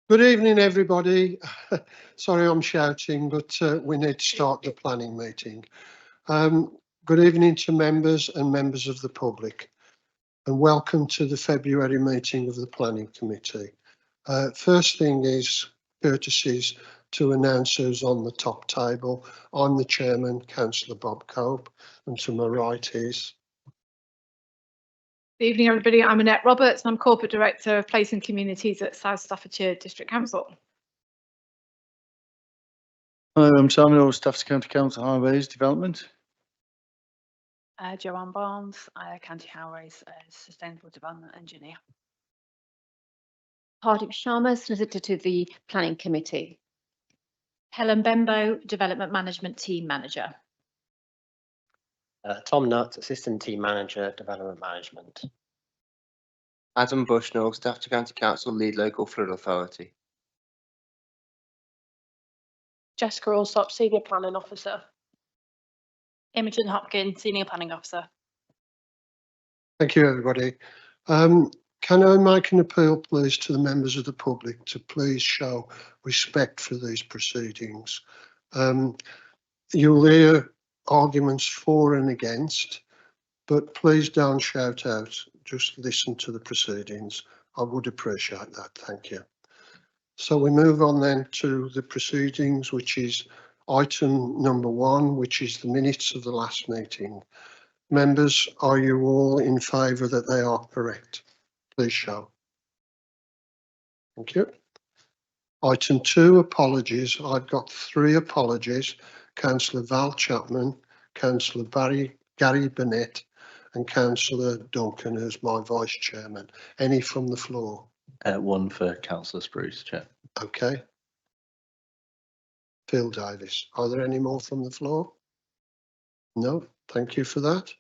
Good evening, everybody. Sorry I'm shouting, but we need to start the planning meeting. Good evening to members and members of the public, and welcome to the February meeting of the Planning Committee. First thing is courtesies to announce who's on the top table. I'm the chairman, Councillor Bob Cope, and to my right is... Good evening, everybody. I'm Annette Roberts, and I'm Corporate Director of Place and Communities at South Staffordshire District Council. Hello, I'm Simon Orr, Staffordshire County Council Highways Development. Joanne Barnes, County Highways Sustainable Development Engineer. Hardeep Sharma, Solicitor to the Planning Committee. Helen Bembo, Development Management Team Manager. Tom Nutt, Assistant Team Manager, Development Management. Adam Bushnell, Staffordshire County Council Lead Local Flood Authority. Jessica Allsop, Senior Planning Officer. Imogen Hopkins, Senior Planning Officer. Thank you, everybody. Can I make an appeal, please, to the members of the public to please show respect for these proceedings? You'll hear arguments for and against, but please don't shout out, just listen to the proceedings. I would appreciate that, thank you. So we move on then to the proceedings, which is item number 1, which is the minutes of the last meeting. Members, are you all in favour that they are correct? Please show. Thank you. Item 2, apologies. I've got 3 apologies. Councillor Val Chapman, Councillor Gary Burnett and Councillor Duncan, who's my Vice Chairman. Any from the floor? One for Councillor Spruce, Chair. Okay. Phil Davis. Are there any more from the floor? No, thank you for that.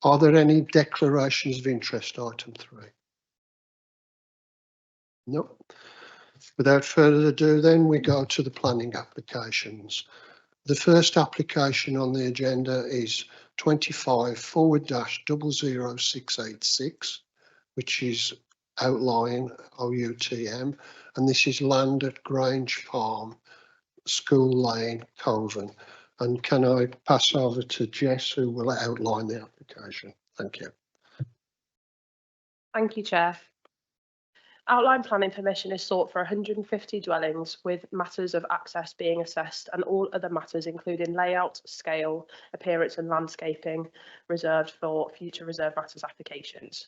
Are there any declarations of interest, item 3? No. Without further ado, then we go to the planning applications. The first application on the agenda is 25/00686, which is outlying OUTM, and this is land at Grange Farm, School Lane, Coven. And can I pass over to Jess, who will outline the application? Thank you. Thank you, Chair. Outline planning permission is sought for 150 dwellings, with matters of access being assessed and all other matters including layout, scale, appearance and landscaping reserved for future reserve matters applications.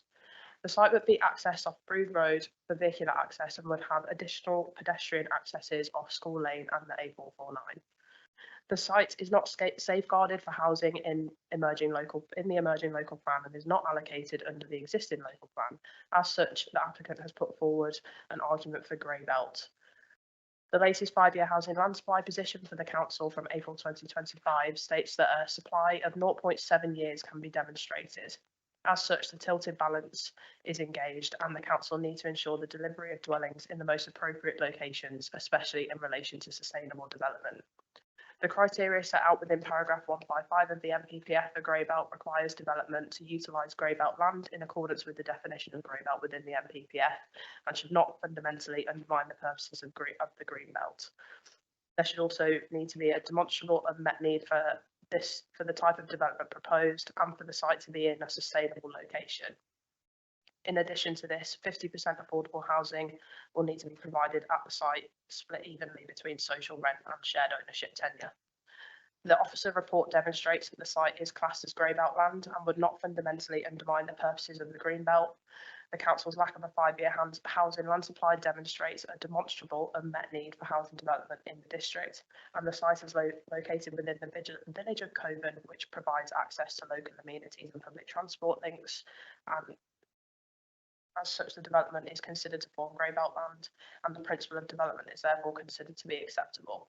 The site would be accessed off Brood Road for vehicular access and would have additional pedestrian accesses off School Lane and the A449. The site is not safeguarded for housing in the emerging local plan and is not allocated under the existing local plan. As such, the applicant has put forward an argument for grey belt. The latest 5-year housing land supply position for the council from April 2025 states that a supply of 0.7 years can be demonstrated. As such, the tilted balance is engaged and the council need to ensure the delivery of dwellings in the most appropriate locations, especially in relation to sustainable development. The criteria set out within paragraph 155 of the NPPF for grey belt requires development to utilise grey belt land in accordance with the definition of grey belt within the NPPF and should not fundamentally undermine the purposes of the green belt. There should also need to be a demonstrable unmet need for the type of development proposed and for the site to be in a sustainable location. In addition to this, 50% affordable housing will need to be provided at the site, split evenly between social rent and shared ownership tenure. The officer report demonstrates that the site is classed as grey belt land and would not fundamentally undermine the purposes of the green belt. The council's lack of a 5-year housing land supply demonstrates a demonstrable unmet need for housing development in the district, and the site is located within the village of Coven, which provides access to local amenities and public transport links. As such, the development is considered to form grey belt land, and the principle of development is therefore considered to be acceptable.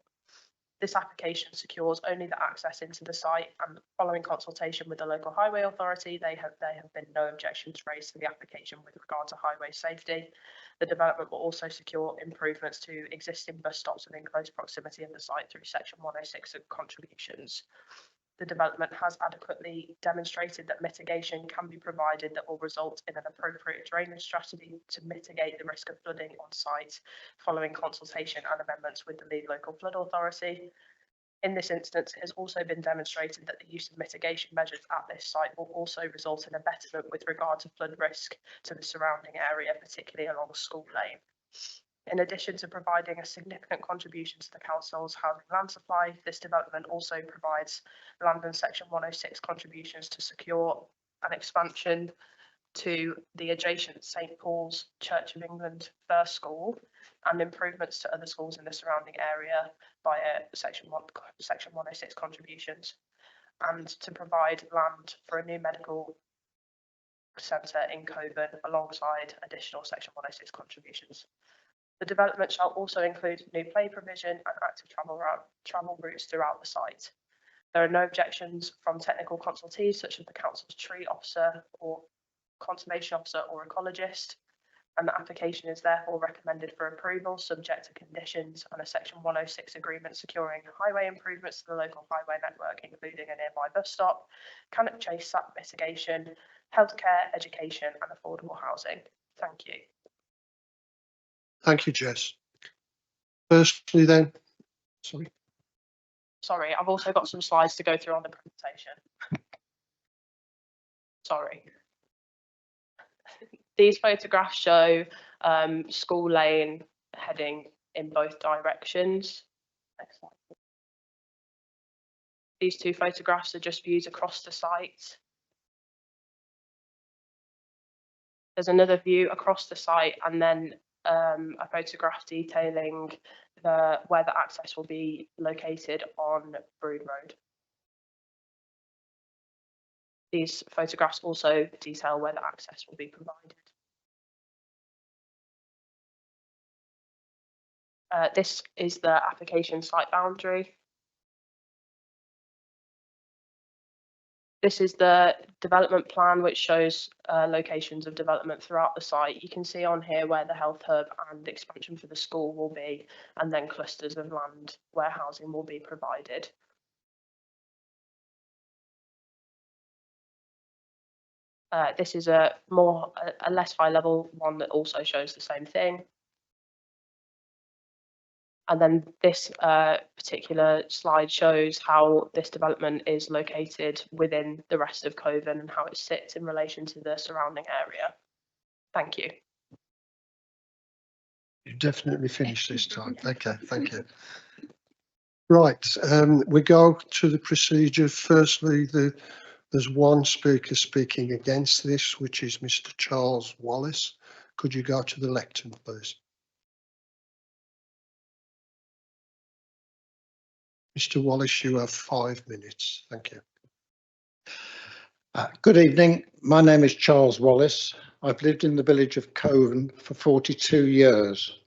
This application secures only the access into the site, and following consultation with the local highway authority, there have been no objections raised to the application with regard to highway safety. The development will also secure improvements to existing bus stops within close proximity of the site through section 106 of contributions. the development has adequately demonstrated that mitigation can be provided that will result in an appropriate drainage strategy to mitigate the risk of flooding on site following consultation and amendments with the lead local flood authority. In this instance, it has also been demonstrated that the use of mitigation measures at this site will also result in a betterment with regard to flood risk to the surrounding area, particularly along School Lane. In addition to providing a significant contribution to the council's housing land supply, this development also provides land and Section 106 contributions to secure an expansion to the adjacent St Paul's Church of England First School and improvements to other schools in the surrounding area via Section 106 contributions, and to provide land for a new medical centre in Coven alongside additional Section 106 contributions. The development shall also include new play provision and active travel routes throughout the site. There are no objections from technical consultees such as the council's tree officer or conservation officer or ecologist, and the application is therefore recommended for approval subject to conditions and a Section 106 agreement securing highway improvements to the local highway network, including a nearby bus stop, Cannock Chase SAP mitigation, healthcare, education and affordable housing. Thank you. Thank you, Jess. Firstly then, Sorry, I've also got some slides to go through on the presentation. Sorry. These photographs show School Lane heading in both directions. Next slide. These two photographs are just views across the site. There's another view across the site and then a photograph detailing where the access will be located on Brood Road. These photographs also detail where the access will be provided. This is the application site boundary. This is the development plan, which shows locations of development throughout the site. You can see on here where the health hub and expansion for the school will be, and then clusters of land where housing will be provided. This is a less high level one that also shows the same thing. And then this particular slide shows how this development is located within the rest of Coven and how it sits in relation to the surrounding area. Thank you. you definitely finished this time. Okay, thank you. Right, we go to the procedure. Firstly, there's one speaker speaking against this, which is Mr. Charles Wallace. Could you go to the lectern, please? Mr. Wallace, you have 5 minutes. Thank you. Good evening. My name is Charles Wallace. I've lived in the village of Coven for 42 years.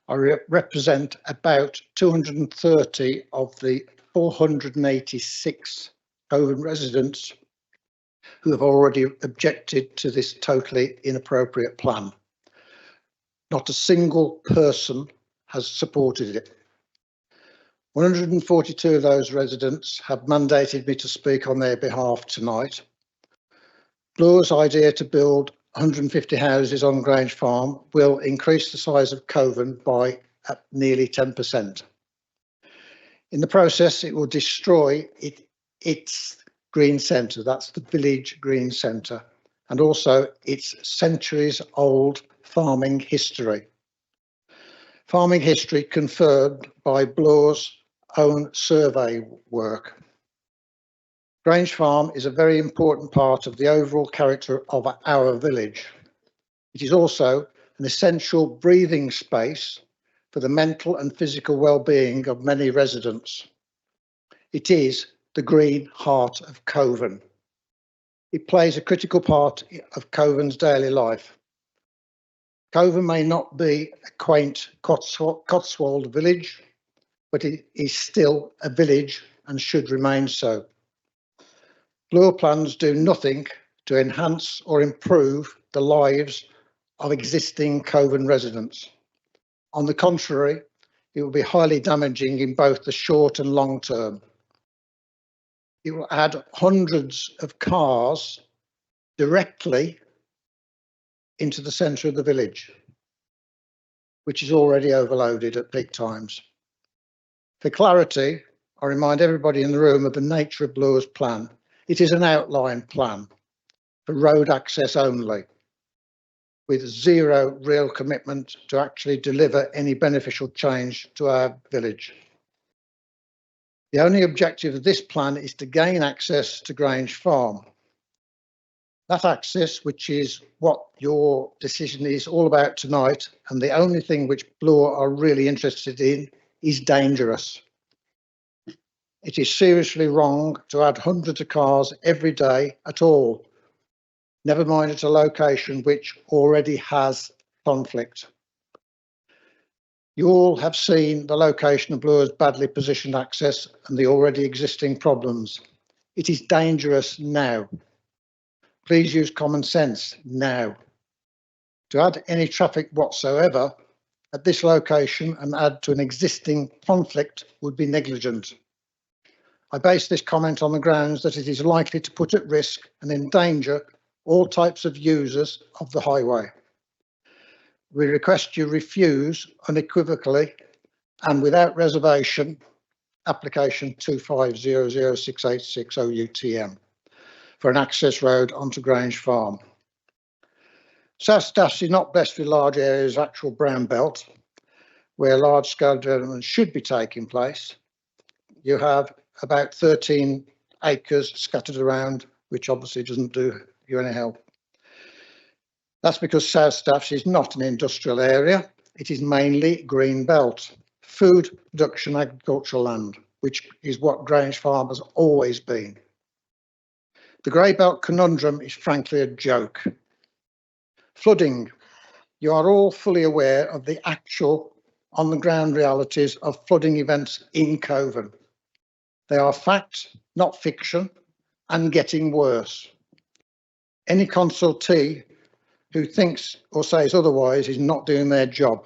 I represent about 230 of the 486 Coven residents who have already objected to this totally inappropriate plan. Not a single person has supported it. 142 of those residents have mandated me to speak on their behalf tonight. Bloor's idea to build 150 houses on Grange Farm will increase the size of Coven by nearly 10%. In the process, it will destroy its green centre, that's the village green centre, and also its centuries-old farming history. Farming history confirmed by Bloor's own survey work. Grange Farm is a very important part of the overall character of our village. It is also an essential breathing space for the mental and physical well-being of many residents. It is the green heart of Coven. It plays a critical part of Coven's daily life. Coven may not be a quaint Cotswold village, but it is still a village and should remain so. Bloor plans do nothing to enhance or improve the lives of existing Coven residents. On the contrary, it will be highly damaging in both the short and long term. it will add hundreds of cars directly into the centre of the village, which is already overloaded at peak times. For clarity, I remind everybody in the room of the nature of Bloor's plan. It is an outline plan for road access only, with zero real commitment to actually deliver any beneficial change to our village. The only objective of this plan is to gain access to Grange Farm. That access, which is what your decision is all about tonight, and the only thing which Bloor are really interested in, is dangerous. It is seriously wrong to add hundreds of cars every day at all, never mind at a location which already has conflict. You all have seen the location of Bloor's badly positioned access and the already existing problems. It is dangerous now. Please use common sense now. To add any traffic whatsoever at this location and add to an existing conflict would be negligent. I base this comment on the grounds that it is likely to put at risk and endanger all types of users of the highway. We request you refuse unequivocally and without reservation application 25006860 UTM for an access road onto Grange Farm. South Staffs is not blessed with large areas of actual brown belt where large scale development should be taking place. You have about 13 acres scattered around, which obviously doesn't do you any help. That's because South Staffs is not an industrial area. It is mainly green belt, food production, agricultural land, which is what Grange Farm has always been. The grey belt conundrum is frankly a joke. Flooding. You are all fully aware of the actual on the ground realities of flooding events in Coven. They are fact, not fiction, and getting worse. Any consultee who thinks or says otherwise is not doing their job.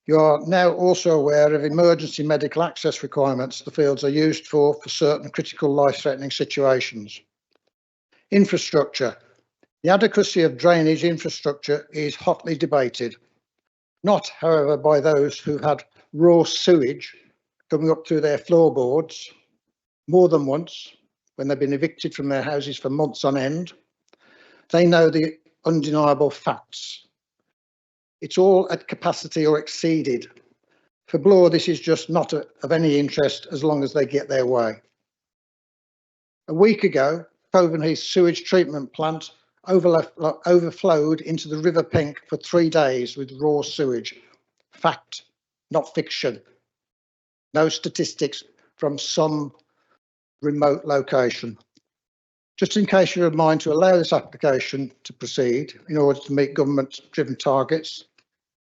You are now also aware of emergency medical access requirements the fields are used for certain critical life-threatening situations. Infrastructure. The adequacy of drainage infrastructure is hotly debated, not, however, by those who had raw sewage coming up through their floorboards more than once when they've been evicted from their houses for months on end. They know the undeniable facts. It's all at capacity or exceeded. For Bloor, this is just not of any interest as long as they get their way. A week ago, Covenheath sewage treatment plant overflowed into the River Penk for 3 days with raw sewage. Fact, not fiction. No statistics from some remote location. Just in case you're of mind to allow this application to proceed in order to meet government-driven targets,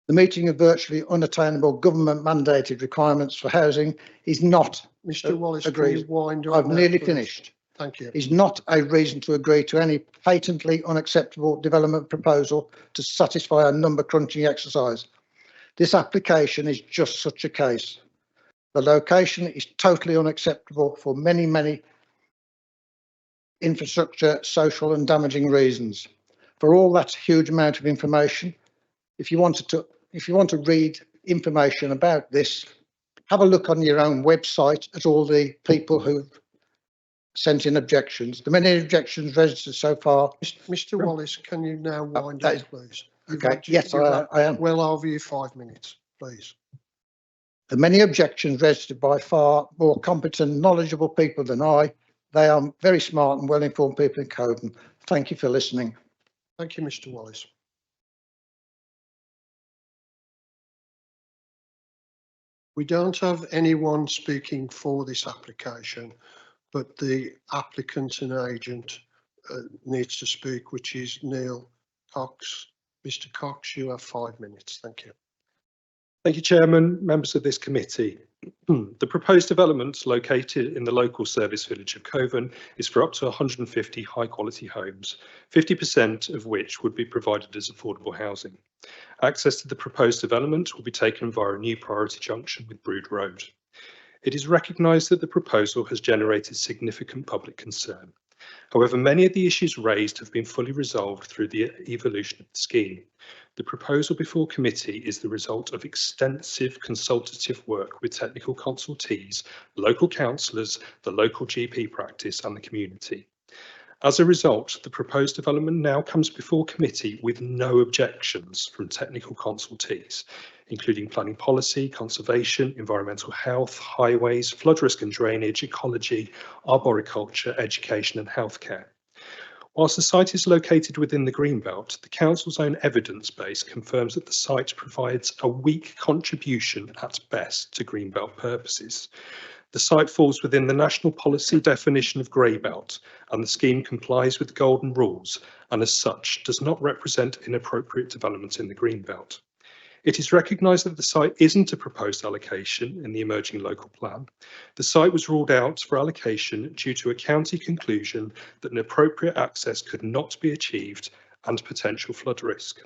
the meeting of virtually unattainable government-mandated requirements for housing is not Mr. Wallace, agreed. can you wind up I've now, nearly please? finished. Thank you. Is not a reason to agree to any patently unacceptable development proposal to satisfy a number crunching exercise. This application is just such a case. The location is totally unacceptable for many, many infrastructure, social and damaging reasons. For all that huge amount of information, if you want to read information about this, have a look on your own website at all the people who've sent in objections. The many objections registered so far. Mr. Wallace, can you now wind that up, is- please? Okay, yes, I am. Well over your 5 minutes, please. The many objections registered by far more competent, knowledgeable people than I. They are very smart and well-informed people in Coven. Thank you for listening. Thank you, Mr. Wallace. We don't have anyone speaking for this application, but the applicant and agent needs to speak, which is Neil Cox. Mr. Cox, you have 5 minutes. Thank you. Thank you, Chairman, members of this committee. The proposed development located in the local service village of Coven is for up to 150 high quality homes, 50% of which would be provided as affordable housing. Access to the proposed development will be taken via a new priority junction with Brood Road. It is recognised that the proposal has generated significant public concern. However, many of the issues raised have been fully resolved through the evolution of the scheme. The proposal before committee is the result of extensive consultative work with technical consultees, local councillors, the local GP practice and the community. As a result, the proposed development now comes before committee with no objections from technical consultees, including planning policy, conservation, environmental health, highways, flood risk and drainage, ecology, arboriculture, education and healthcare. Whilst the site is located within the Greenbelt, the Council's own evidence base confirms that the site provides a weak contribution at best to Greenbelt purposes. The site falls within the national policy definition of grey belt, and the scheme complies with the golden rules and as such does not represent inappropriate development in the green belt. It is recognised that the site isn't a proposed allocation in the emerging local plan. The site was ruled out for allocation due to a county conclusion that an appropriate access could not be achieved and potential flood risk.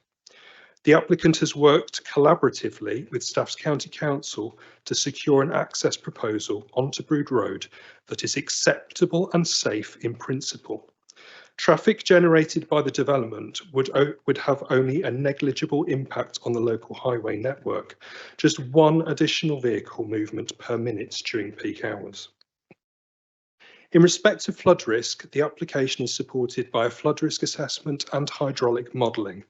The applicant has worked collaboratively with Staffs County Council to secure an access proposal onto Brood Road that is acceptable and safe in principle. Traffic generated by the development would have only a negligible impact on the local highway network, just one additional vehicle movement per minute during peak hours. In respect of flood risk, the application is supported by a flood risk assessment and hydraulic modelling.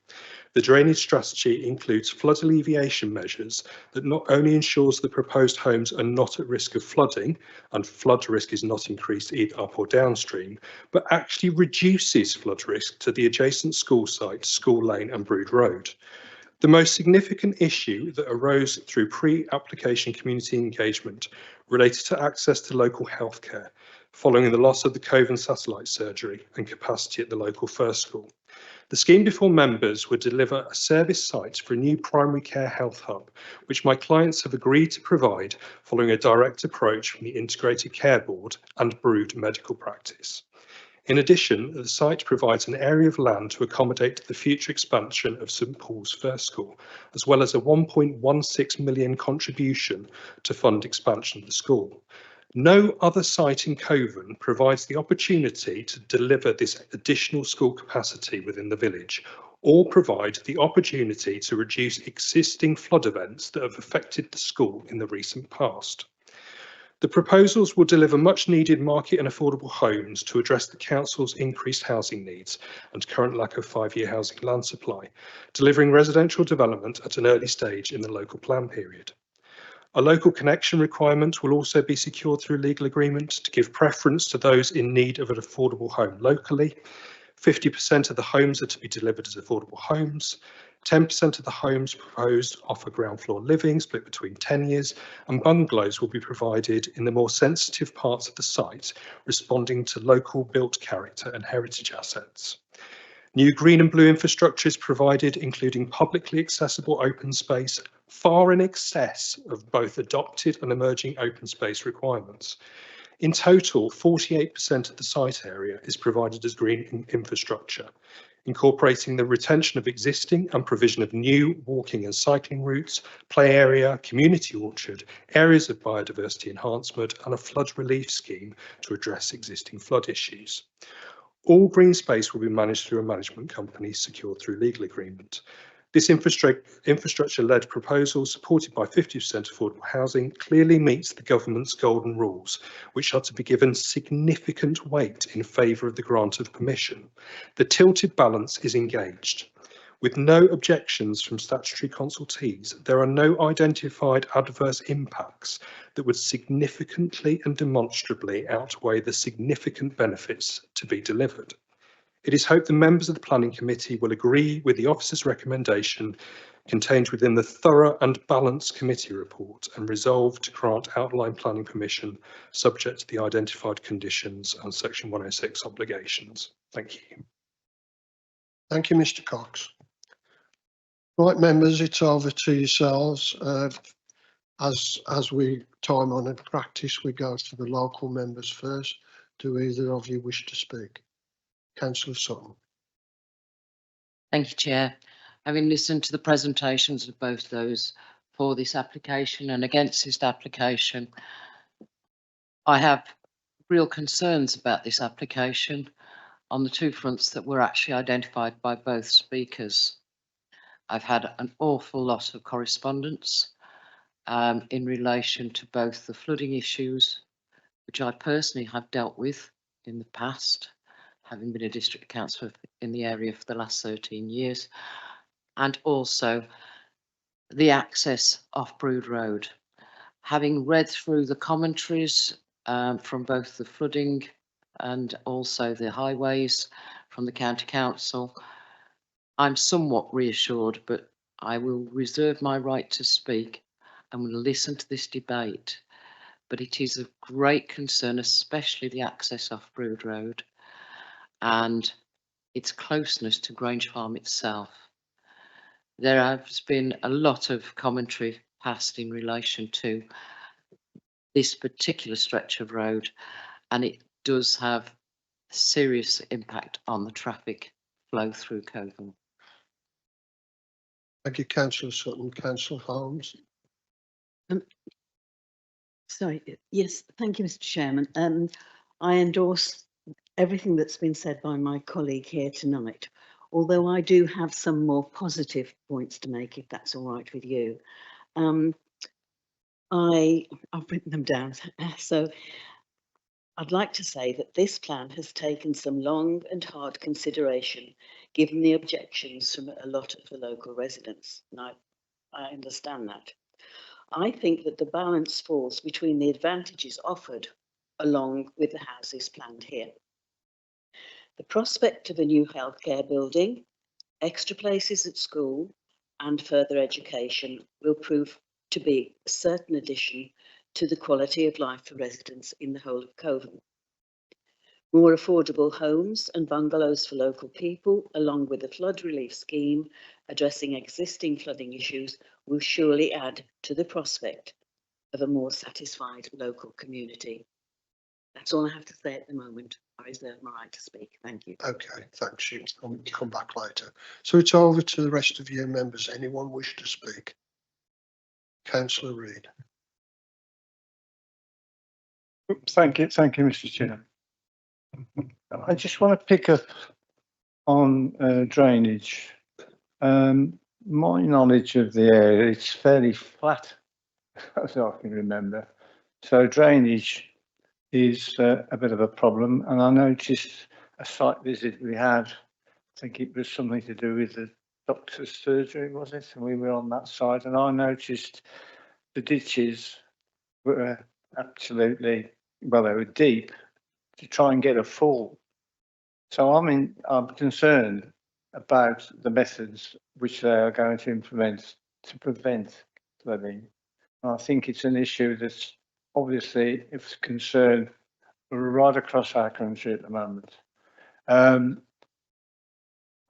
The drainage strategy includes flood alleviation measures that not only ensures the proposed homes are not at risk of flooding and flood risk is not increased either up or downstream, but actually reduces flood risk to the adjacent school site, School Lane and Brood Road. The most significant issue that arose through pre-application community engagement related to access to local healthcare, following the loss of the Coven satellite surgery and capacity at the local first school. The scheme before members would deliver a service site for a new primary care health hub, which my clients have agreed to provide following a direct approach from the Integrated Care Board and Brood Medical Practice. In addition, the site provides an area of land to accommodate the future expansion of St Paul's First School, as well as a 1.16 million contribution to fund expansion of the school. No other site in Coven provides the opportunity to deliver this additional school capacity within the village, or provide the opportunity to reduce existing flood events that have affected the school in the recent past. The proposals will deliver much needed market and affordable homes to address the council's increased housing needs and current lack of 5-year housing land supply, delivering residential development at an early stage in the local plan period. A local connection requirement will also be secured through legal agreement to give preference to those in need of an affordable home locally. 50% of the homes are to be delivered as affordable homes. 10% of the homes proposed offer ground floor living split between tenures, and bungalows will be provided in the more sensitive parts of the site, responding to local built character and heritage assets. New green and blue infrastructure is provided, including publicly accessible open space, far in excess of both adopted and emerging open space requirements. In total, 48% of the site area is provided as green infrastructure, incorporating the retention of existing and provision of new walking and cycling routes, play area, community orchard, areas of biodiversity enhancement, and a flood relief scheme to address existing flood issues. All green space will be managed through a management company secured through legal agreement. This infrastructure-led proposal, supported by 50% affordable housing, clearly meets the government's golden rules, which are to be given significant weight in favour of the grant of permission. The tilted balance is engaged. With no objections from statutory consultees, there are no identified adverse impacts that would significantly and demonstrably outweigh the significant benefits to be delivered. It is hoped the members of the Planning Committee will agree with the officer's recommendation contained within the thorough and balanced committee report and resolve to grant outline planning permission subject to the identified conditions and Section 106 obligations. Thank you. Thank you, Mr. Cox. Right, members, it's over to yourselves. As we time honoured practice, we go to the local members first. Do either of you wish to speak? Councillor Sutton. Thank you, Chair. Having listened to the presentations of both those for this application and against this application, I have real concerns about this application on the two fronts that were actually identified by both speakers. I've had an awful lot of correspondence in relation to both the flooding issues, which I personally have dealt with in the past, having been a district councillor in the area for the last 13 years, and also the access off Brood Road. Having read through the commentaries from both the flooding and also the highways from the County Council, I'm somewhat reassured, but I will reserve my right to speak. I'm going to listen to this debate, but it is of great concern, especially the access off Brood Road and its closeness to Grange Farm itself. There has been a lot of commentary passed in relation to this particular stretch of road, and it does have a serious impact on the traffic flow through Cotham. Thank you, Councillor Sutton. Councillor Holmes. Sorry, yes, thank you, Mr. Chairman. I endorse everything that's been said by my colleague here tonight, although I do have some more positive points to make, if that's all right with you. I've written them down. So I'd like to say that this plan has taken some long and hard consideration, given the objections from a lot of the local residents. And I understand that. I think that the balance falls between the advantages offered along with the houses planned here. The prospect of a new healthcare building, extra places at school and further education will prove to be a certain addition to the quality of life for residents in the whole of Cotham. More affordable homes and bungalows for local people, along with a flood relief scheme addressing existing flooding issues, will surely add to the prospect of a more satisfied local community. That's all I have to say at the moment. I reserve my right to speak. Thank you. Okay, thanks. You can come back later. So it's over to the rest of you members. Anyone wish to speak? Councillor Reid. Thank you, Mr. Chair. I just want to pick up on drainage. My knowledge of the area, it's fairly flat, as I can remember. So drainage is a bit of a problem. And I noticed a site visit we had, I think it was something to do with the doctor's surgery, was it? And we were on that side, and I noticed the ditches were absolutely, well, they were deep to try and get a fall. So I'm concerned about the methods which they are going to implement to prevent flooding. And I think it's an issue that's obviously of concern right across our country at the moment.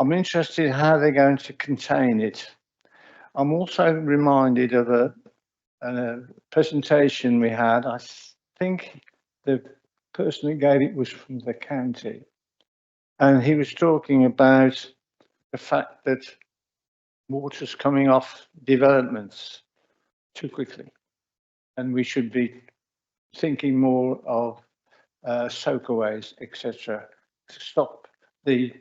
I'm interested in how they're going to contain it. I'm also reminded of a presentation we had. I think the person who gave it was from the county, and he was talking about the fact that water's coming off developments too quickly, and we should be thinking more of soakaways, etc., to stop the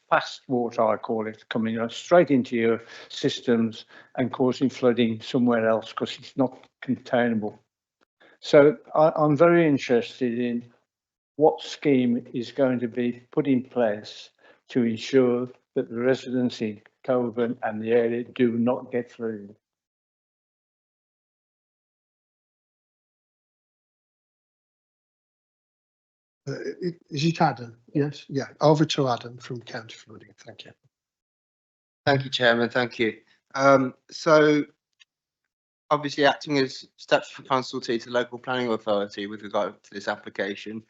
fast water, I call it, coming straight into your systems and causing flooding somewhere else because it's not containable. So I'm very interested in what scheme is going to be put in place to ensure that the residents in Cotham and the area do not get flooded. Is it Adam? Yes. Yeah. Over to Adam from County Flooding. Thank you. Thank you, Chairman. Thank you. So, obviously, acting as statutory consultee to the local planning authority with regard to this application,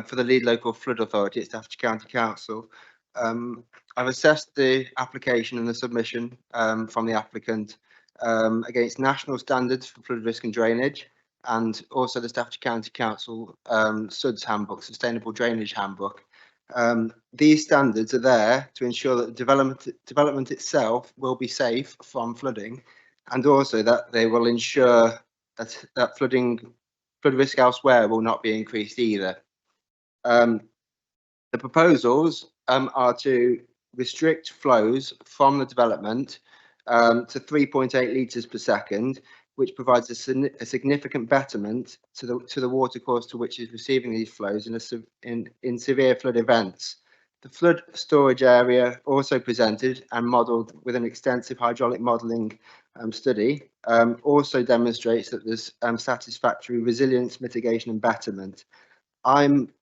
for the lead local flood authority at Staffordshire County Council, I've assessed the application and the submission from the applicant against national standards for flood risk and drainage, and also the Staffordshire County Council SUDS handbook, Sustainable Drainage Handbook. These standards are there to ensure that the development itself will be safe from flooding, and also that they will ensure that flooding flood risk elsewhere will not be increased either. The proposals are to restrict flows from the development to 3.8 litres per second, which provides a significant betterment to the watercourse to which is receiving these flows in severe flood events. The flood storage area also presented and modelled with an extensive hydraulic modelling study also demonstrates that there's satisfactory resilience, mitigation and betterment. I'm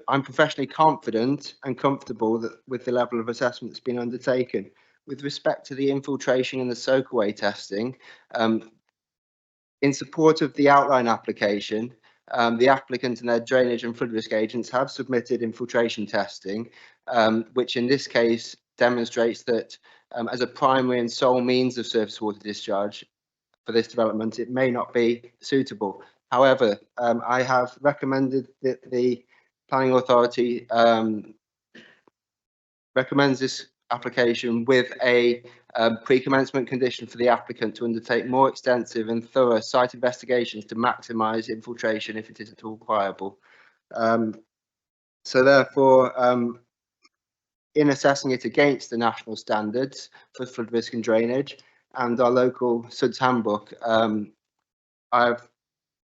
professionally confident and comfortable that with the level of assessment that's been undertaken. With respect to the infiltration and the soakaway testing, in support of the outline application, the applicant and their drainage and flood risk agents have submitted infiltration testing, which in this case demonstrates that as a primary and sole means of surface water discharge for this development, it may not be suitable. However, I have recommended that the Planning Authority recommends this application with a pre-commencement condition for the applicant to undertake more extensive and thorough site investigations to maximise infiltration if it is at all viable. So therefore, in assessing it against the national standards for flood risk and drainage and our local SUDS handbook, I have,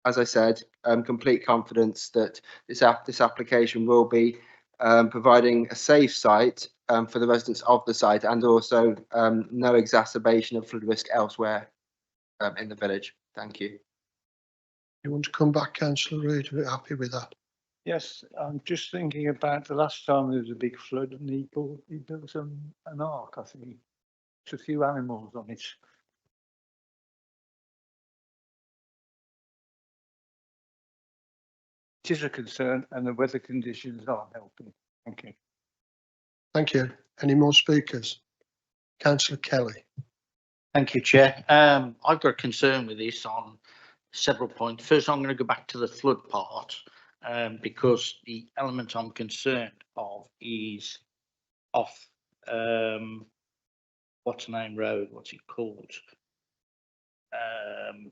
as I said, complete confidence that this application will be providing a safe site for the residents of the site and also no exacerbation of flood risk elsewhere in the village. Thank you. You want to come back, Councillor Reid? Are you happy with that? Yes, I'm just thinking about the last time there was a big flood and he built an ark, I think. It's a few animals on it. It is a concern and the weather conditions aren't helping. Thank you. Thank you. Any more speakers? Councillor Kelly. Thank you, Chair. I've got a concern with this on several points. First, I'm going to go back to the flood part because the element I'm concerned of is off what's the name road? What's it called?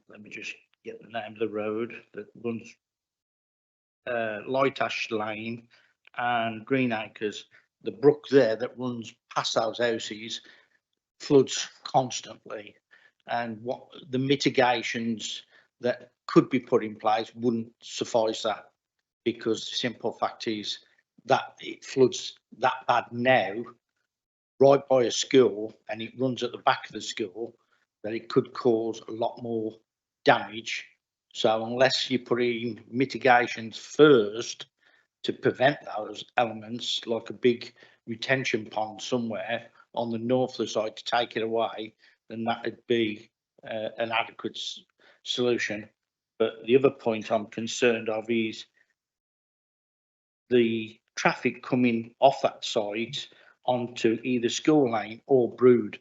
Let me just get the name of the road that runs Light Ash Lane and Green Acres. The brook there that runs past those houses floods constantly, and what the mitigations that could be put in place wouldn't suffice that, because the simple fact is that it floods that bad now right by a school and it runs at the back of the school that it could cause a lot more damage. So unless you put in mitigations first to prevent those elements, like a big retention pond somewhere on the north of the site to take it away, then that would be an adequate solution. But the other point I'm concerned of is the traffic coming off that site onto either School Lane or Brood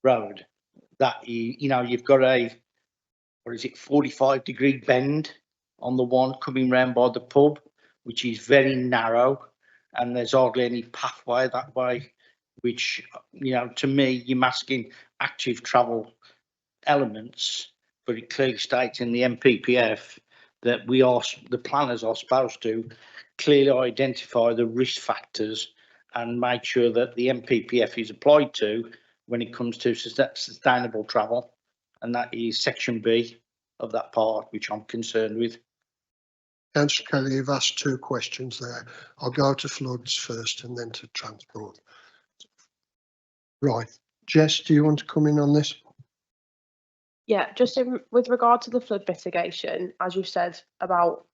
Road. That you know, you've got a, what is it, 45-degree bend on the one coming round by the pub, which is very narrow, and there's hardly any pathway that way, which, you know, to me, you're masking active travel elements, but it clearly states in the MPPF that we are, the planners are supposed to clearly identify the risk factors and make sure that the MPPF is applied to when it comes to sustainable travel. And that is section B of that part, which I'm concerned with. Councillor Kelly, you've asked two questions there. I'll go to floods first and then to transport. Right. Jess, do you want to come in on this? Yeah, just with regard to the flood mitigation, as you said about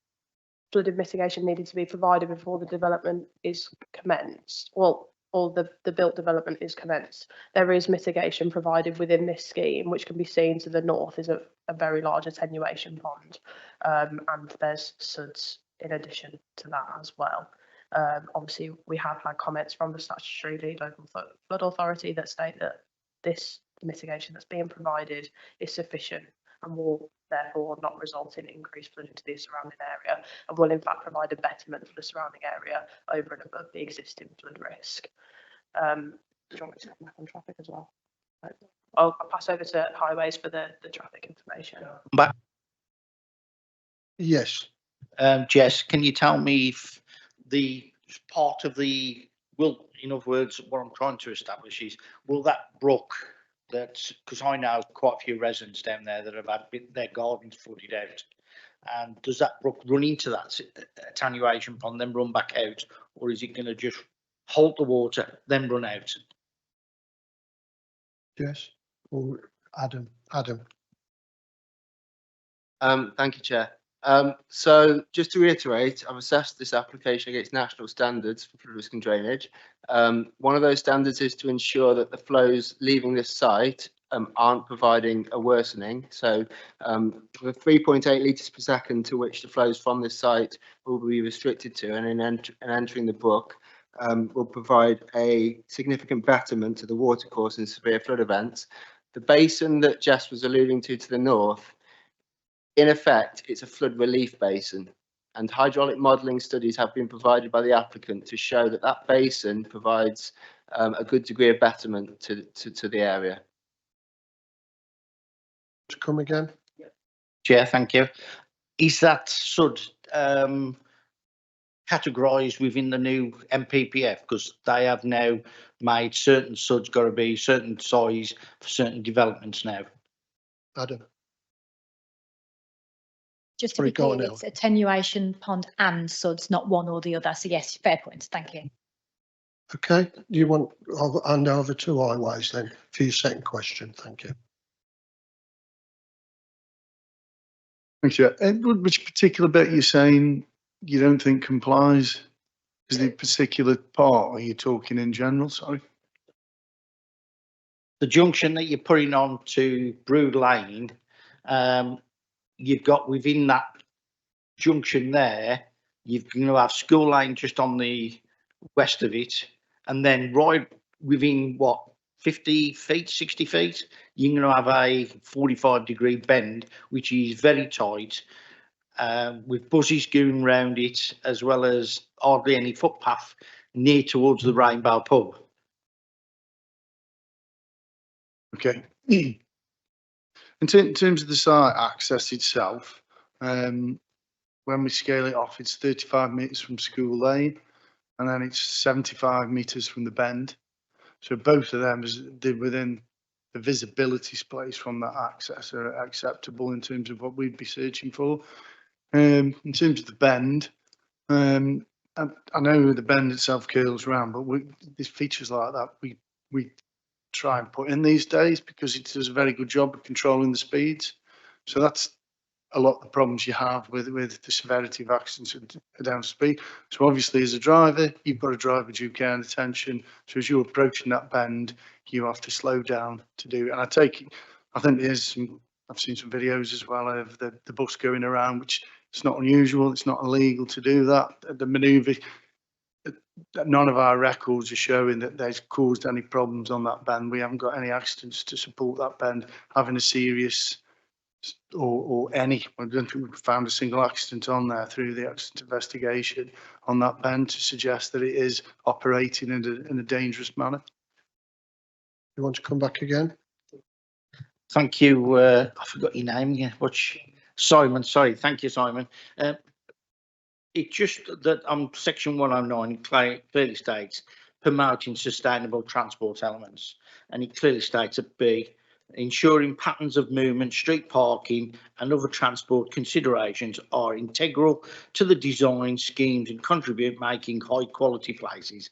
flooded mitigation needed to be provided before the development is commenced, well, or the built development is commenced. There is mitigation provided within this scheme, which can be seen to the north is a very large attenuation pond, and there's SUDS in addition to that as well. Obviously, we have had comments from the statutory lead local flood authority that state that this mitigation that's being provided is sufficient and will therefore not result in increased flooding to the surrounding area, and will in fact provide a betterment for the surrounding area over and above the existing flood risk. Do you want me to come back on traffic as well? I'll pass over to highways for the traffic information. But Yes. Jess, can you tell me if the part of the, will, in other words, what I'm trying to establish is, will that brook that, because I know quite a few residents down there that have had their gardens flooded out, and does that brook run into that attenuation pond, then run back out, or is it going to just hold the water, then run out? Yes. Or Adam. Thank you, Chair. So just to reiterate, I've assessed this application against national standards for flood risk and drainage. One of those standards is to ensure that the flows leaving this site aren't providing a worsening. So the 3.8 litres per second to which the flows from this site will be restricted to, and in entering the brook, will provide a significant betterment to the watercourse in severe flood events. The basin that Jess was alluding to the north, in effect, it's a flood relief basin, and hydraulic modelling studies have been provided by the applicant to show that that basin provides a good degree of betterment to the area. To come again? Chair, thank you. Is that sud categorised within the new MPPF? Because they have now made certain suds got to be certain size for certain developments now. Adam. Just to Sorry, be go on, clear, Elle. it's attenuation pond and suds, not one or the other. So yes, fair point. Thank you. Okay. Do you want, I'll hand over to Highways then for your second question. Thank you. Thanks, Chair. Which particular bit you're saying you don't think complies? Is the particular part, or are you talking in general? Sorry. The junction that you're putting on to Brood Lane, you've got within that junction there, you're going to have School Lane just on the west of it, and then right within what, 50 feet, 60 feet, you're going to have a 45-degree bend, which is very tight, with buses going round it, as well as hardly any footpath near towards the Rainbow Pub. Okay. In terms of the site access itself, when we scale it off, it's 35 metres from School Lane, and then it's 75 metres from the bend. So both of them, they're within the visibility space from that access, are acceptable in terms of what we'd be searching for. In terms of the bend, I know the bend itself curls around, but there's features like that we try and put in these days because it does a very good job of controlling the speeds. So that's a lot of the problems you have with the severity of accidents at down speed. So obviously as a driver, you've got to drive with due care and attention. So as you're approaching that bend, you have to slow down to do it. And I think there's I've seen some videos as well of the bus going around, which it's not unusual, it's not illegal to do that. The manoeuvre, none of our records are showing that there's caused any problems on that bend. We haven't got any accidents to support that bend having a serious or any. I don't think we've found a single accident on there through the accident investigation on that bend to suggest that it is operating in a dangerous manner. You want to come back again? Thank you. I forgot your name. Yeah, Simon. Sorry. Thank you, Simon. It's just that on section 109 clearly states promoting sustainable transport elements, and it clearly states at B, ensuring patterns of movement, street parking and other transport considerations are integral to the design schemes and contribute making high quality places.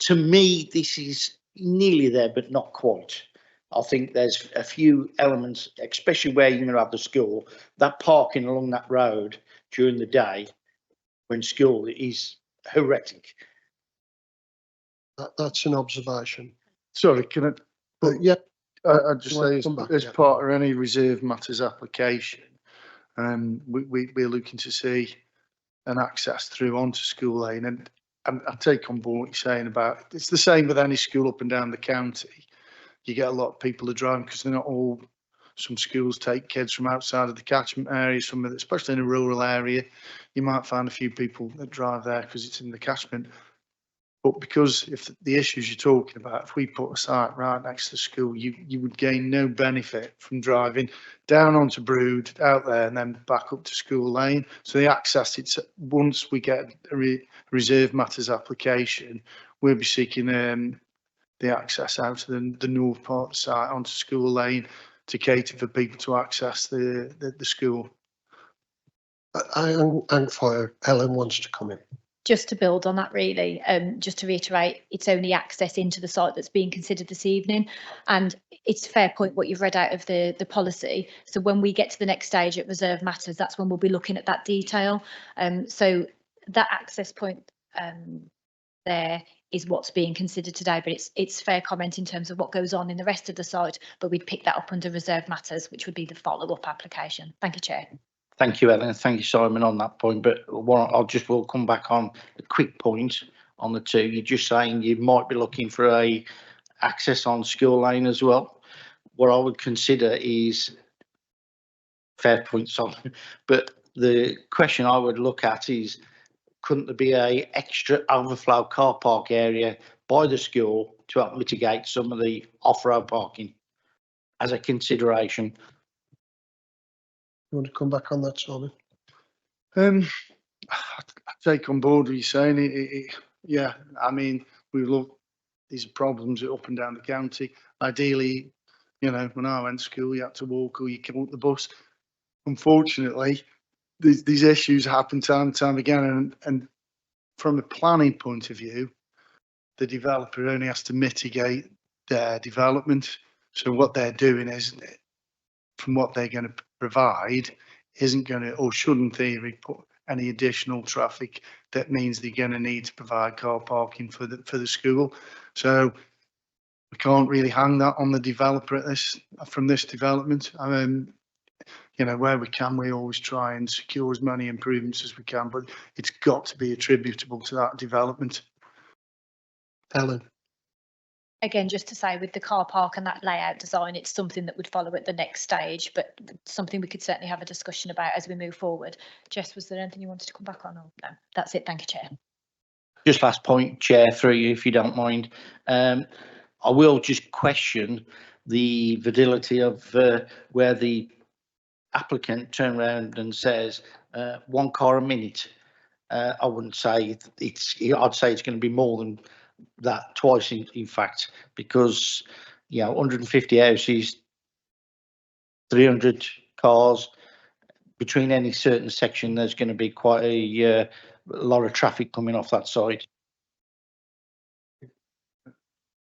To me, this is nearly there, but not quite. I think there's a few elements, especially where you're going to have the school, that parking along that road during the day when school is horrific. That's an observation. Sorry, can I? But yeah. I'd just say as part of any reserve matters application, we're looking to see an access through onto School Lane, and I take on board what you're saying about it's the same with any school up and down the county. You get a lot of people that drive because they're not all. Some schools take kids from outside of the catchment area, especially in a rural area. You might find a few people that drive there because it's in the catchment. But because if the issues you're talking about, if we put a site right next to the school, you would gain no benefit from driving down onto Brood, out there, and then back up to School Lane. So the access, it's once we get a reserve matters application, we'll be seeking the access out to the north part of the site onto School Lane to cater for people to access the school. And fire, Ellen wants to come in. Just to build on that really, just to reiterate, it's only access into the site that's being considered this evening. And it's a fair point what you've read out of the policy. So when we get to the next stage at reserve matters, that's when we'll be looking at that detail. So that access point there is what's being considered today, but it's fair comment in terms of what goes on in the rest of the site, but we'd pick that up under reserve matters, which would be the follow-up application. Thank you, Chair. Thank you, Ellen. Thank you, Simon, on that point. But we'll come back on a quick point on the two. You're just saying you might be looking for a access on School Lane as well. What I would consider is fair point, Simon. But the question I would look at is, couldn't there be a extra overflow car park area by the school to help mitigate some of the off-road parking as a consideration? You want to come back on that, Simon? I take on board what you're saying. Yeah, I mean, we look, these are problems up and down the county. Ideally, you know, when I went to school, you had to walk or you came up the bus. Unfortunately, these issues happen time and time again. And from a planning point of view, the developer only has to mitigate their development. So what they're doing is, from what they're going to provide, isn't going to, or should in theory, put any additional traffic that means they're going to need to provide car parking for the school. So we can't really hang that on the developer at from this development. I mean, you know, where we can, we always try and secure as many improvements as we can, but it's got to be attributable to that development. Ellen. Again, just to say with the car park and that layout design, it's something that would follow at the next stage, but something we could certainly have a discussion about as we move forward. Jess, was there anything you wanted to come back on? Or no, that's it. Thank you, Chair. Just last point, Chair, through you, if you don't mind. I will just question the validity of where the applicant turned around and says 1 car a minute. I wouldn't say I'd say it's going to be more than that, twice in fact, because, you know, 150 houses, 300 cars, between any certain section, there's going to be quite a lot of traffic coming off that side.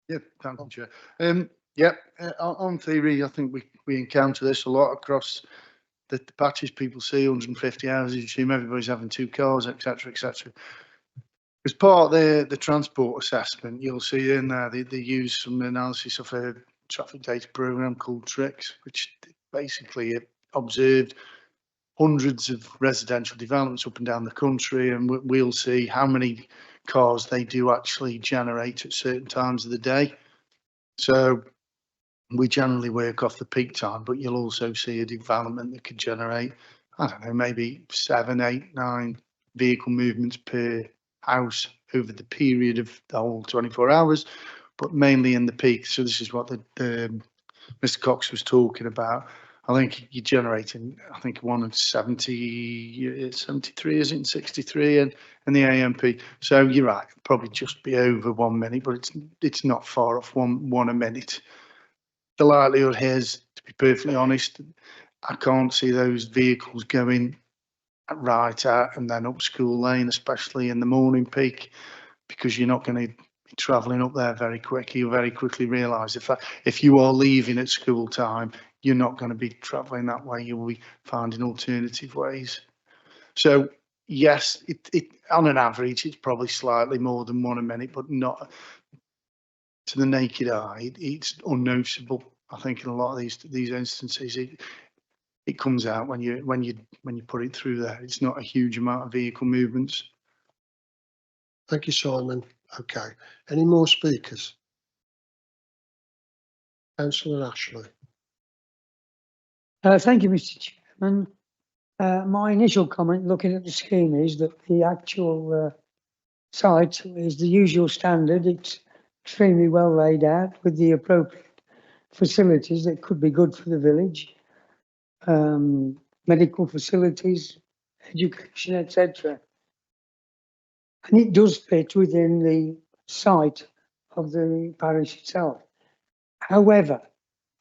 Yeah, thank you, Chair. Yeah, on theory, I think we encounter this a lot across the patches. People see 150 houses, you assume everybody's having 2 cars, etc., etc. As part of the transport assessment, you'll see in there they use some analysis of a traffic data program called TRIX, which basically observed hundreds of residential developments up and down the country, and we'll see how many cars they do actually generate at certain times of the day. So we generally work off the peak time, but you'll also see a development that could generate, I don't know, maybe 7, 8, 9 vehicle movements per house over the period of the whole 24 hours, but mainly in the peak. So this is what the Mr. Cox was talking about. I think you're generating, I think, one of 73, is it, in 63, and the AMP. So you're right, probably just be over 1 minute, but it's not far off one a minute. The likelihood here is, to be perfectly honest, I can't see those vehicles going right out and then up School Lane, especially in the morning peak, because you're not going to be travelling up there very quick. You'll very quickly realise if you are leaving at school time, you're not going to be travelling that way. You'll be finding alternative ways. So yes, it on an average, it's probably slightly more than 1 a minute, but not to the naked eye. It's unnoticeable. I think in a lot of these instances, it comes out when you put it through there. It's not a huge amount of vehicle movements. Thank you, Simon. Okay. Any more speakers? Councillor Ashley. Thank you, Mr. Chairman. My initial comment looking at the scheme is that the actual site is the usual standard. It's extremely well laid out with the appropriate facilities that could be good for the village, medical facilities, education, etc. And it does fit within the site of the parish itself. However,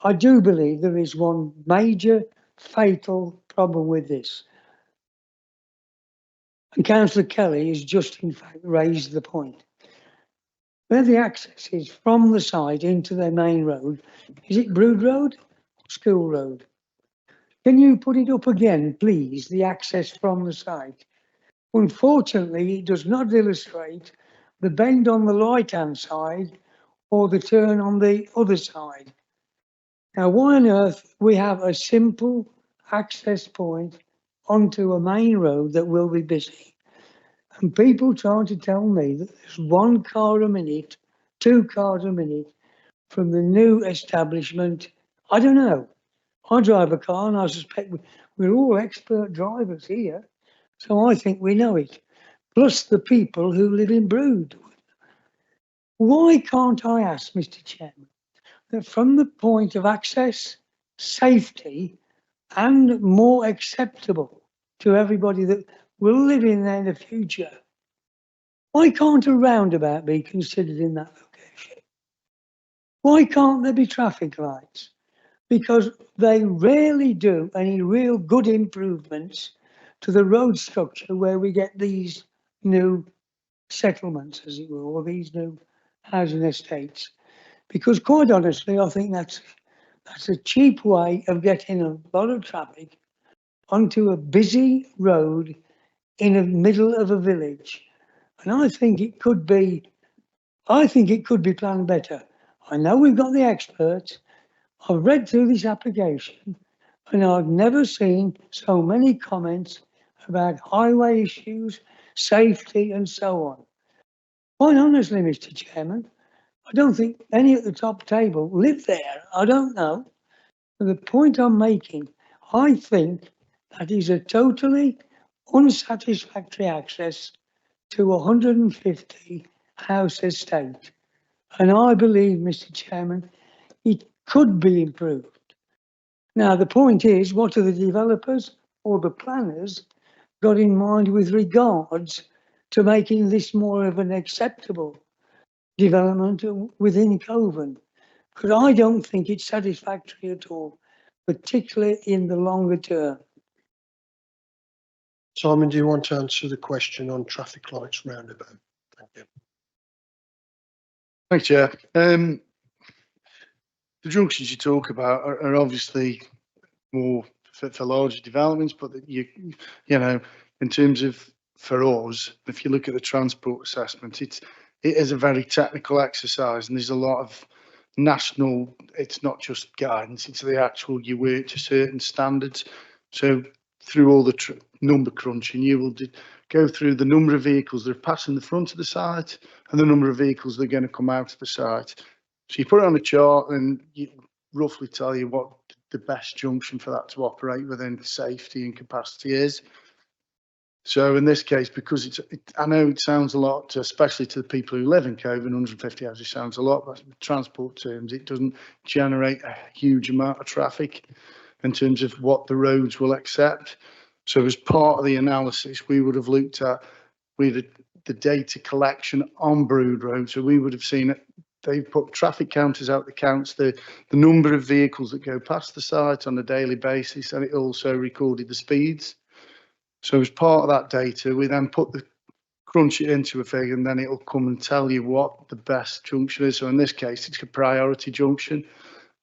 I do believe there is one major fatal problem with this. And Councillor Kelly has just in fact raised the point. Where the access is from the site into their main road, is it Brood Road or School Road? Can you put it up again, please, the access from the site? Unfortunately, it does not illustrate the bend on the right-hand side or the turn on the other side. Now, why on earth we have a simple access point onto a main road that will be busy? And people trying to tell me that there's 1 car a minute, 2 cars a minute from the new establishment. I don't know. I drive a car and I suspect we're all expert drivers here. So I think we know it. Plus the people who live in Brood. Why can't I ask, Mr. Chairman, that from the point of access, safety, and more acceptable to everybody that will live in there in the future, why can't a roundabout be considered in that location? Why can't there be traffic lights? Because they rarely do any real good improvements to the road structure where we get these new settlements, as it were, or these new housing estates. Because quite honestly, I think that's a cheap way of getting a lot of traffic onto a busy road in the middle of a village. And I think it could be planned better. I know we've got the experts. I've read through this application and I've never seen so many comments about highway issues, safety and so on. Quite honestly, Mr. Chairman, I don't think any at the top table live there. I don't know. But the point I'm making, I think that is a totally unsatisfactory access to 150 house estate. And I believe, Mr. Chairman, it could be improved. Now, the point is, what are the developers or the planners got in mind with regards to making this more of an acceptable development within Coven? Because I don't think it's satisfactory at all, particularly in the longer term. Simon, do you want to answer the question on traffic lights roundabout? Thank you. Thanks, Chair. The junctions you talk about are obviously more for larger developments, but you know, in terms of for us, if you look at the transport assessment, it is a very technical exercise, and there's a lot of national. It's not just guidance; it's the actual you work to certain standards. So through all the number crunching, you will go through the number of vehicles that are passing the front of the site and the number of vehicles that are going to come out of the site. So you put it on a chart and you roughly tell you what the best junction for that to operate within safety and capacity is. So in this case, because I know it sounds a lot, especially to the people who live in Coven, 150 houses sounds a lot, but in transport terms, it doesn't generate a huge amount of traffic in terms of what the roads will accept. So as part of the analysis, we would have looked at the data collection on Brood Road. So we would have seen it. They put traffic counters out that counts the number of vehicles that go past the site on a daily basis, and it also recorded the speeds. So as part of that data, we then crunch it into a figure, and then it'll come and tell you what the best junction is. So in this case, it's a priority junction,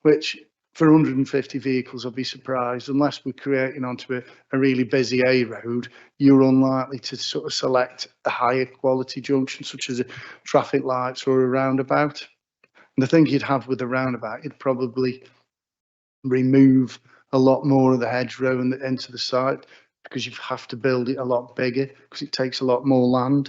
which for 150 vehicles, I'll be surprised, unless we're creating onto a really busy A road, you're unlikely to sort of select a higher quality junction, such as a traffic lights or a roundabout. And the thing you'd have with a roundabout, you'd probably remove a lot more of the hedgerow and into the site, because you have to build it a lot bigger, because it takes a lot more land.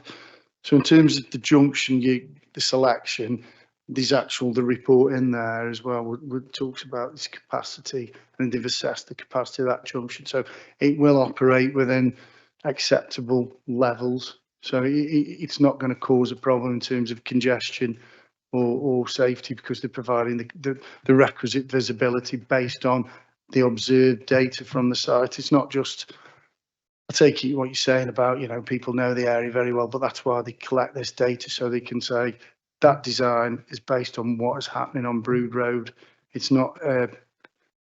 So in terms of the junction, the selection, there's the report in there as well, which talks about its capacity, and they've assessed the capacity of that junction. So it will operate within acceptable levels So it's not going to cause a problem in terms of congestion or safety, because they're providing the requisite visibility based on the observed data from the site. It's not just, I take it what you're saying about, you know, people know the area very well, but that's why they collect this data, so they can say that design is based on what is happening on Brood Road. It's not a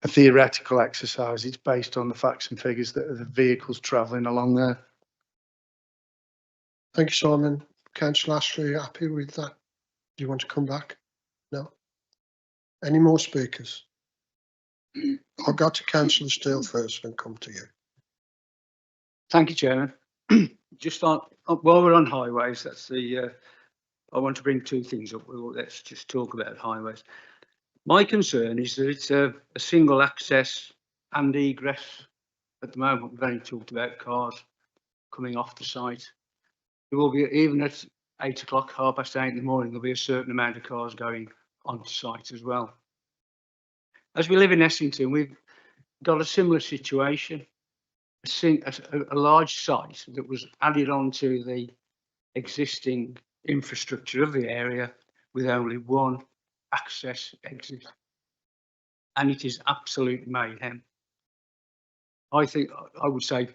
theoretical exercise. It's based on the facts and figures that are the vehicles travelling along there. Thank you, Simon. Councillor Ashley, are you happy with that? Do you want to come back? No? Any more speakers? I'll go to Councillor Steele first and come to you. Thank you, Chairman. Just on, while we're on highways, that's the, I want to bring two things up. Well, let's just talk about highways. My concern is that it's a single access and egress. At the moment, we've only talked about cars coming off the site. There will be, even at 8 o'clock, 8:30 in the morning, there'll be a certain amount of cars going onto site as well. As we live in Essington, we've got a similar situation. A large site that was added on to the existing infrastructure of the area with only one access exit, and it is absolute mayhem. I think, I would say,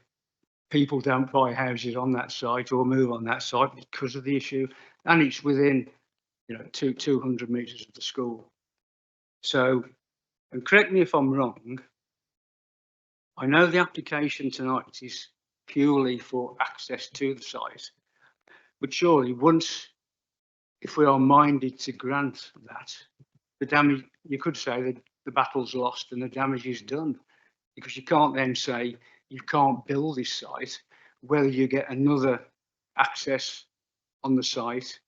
people don't buy houses on that site or move on that site because of the issue, and it's within, you know, 200 metres of the school. So, and correct me if I'm wrong, I know the application tonight is purely for access to the site, but surely once, if we are minded to grant that, the damage, you could say that the battle's lost and the damage is done, because you can't then say you can't build this site, whether you get another access on the site.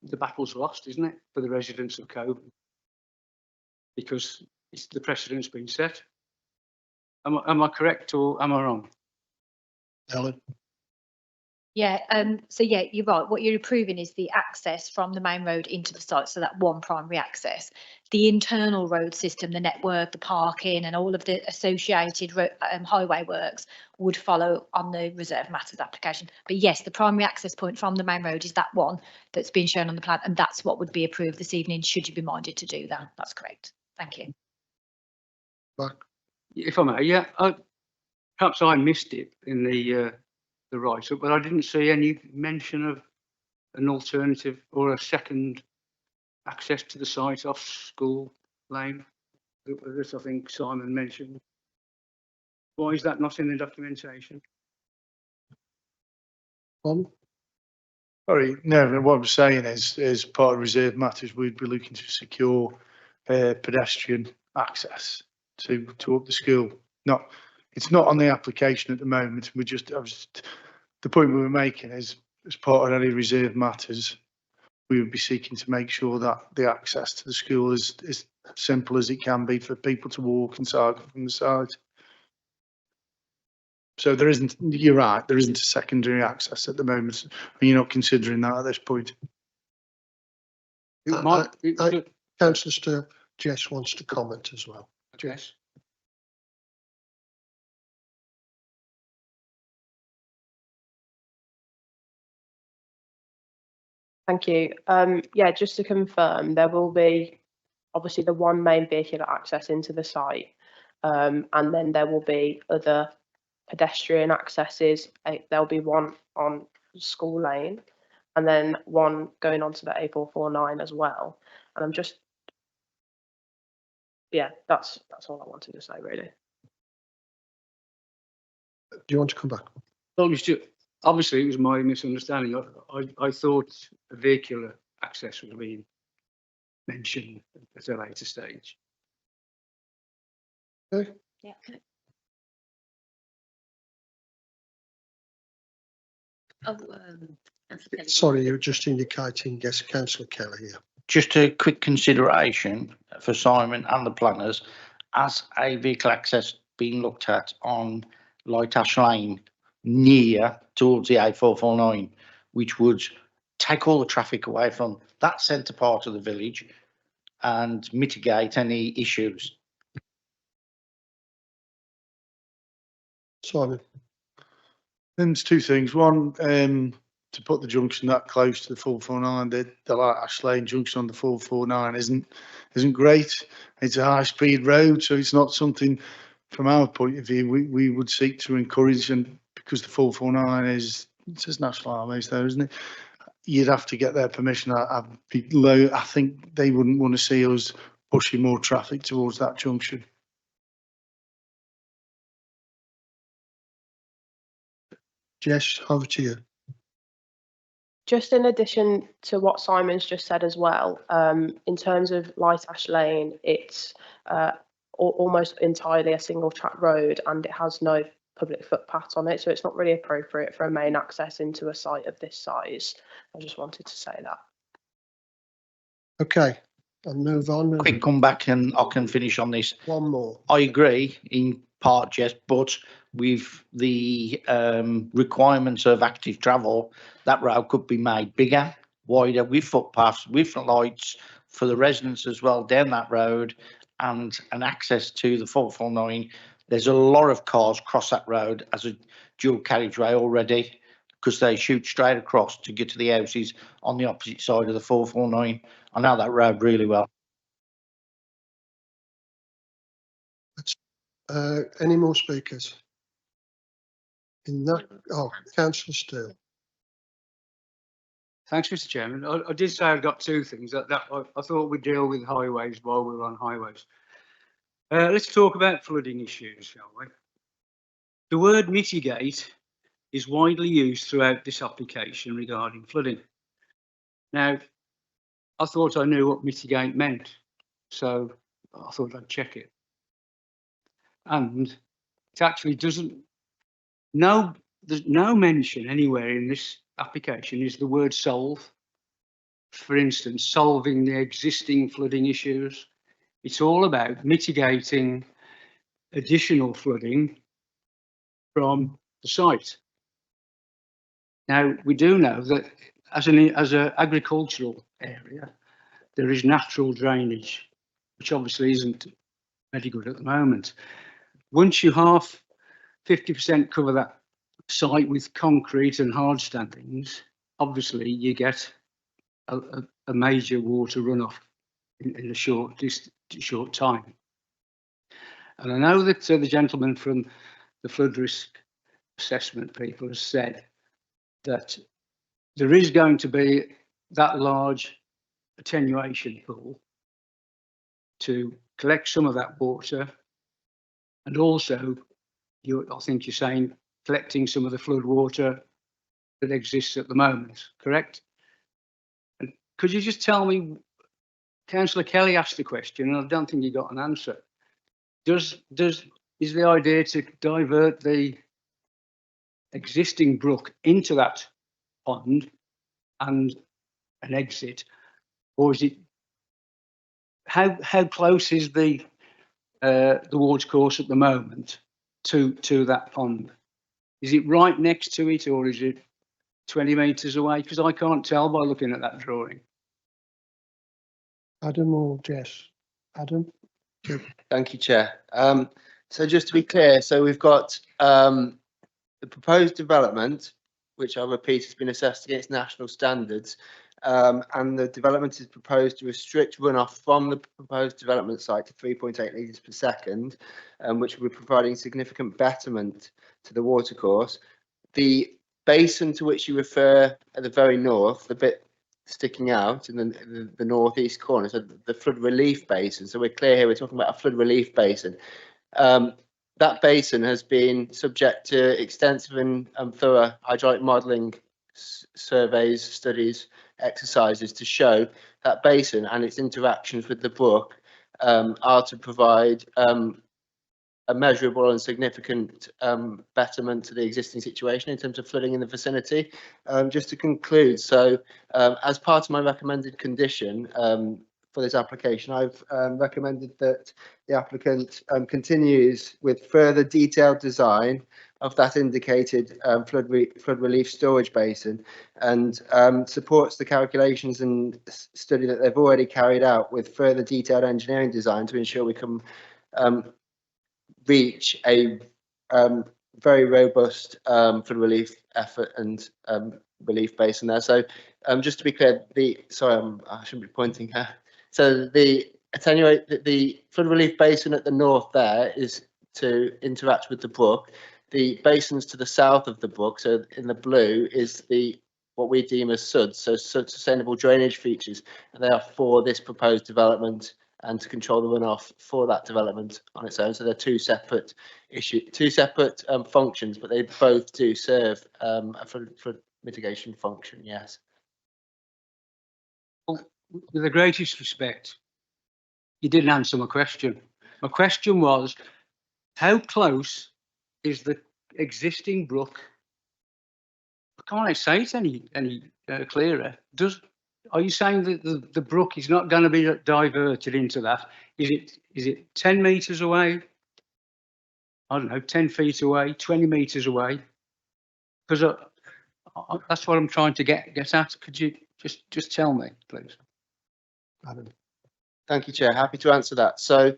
The battle's lost, isn't it, for the residents of Coburn? Because the precedent's been set. Am I correct or am I wrong? Ellen? Yeah, so yeah, you're right. What you're approving is the access from the main road into the site, so that one primary access. The internal road system, the network, the parking and all of the associated highway works would follow on the reserve matters application. But yes, the primary access point from the main road is that one that's been shown on the plan, and that's what would be approved this evening, should you be minded to do that. That's correct. Thank you. Back. If I may, yeah, perhaps I missed it in the write-up, but I didn't see any mention of an alternative or a second access to the site off School Lane that I think Simon mentioned. Why is that not in the documentation? Sorry, no, what I'm saying is, as part of reserve matters, we'd be looking to secure pedestrian access to up the school. It's not on the application at the moment. The point we were making is, as part of any reserve matters, we would be seeking to make sure that the access to the school is as simple as it can be for people to walk and cycle from the site. So there isn't, you're right, there isn't a secondary access at the moment, and you're not considering that at this point. Councillor Steele, Jess wants to comment as well. Jess? Thank you. Yeah, just to confirm, there will be obviously the one main vehicular access into the site, and then there will be other pedestrian accesses. There'll be one on School Lane, and then one going onto the A449 as well. And I'm just, yeah, that's all I wanted to say, really. Do you want to come back? Well, obviously, it was my misunderstanding. I thought vehicular access was being mentioned at a later stage. Okay. Yeah. Sorry, you're just indicating, yes, Councillor Kelly here. Just a quick consideration for Simon and the planners, as a vehicle access being looked at on Light Ash Lane near towards the A449, which would take all the traffic away from that centre part of the village and mitigate any issues. Simon? Then there's two things. One, to put the junction that close to the 449, the Light Ash Lane junction on the 449 isn't great. It's a high speed road, so it's not something from our point of view we would seek to encourage. And because the 449 is, it says National Highways there, isn't it? You'd have to get their permission. I think they wouldn't want to see us pushing more traffic towards that junction. Jess, over to you. Just in addition to what Simon's just said as well, in terms of Light Ash Lane, it's almost entirely a single track road and it has no public footpath on it, so it's not really appropriate for a main access into a site of this size. I just wanted to say that. Okay, I'll move on. Quick comeback and I can finish on this. One more. I agree in part, Jess, but with the requirements of active travel, that road could be made bigger, wider, with footpaths, with lights for the residents as well down that road, and an access to the 449. There's a lot of cars cross that road as a dual carriageway already, because they shoot straight across to get to the houses on the opposite side of the 449. I know that road really well. Any more speakers? In that, Councillor Steele. Thanks, Mr. Chairman. I did say I've got two things that I thought we'd deal with highways while we were on highways. Let's talk about flooding issues, shall we? The word mitigate is widely used throughout this application regarding flooding. Now, I thought I knew what mitigate meant, so I thought I'd check it. And it actually doesn't, there's no mention anywhere in this application is the word solve. For instance, solving the existing flooding issues. It's all about mitigating additional flooding from the site. Now, we do know that as an agricultural area, there is natural drainage, which obviously isn't very good at the moment. Once you 50% cover that site with concrete and hard standings, obviously you get a major water runoff in a short time. And I know that the gentleman from the flood risk assessment people has said that there is going to be that large attenuation pool to collect some of that water, and also I think you're saying collecting some of the flood water that exists at the moment, correct? And could you just tell me, Councillor Kelly asked the question and I don't think he got an answer. Is the idea to divert the existing brook into that pond and an exit, or is it how close is the water course at the moment to that pond? Is it right next to it, or is it 20 metres away? Because I can't tell by looking at that drawing. Adam or Jess? Adam? Thank you, Chair. So just to be clear, so we've got the proposed development, which I repeat has been assessed against national standards, and the development is proposed to restrict runoff from the proposed development site to 3.8 litres per second, which will be providing significant betterment to the watercourse. The basin to which you refer at the very north, the bit sticking out in the northeast corner, so the flood relief basin. So we're clear here, we're talking about a flood relief basin. That basin has been subject to extensive and thorough hydraulic modelling surveys, studies, exercises to show that basin and its interactions with the brook are to provide a measurable and significant betterment to the existing situation in terms of flooding in the vicinity. Just to conclude, so as part of my recommended condition for this application, I've recommended that the applicant continues with further detailed design of that indicated flood relief storage basin, and supports the calculations and study that they've already carried out with further detailed engineering design to ensure we can reach a very robust flood relief effort and relief basin there. So just to be clear, I shouldn't be pointing here. So the flood relief basin at the north there is to interact with the brook. The basins to the south of the brook, so in the blue, is what we deem as SUDs, so sustainable drainage features, and they are for this proposed development and to control the runoff for that development on its own. So they're two separate functions, but they both do serve a flood mitigation function. Yes. Well, with the greatest respect, you didn't answer my question. My question was, how close is the existing brook? I can't say it any clearer. Are you saying that the brook is not going to be diverted into that? Is it 10 metres away? I don't know, 10 feet away, 20 metres away? Because that's what I'm trying to get at. Could you just tell me, please? Thank you, Chair. Happy to answer that. So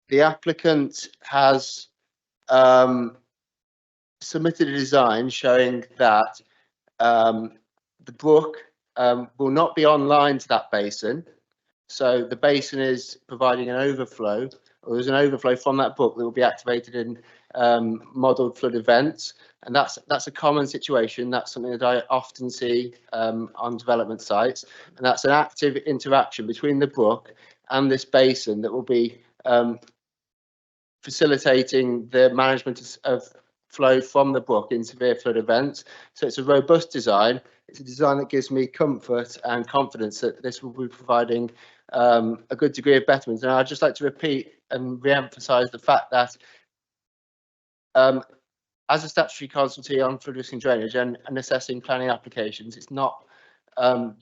the applicant has submitted a design showing that the brook will not be online to that basin. So the basin is providing an overflow, or there's an overflow from that brook that will be activated in modelled flood events. And that's a common situation. That's something that I often see on development sites. And that's an active interaction between the brook and this basin that will be facilitating the management of flow from the brook in severe flood events. So it's a robust design. It's a design that gives me comfort and confidence that this will be providing a good degree of betterment. And I'd just like to repeat and re-emphasise the fact that as a statutory consultee on flood risk and drainage and assessing planning applications, it's not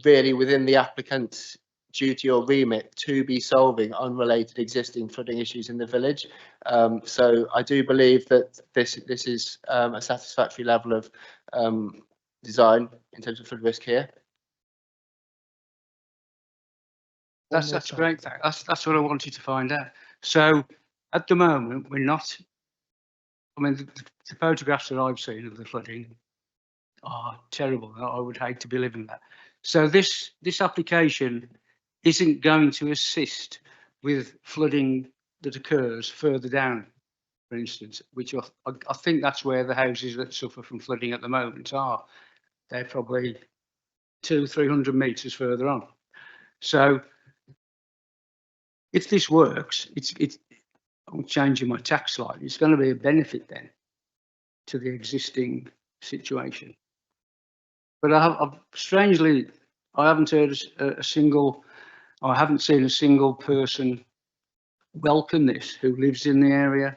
really within the applicant's duty or remit to be solving unrelated existing flooding issues in the village. So I do believe that this is a satisfactory level of design in terms of flood risk here. That's great. That's what I wanted to find out. So at the moment, we're not. I mean, the photographs that I've seen of the flooding are terrible. I would hate to be living that. So this application isn't going to assist with flooding that occurs further down, for instance, which I think that's where the houses that suffer from flooding at the moment are. They're probably 200-300 metres further on. So if this works, I'm changing my tax slightly. It's going to be a benefit then to the existing situation. But strangely, I haven't heard I haven't seen a single person welcome this who lives in the area.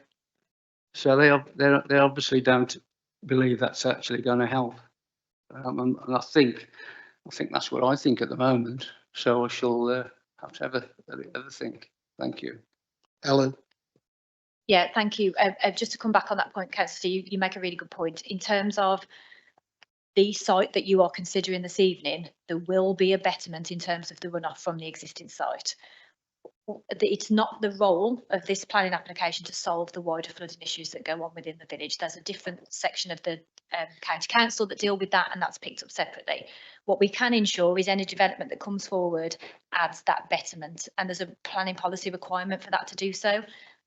So they obviously don't believe that's actually going to help. And I think that's what I think at the moment. So I shall have to have a think. Thank you. Ellen. Yeah, thank you. Just to come back on that point, Councillor, you make a really good point. In terms of the site that you are considering this evening, there will be a betterment in terms of the runoff from the existing site. It's not the role of this planning application to solve the wider flooding issues that go on within the village. There's a different section of the county council that deal with that, and that's picked up separately. What we can ensure is any development that comes forward adds that betterment, and there's a planning policy requirement for that to do so.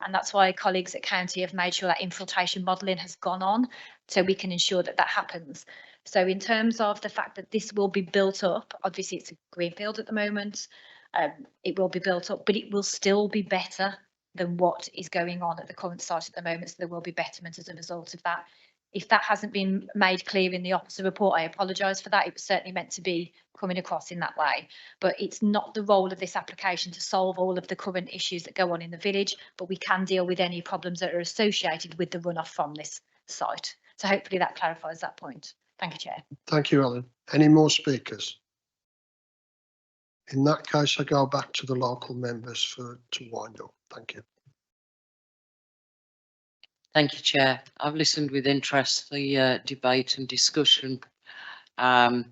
And that's why colleagues at county have made sure that infiltration modelling has gone on, so we can ensure that that happens. So in terms of the fact that this will be built up, obviously it's a greenfield at the moment, it will be built up, but it will still be better than what is going on at the current site at the moment. So there will be betterment as a result of that. If that hasn't been made clear in the officer report, I apologise for that. It was certainly meant to be coming across in that way. But it's not the role of this application to solve all of the current issues that go on in the village, but we can deal with any problems that are associated with the runoff from this site. So hopefully that clarifies that point. Thank you, Chair. Thank you, Ellen. Any more speakers? In that case, I go back to the local members to wind up. Thank you. Thank you, Chair. I've listened with interest to the debate and discussion. At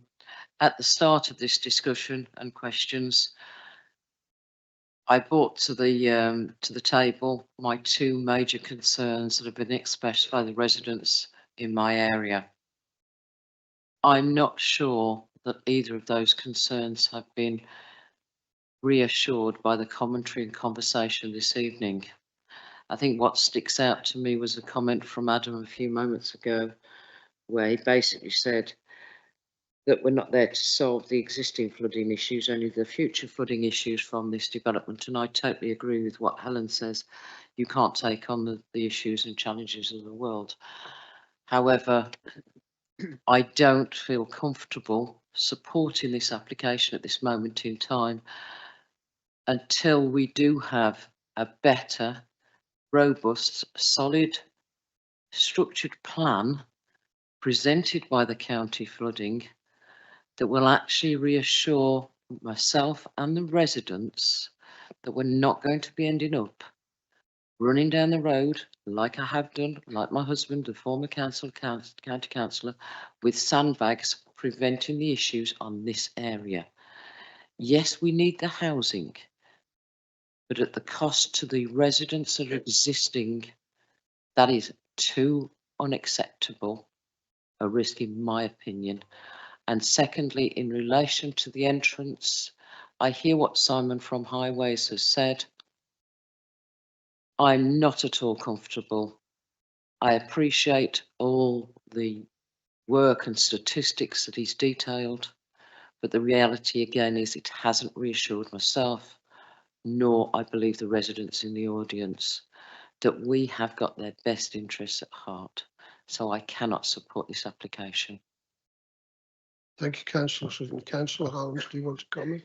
the start of this discussion and questions, I brought to the table my two major concerns that have been expressed by the residents in my area. I'm not sure that either of those concerns have been reassured by the commentary and conversation this evening. I think what sticks out to me was a comment from Adam a few moments ago, where he basically said that we're not there to solve the existing flooding issues, only the future flooding issues from this development. And I totally agree with what Helen says. You can't take on the issues and challenges of the world. However, I don't feel comfortable supporting this application at this moment in time until we do have a better, robust, solid, structured plan presented by the county flooding that will actually reassure myself and the residents that we're not going to be ending up running down the road like I have done, like my husband, the former county councillor, with sandbags preventing the issues on this area. Yes, we need the housing, but at the cost to the residents that are existing, that is too unacceptable a risk, in my opinion. And secondly, in relation to the entrance, I hear what Simon from Highways has said. I'm not at all comfortable. I appreciate all the work and statistics that he's detailed, but the reality again is it hasn't reassured myself, nor I believe the residents in the audience, that we have got their best interests at heart. So I cannot support this application. Thank you, Councillor Sutton. Councillor Holmes, do you want to comment?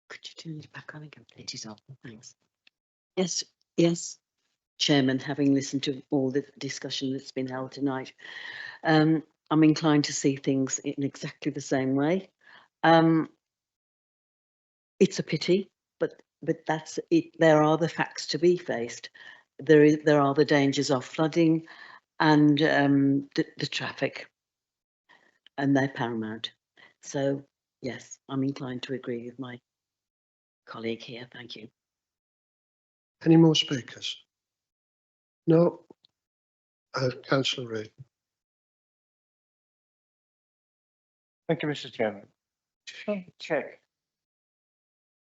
Could you turn it back on again? It is on. Thanks. Yes, Chairman, having listened to all the discussion that's been held tonight, I'm inclined to see things in exactly the same way. It's a pity, but that's it. There are the facts to be faced. There are the dangers of flooding and the traffic, and they're paramount. So yes, I'm inclined to agree with my colleague here. Thank you. Any more speakers? No. Councillor Reid. Thank you, Mr. Chairman. Just want to check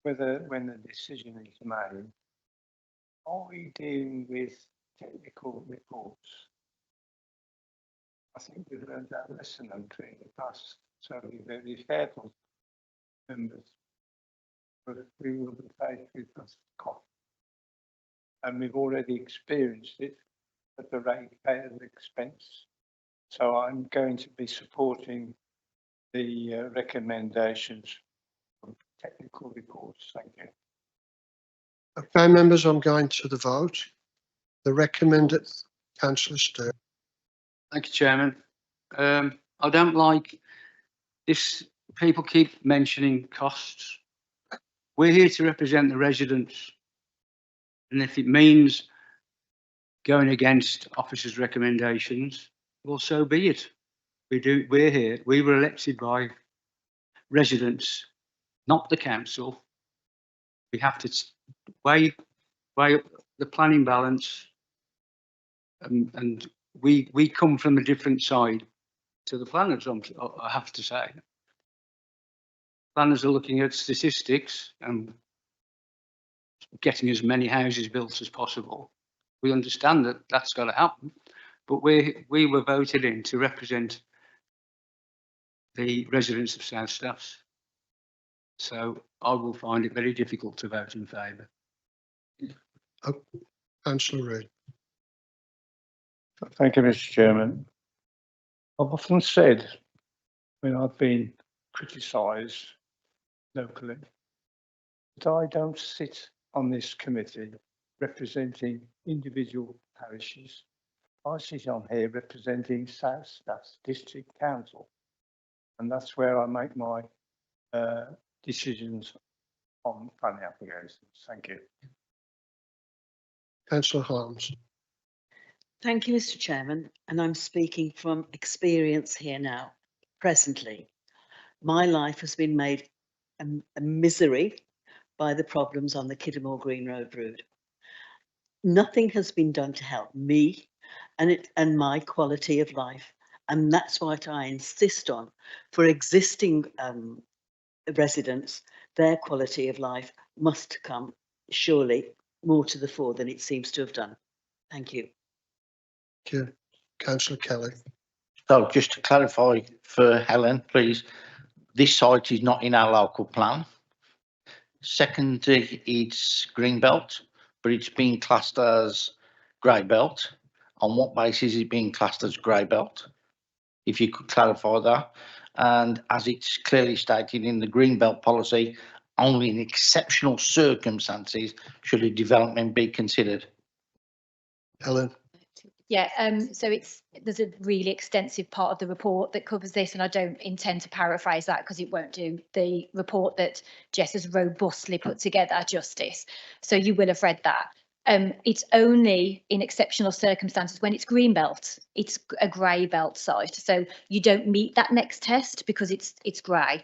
whether when the decision is made, are we dealing with technical reports? I think we've learned that lesson in the past, so be very careful, members. But we will be faced with this cost. And we've already experienced it at the ratepayer's expense. So I'm going to be supporting the recommendations from technical reports. Thank you. Okay, members, I'm going to the vote. The recommended, Councillor Stewart. Thank you, Chairman. I don't like this. People keep mentioning costs. We're here to represent the residents. And if it means going against officers' recommendations, well, so be it. We're here. We were elected by residents, not the council. We have to weigh up the planning balance, and we come from a different side to the planners, I have to say. Planners are looking at statistics and getting as many houses built as possible. We understand that that's got to happen, but we were voted in to represent the residents of South Staffs. So I will find it very difficult to vote in favour. Councillor Reid. Thank you, Mr. Chairman. I've often said when I've been criticised locally that I don't sit on this committee representing individual parishes. I sit on here representing South Staffs District Council, and that's where I make my decisions on planning applications. Thank you. Councillor Holmes. Thank you, Mr. Chairman, and I'm speaking from experience here now. Presently, my life has been made a misery by the problems on the Kiddamore Green Road route. Nothing has been done to help me and my quality of life. And that's what I insist on for existing residents. Their quality of life must come surely more to the fore than it seems to have done. Thank you. Thank you. Councillor Kelly. So just to clarify for Helen, please, this site is not in our local plan. Secondly, it's green belt, but it's being classed as grey belt. On what basis is it being classed as grey belt? If you could clarify that. And as it's clearly stated in the green belt policy, only in exceptional circumstances should a development be considered. Helen. Yeah, so there's a really extensive part of the report that covers this, and I don't intend to paraphrase that because it won't do the report that Jess has robustly put together justice. So you will have read that. It's only in exceptional circumstances when it's green belt, it's a grey belt site. So you don't meet that next test because it's grey.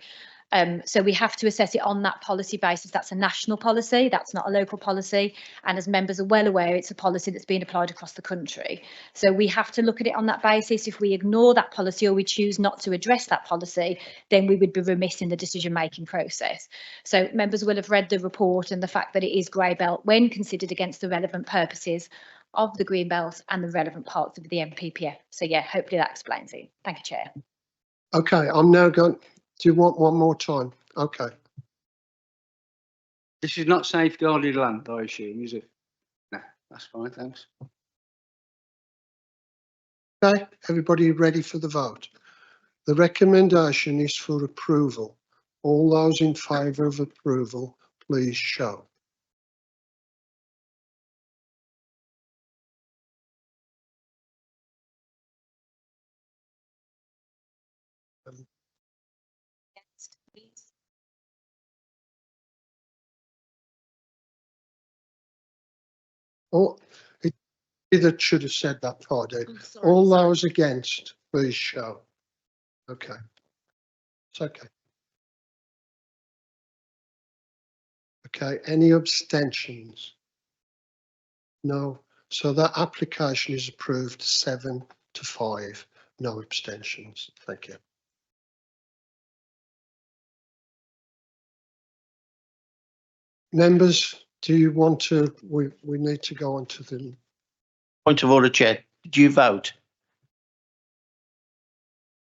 So we have to assess it on that policy basis. That's a national policy, that's not a local policy. And as members are well aware, it's a policy that's being applied across the country. So we have to look at it on that basis. If we ignore that policy or we choose not to address that policy, then we would be remiss in the decision-making process. So members will have read the report and the fact that it is grey belt when considered against the relevant purposes of the green belt and the relevant parts of the NPPF. So yeah, hopefully that explains it. Thank you, Chair. Okay, I'm now going. Do you want one more time? Okay. This is not safeguarded land, I assume, is it? No, that's fine, thanks. Okay, everybody ready for the vote? The recommendation is for approval. All those in favour of approval, please show. Oh, it either should have said that, Friday. All those against, please show. Okay, it's okay. Okay, any abstentions? No. So that application is approved 7-5. No abstentions. Thank you. Members, do you want to, we need to go on to the. Point of order, Chair. Did you vote?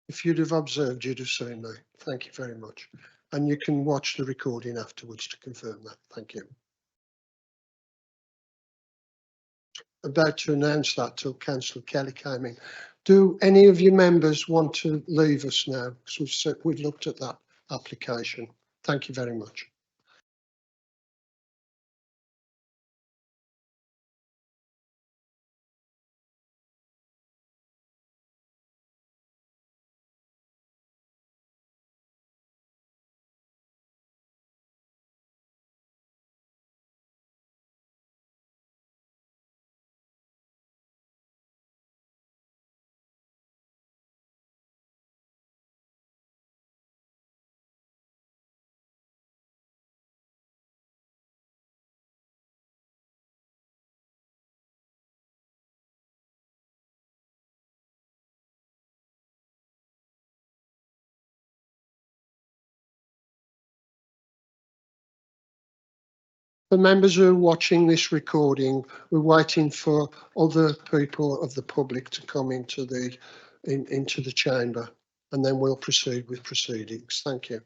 If you'd have observed, you'd have seen me. Thank you very much. And you can watch the recording afterwards to confirm that. Thank you. About to announce that till Councillor Kelly came in. Do any of you members want to leave us now? Because we've looked at that application. Thank you very much. For members who are watching this recording, we're waiting for other people of the public to come into the chamber, and then we'll proceed with proceedings. Thank you.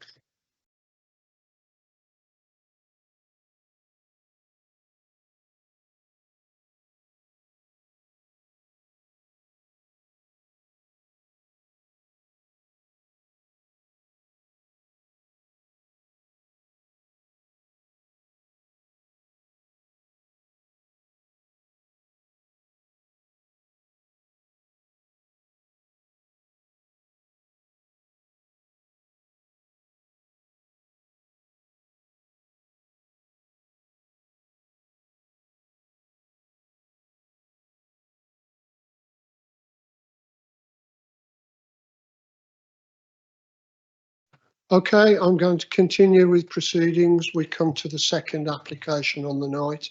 Okay, I'm going to continue with proceedings. We come to the second application on the night,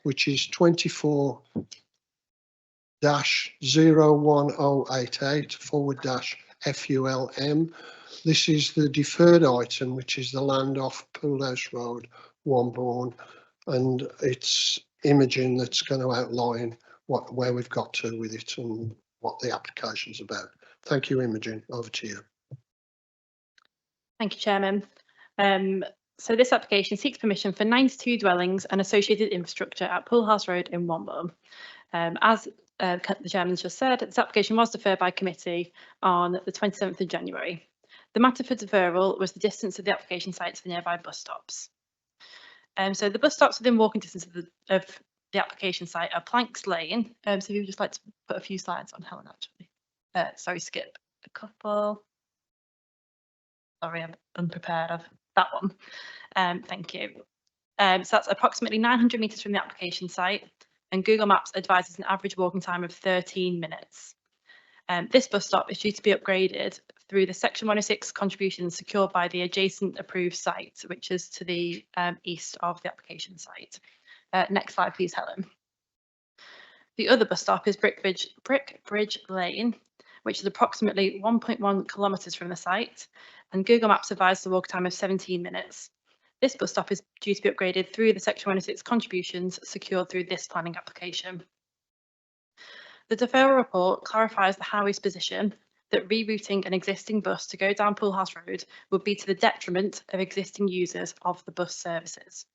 which is 24-01088/FULM. This is the deferred item, which is the land off Poolhouse Road, Wombourne, and it's Imogen that's going to outline where we've got to with it and what the application's about. Thank you, Imogen. Over to you. Thank you, Chairman. So this application seeks permission for 92 dwellings and associated infrastructure at Poolhouse Road in Wombourne. As the Chairman just said, this application was deferred by committee on the 27th of January. The matter for deferral was the distance of the application site to the nearby bus stops. So the bus stops within walking distance of the application site are Planks Lane. So if you would just like to put a few slides on Helen, actually. Sorry, skip a couple. Sorry, I'm unprepared of that one. Thank you. So that's approximately 900 metres from the application site, and Google Maps advises an average walking time of 13 minutes. This bus stop is due to be upgraded through the Section 106 contributions secured by the adjacent approved site, which is to the east of the application site. Next slide, please, Helen. The other bus stop is Brickbridge Lane, which is approximately 1.1 kilometres from the site, and Google Maps advised a walk time of 17 minutes. This bus stop is due to be upgraded through the Section 106 contributions secured through this planning application. The deferral report clarifies the Highways position that rerouting an existing bus to go down Poolhouse Road would be to the detriment of existing users of the bus services.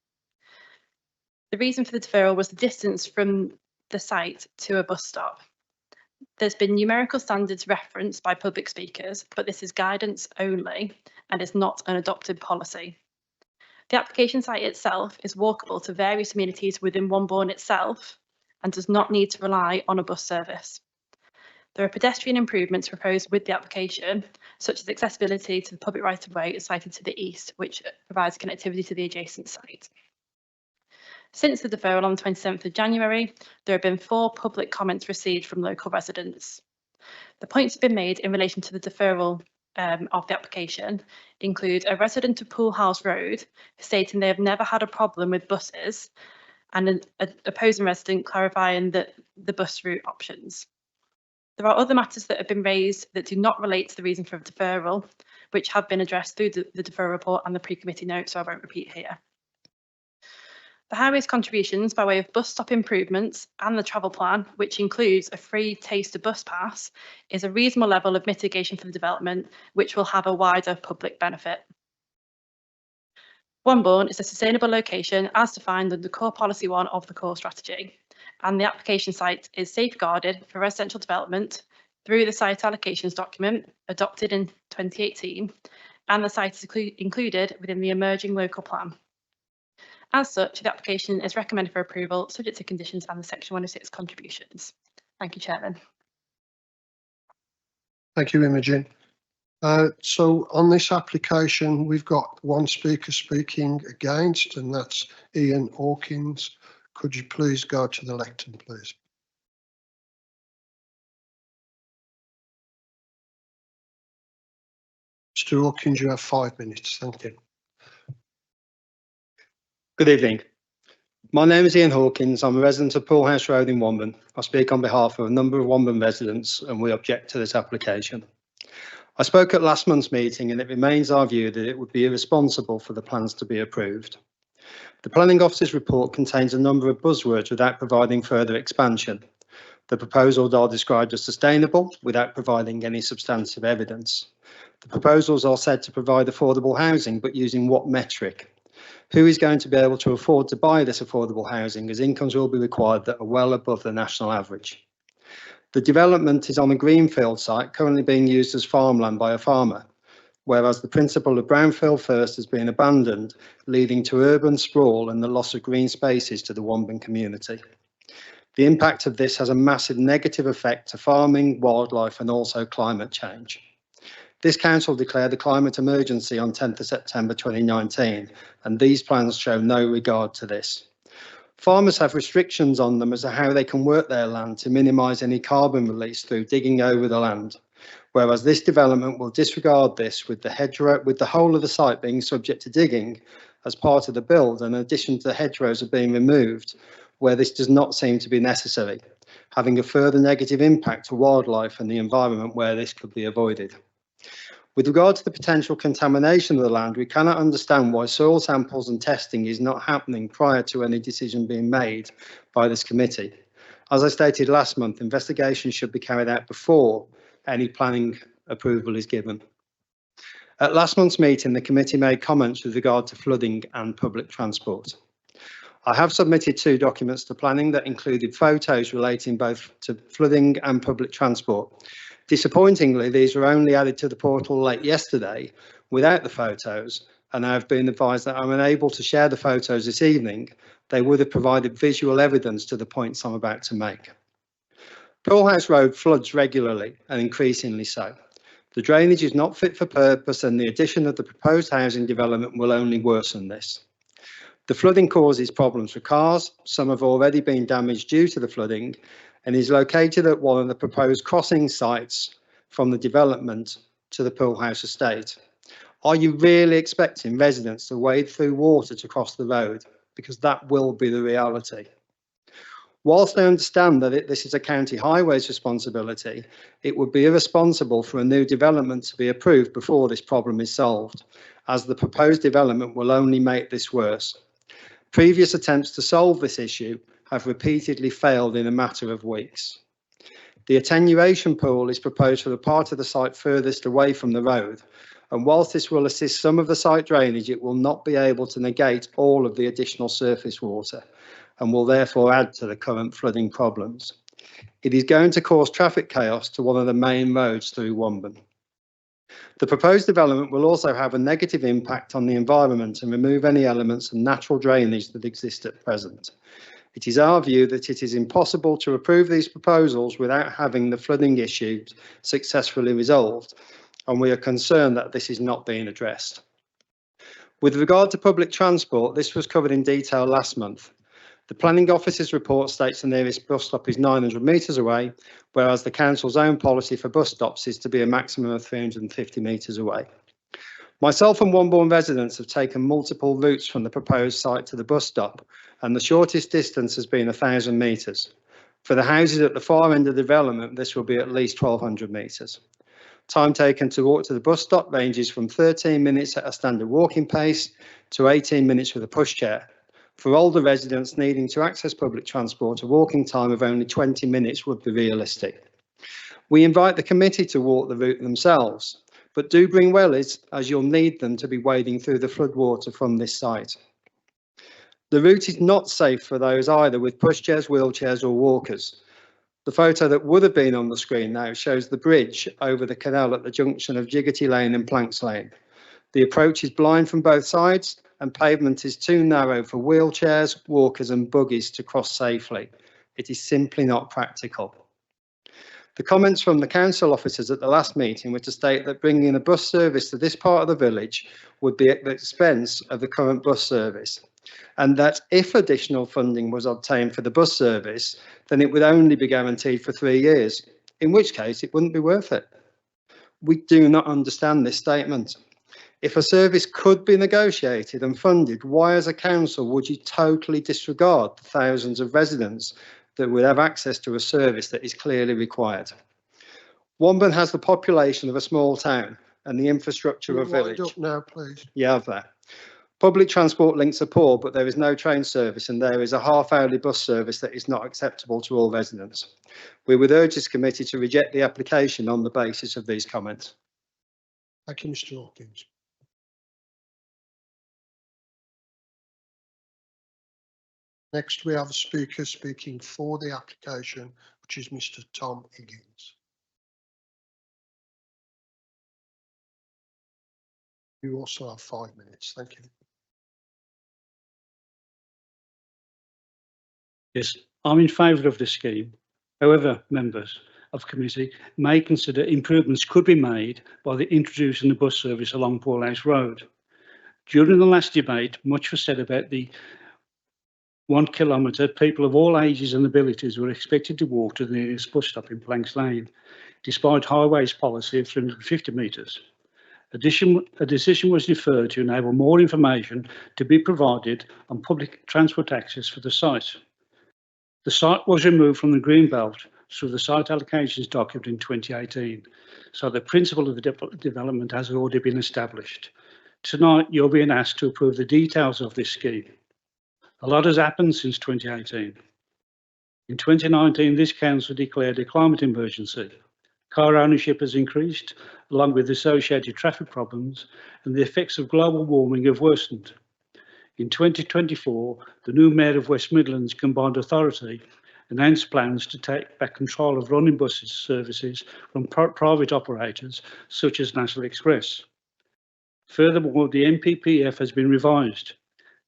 The reason for the deferral was the distance from the site to a bus stop. There's been numerical standards referenced by public speakers, but this is guidance only and is not an adopted policy. The application site itself is walkable to various amenities within Wombourne itself and does not need to rely on a bus service. There are pedestrian improvements proposed with the application, such as accessibility to the public right-of-way sited to the east, which provides connectivity to the adjacent site. Since the deferral on the 27th of January, there have been 4 public comments received from local residents. The points have been made in relation to the deferral of the application include a resident of Poolhouse Road stating they have never had a problem with buses, and an opposing resident clarifying that the bus route options. There are other matters that have been raised that do not relate to the reason for deferral, which have been addressed through the deferral report and the pre-committee note, so I won't repeat here. The Highways contributions by way of bus stop improvements and the travel plan, which includes a free taster bus pass, is a reasonable level of mitigation for the development, which will have a wider public benefit. Wombourne is a sustainable location as defined under Core Policy 1 of the Core Strategy, and the application site is safeguarded for residential development through the site allocations document adopted in 2018, and the site is included within the emerging local plan. As such, the application is recommended for approval, subject to conditions and the Section 106 contributions. Thank you, Chairman. Thank you, Imogen. So on this application, we've got one speaker speaking against, and that's Ian Hawkins. Could you please go to the lectern, please? Mr. Hawkins, you have 5 minutes. Thank you. Good evening. My name is Ian Hawkins. I'm a resident of Poolhouse Road in Wombourne. I speak on behalf of a number of Wombourne residents, and we object to this application. I spoke at last month's meeting, and it remains our view that it would be irresponsible for the plans to be approved. The Planning Officer's report contains a number of buzzwords without providing further expansion. The proposals are described as sustainable without providing any substantive evidence. The proposals are said to provide affordable housing, but using what metric? Who is going to be able to afford to buy this affordable housing, as incomes will be required that are well above the national average? The development is on a greenfield site currently being used as farmland by a farmer, whereas the principle of brownfield first has been abandoned, leading to urban sprawl and the loss of green spaces to the Wombourne community. The impact of this has a massive negative effect to farming, wildlife and also climate change. This council declared a climate emergency on 10th of September 2019, and these plans show no regard to this. Farmers have restrictions on them as to how they can work their land to minimise any carbon release through digging over the land. whereas this development will disregard this with the hedgerow, with the whole of the site being subject to digging as part of the build, and in addition to the hedgerows are being removed where this does not seem to be necessary, having a further negative impact to wildlife and the environment where this could be avoided. With regard to the potential contamination of the land, we cannot understand why soil samples and testing is not happening prior to any decision being made by this committee. As I stated last month, investigations should be carried out before any planning approval is given. At last month's meeting, the committee made comments with regard to flooding and public transport. I have submitted 2 documents to planning that included photos relating both to flooding and public transport. Disappointingly, these were only added to the portal late yesterday without the photos, and I have been advised that I'm unable to share the photos this evening. They would have provided visual evidence to the points I'm about to make. Poole House Road floods regularly and increasingly so. The drainage is not fit for purpose, and the addition of the proposed housing development will only worsen this. The flooding causes problems for cars. Some have already been damaged due to the flooding, and is located at one of the proposed crossing sites from the development to the Poole House estate. Are you really expecting residents to wade through water to cross the road? Because that will be the reality. Whilst I understand that this is a county highways responsibility, it would be irresponsible for a new development to be approved before this problem is solved, as the proposed development will only make this worse. Previous attempts to solve this issue have repeatedly failed in a matter of weeks. The attenuation pool is proposed for the part of the site furthest away from the road, and whilst this will assist some of the site drainage, it will not be able to negate all of the additional surface water, and will therefore add to the current flooding problems. It is going to cause traffic chaos to one of the main roads through Womben. The proposed development will also have a negative impact on the environment and remove any elements of natural drainage that exist at present. It is our view that it is impossible to approve these proposals without having the flooding issues successfully resolved, and we are concerned that this is not being addressed. With regard to public transport, this was covered in detail last month. The Planning Office's report states the nearest bus stop is 900 metres away, whereas the Council's own policy for bus stops is to be a maximum of 350 metres away. Myself and Wombourne residents have taken multiple routes from the proposed site to the bus stop, and the shortest distance has been 1,000 metres. For the houses at the far end of the development, this will be at least 1,200 metres. Time taken to walk to the bus stop ranges from 13 minutes at a standard walking pace to 18 minutes with a pushchair. For older residents needing to access public transport, a walking time of only 20 minutes would be realistic. We invite the committee to walk the route themselves, but do bring wellies, as you'll need them to be wading through the floodwater from this site. The route is not safe for those either with pushchairs, wheelchairs or walkers. The photo that would have been on the screen now shows the bridge over the canal at the junction of Jiggetty Lane and Planks Lane. The approach is blind from both sides, and pavement is too narrow for wheelchairs, walkers and buggies to cross safely. It is simply not practical. The comments from the council officers at the last meeting were to state that bringing a bus service to this part of the village would be at the expense of the current bus service, and that if additional funding was obtained for the bus service, then it would only be guaranteed for 3 years, in which case it wouldn't be worth it. We do not understand this statement. If a service could be negotiated and funded, why as a council would you totally disregard the thousands of residents that would have access to a service that is clearly required? Womben has the population of a small town and the infrastructure of a village. Wind up now, please. Yeah, there. Public transport links are poor, but there is no train service and there is a half-hourly bus service that is not acceptable to all residents. We would urge this committee to reject the application on the basis of these comments. Thank you, Mr. Hawkins. Next, we have a speaker speaking for the application, which is Mr. Tom Higgins. You also have 5 minutes. Thank you. Yes, I'm in favour of the scheme. However, members of the committee may consider improvements could be made by introducing the bus service along Poole House Road. During the last debate, much was said about the 1 kilometre. People of all ages and abilities were expected to walk to the nearest bus stop in Planks Lane. despite Highways policy of 350 metres. A decision was deferred to enable more information to be provided on public transport access for the site. The site was removed from the Greenbelt through the site allocations document in 2018, so the principle of the development has already been established. Tonight, you're being asked to approve the details of this scheme. A lot has happened since 2018. In 2019, this council declared a climate emergency. Car ownership has increased, along with associated traffic problems, and the effects of global warming have worsened. In 2024, the new Mayor of West Midlands Combined Authority announced plans to take back control of running bus services from private operators such as National Express. Furthermore, the NPPF has been revised.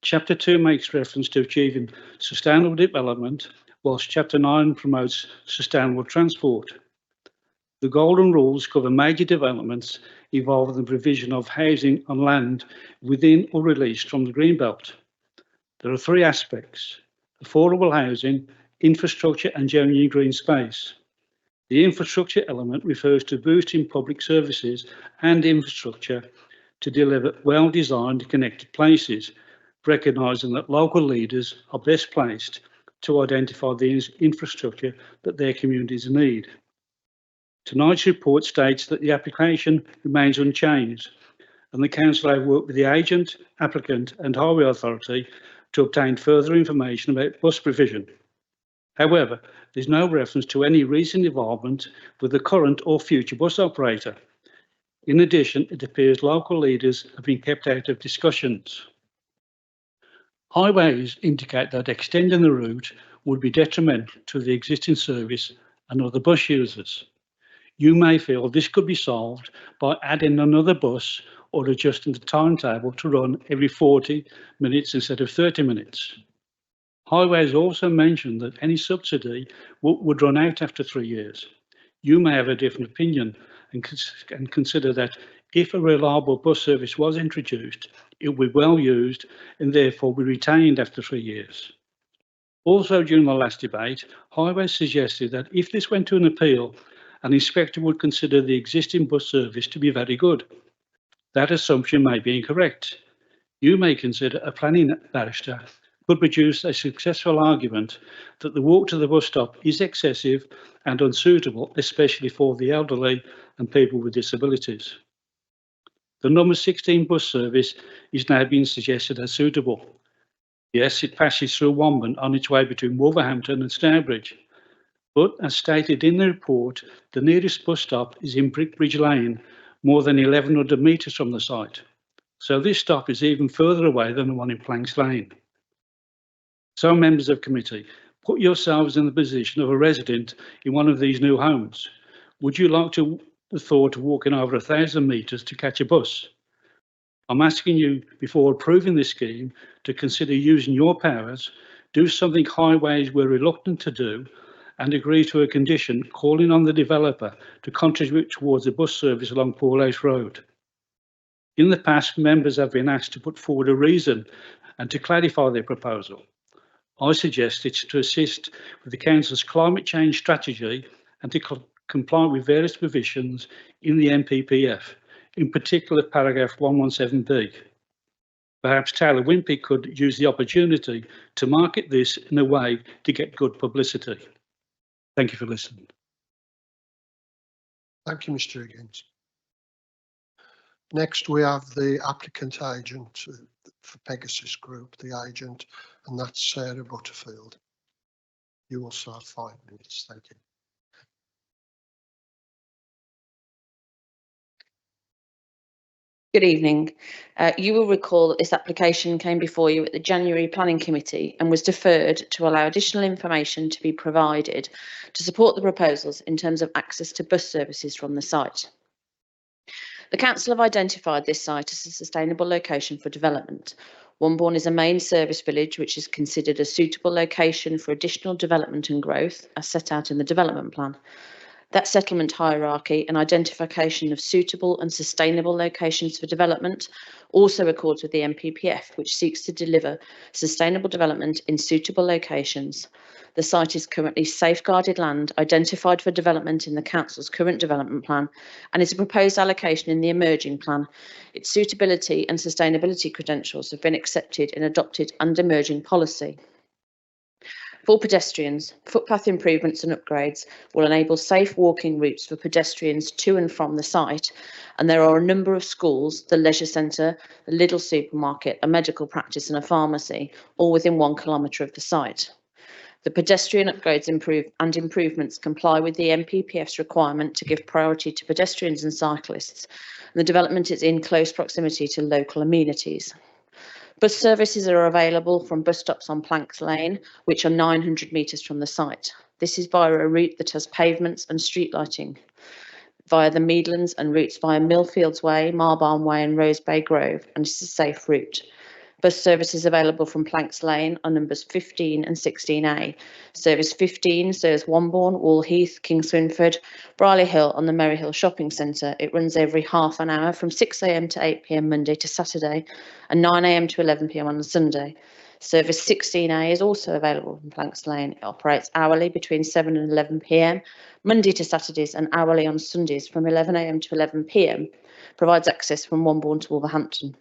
Chapter 2 makes reference to achieving sustainable development, whilst Chapter 9 promotes sustainable transport. The Golden Rules cover major developments involving the provision of housing on land within or released from the Greenbelt. There are three aspects: affordable housing, infrastructure and genuine green space. The infrastructure element refers to boosting public services and infrastructure to deliver well-designed connected places, recognising that local leaders are best placed to identify the infrastructure that their communities need. Tonight's report states that the application remains unchanged, and the council have worked with the agent, applicant and highway authority to obtain further information about bus provision. However, there's no reference to any recent involvement with the current or future bus operator. In addition, it appears local leaders have been kept out of discussions. Highways indicate that extending the route would be detrimental to the existing service and other bus users. You may feel this could be solved by adding another bus or adjusting the timetable to run every 40 minutes instead of 30 minutes. Highways also mentioned that any subsidy would run out after 3 years. You may have a different opinion and consider that if a reliable bus service was introduced, it would be well used and therefore be retained after 3 years. Also, during the last debate, Highways suggested that if this went to an appeal, an inspector would consider the existing bus service to be very good. That assumption may be incorrect. You may consider a planning barrister could produce a successful argument that the walk to the bus stop is excessive and unsuitable, especially for the elderly and people with disabilities. The number 16 bus service is now being suggested as suitable. Yes, it passes through Womben on its way between Wolverhampton and Stourbridge. But as stated in the report, the nearest bus stop is in Brickbridge Lane, more than 1,100 metres from the site. So this stop is even further away than the one in Planks Lane. So members of committee, put yourselves in the position of a resident in one of these new homes. Would you like the thought of walking over 1,000 metres to catch a bus? I'm asking you, before approving this scheme, to consider using your powers, do something Highways were reluctant to do, and agree to a condition calling on the developer to contribute towards a bus service along Poorhouse Road. In the past, members have been asked to put forward a reason and to clarify their proposal. I suggest it's to assist with the Council's climate change strategy and to comply with various provisions in the NPPF, in particular paragraph 117B. Perhaps Taylor Wimpey could use the opportunity to market this in a way to get good publicity. Thank you for listening. Thank you, Mr. Higgins. Next, we have the applicant agent for Pegasus Group, the agent, and that's Sarah Butterfield. You also have 5 minutes. Thank you. Good evening. You will recall that this application came before you at the January Planning Committee and was deferred to allow additional information to be provided to support the proposals in terms of access to bus services from the site. The Council have identified this site as a sustainable location for development. Wombourne is a main service village which is considered a suitable location for additional development and growth as set out in the development plan. That settlement hierarchy and identification of suitable and sustainable locations for development also accords with the NPPF, which seeks to deliver sustainable development in suitable locations. The site is currently safeguarded land identified for development in the Council's current development plan and is a proposed allocation in the emerging plan. Its suitability and sustainability credentials have been accepted and adopted under emerging policy. For pedestrians, footpath improvements and upgrades will enable safe walking routes for pedestrians to and from the site, and there are a number of schools, the leisure centre, the Lidl supermarket, a medical practice and a pharmacy, all within 1 kilometre of the site. The pedestrian upgrades and improvements comply with the NPPF's requirement to give priority to pedestrians and cyclists, and the development is in close proximity to local amenities. Bus services are available from bus stops on Planks Lane, which are 900 metres from the site. This is via a route that has pavements and street lighting, via the Meadlands and routes via Millfields Way, Marbarn Way and Rose Bay Grove, and it's a safe route. Bus services available from Planks Lane are numbers 15 and 16A. Service 15 serves Wombourne, Wallheath, King Swinford, Briley Hill and the Merry Hill Shopping Centre. It runs every half an hour from 6 AM to 8 PM Monday to Saturday and 9 AM to 11 PM on a Sunday. Service 16A is also available from Planks Lane. It operates hourly between 7 and 11 PM, Monday to Saturdays and hourly on Sundays from 11 AM to 11 PM. Provides access from Wombourne to Wolverhampton.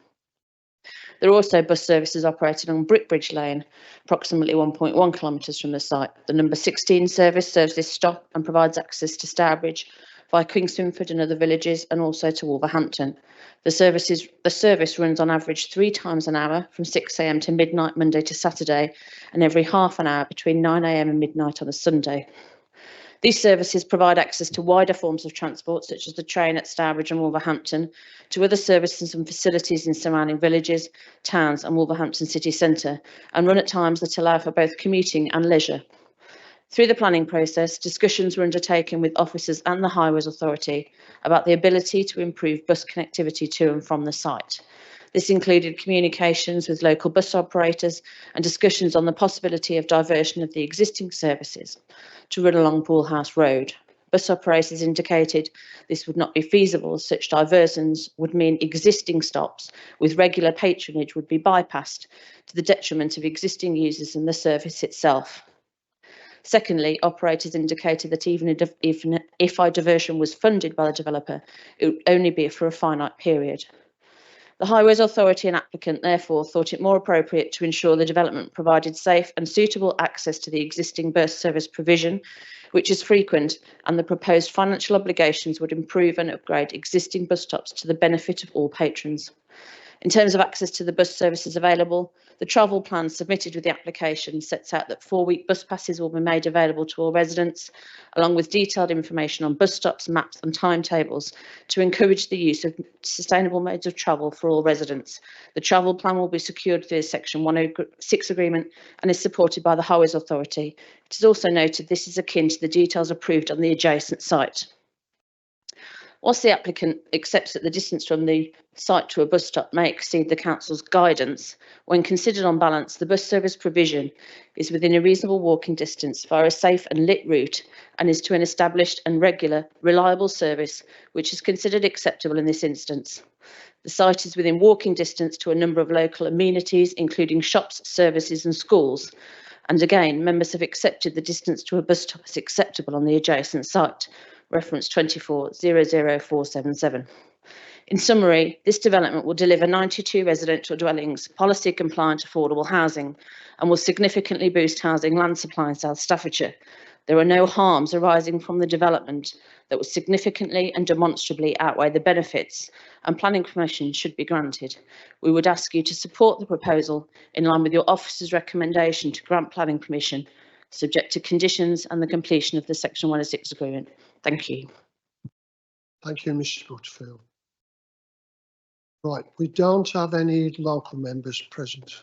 There are also bus services operated on Brickbridge Lane, approximately 1.1 kilometres from the site. The number 16 service serves this stop and provides access to Stourbridge via King Swinford and other villages and also to Wolverhampton. The service runs on average 3 times an hour from 6 AM to midnight Monday to Saturday and every half an hour between 9 AM and midnight on a Sunday. These services provide access to wider forms of transport, such as the train at Stourbridge and Wolverhampton, to other services and facilities in surrounding villages, towns and Wolverhampton city centre, and run at times that allow for both commuting and leisure. Through the planning process, discussions were undertaken with officers and the Highways Authority about the ability to improve bus connectivity to and from the site. This included communications with local bus operators and discussions on the possibility of diversion of the existing services to run along Poolhouse Road. Bus operators indicated this would not be feasible, as such diversions would mean existing stops with regular patronage would be bypassed to the detriment of existing users and the service itself. Secondly, operators indicated that even if a diversion was funded by the developer, it would only be for a finite period. The Highways Authority and applicant therefore thought it more appropriate to ensure the development provided safe and suitable access to the existing bus service provision, which is frequent, and the proposed financial obligations would improve and upgrade existing bus stops to the benefit of all patrons. In terms of access to the bus services available, the travel plan submitted with the application sets out that 4-week bus passes will be made available to all residents, along with detailed information on bus stops, maps and timetables to encourage the use of sustainable modes of travel for all residents. The travel plan will be secured through a Section 106 agreement and is supported by the Highways Authority. It is also noted this is akin to the details approved on the adjacent site. Whilst the applicant accepts that the distance from the site to a bus stop may exceed the council's guidance, when considered on balance, the bus service provision is within a reasonable walking distance via a safe and lit route and is to an established and regular, reliable service, which is considered acceptable in this instance. The site is within walking distance to a number of local amenities, including shops, services and schools. And again, members have accepted the distance to a bus stop is acceptable on the adjacent site. Reference 2400477. In summary, this development will deliver 92 residential dwellings, policy compliant affordable housing, and will significantly boost housing land supply in South Staffordshire. There are no harms arising from the development that will significantly and demonstrably outweigh the benefits, and planning permission should be granted. We would ask you to support the proposal in line with your officer's recommendation to grant planning permission, subject to conditions and the completion of the Section 106 agreement. Thank you. Thank you, Mrs. Butterfield. Right, we don't have any local members present.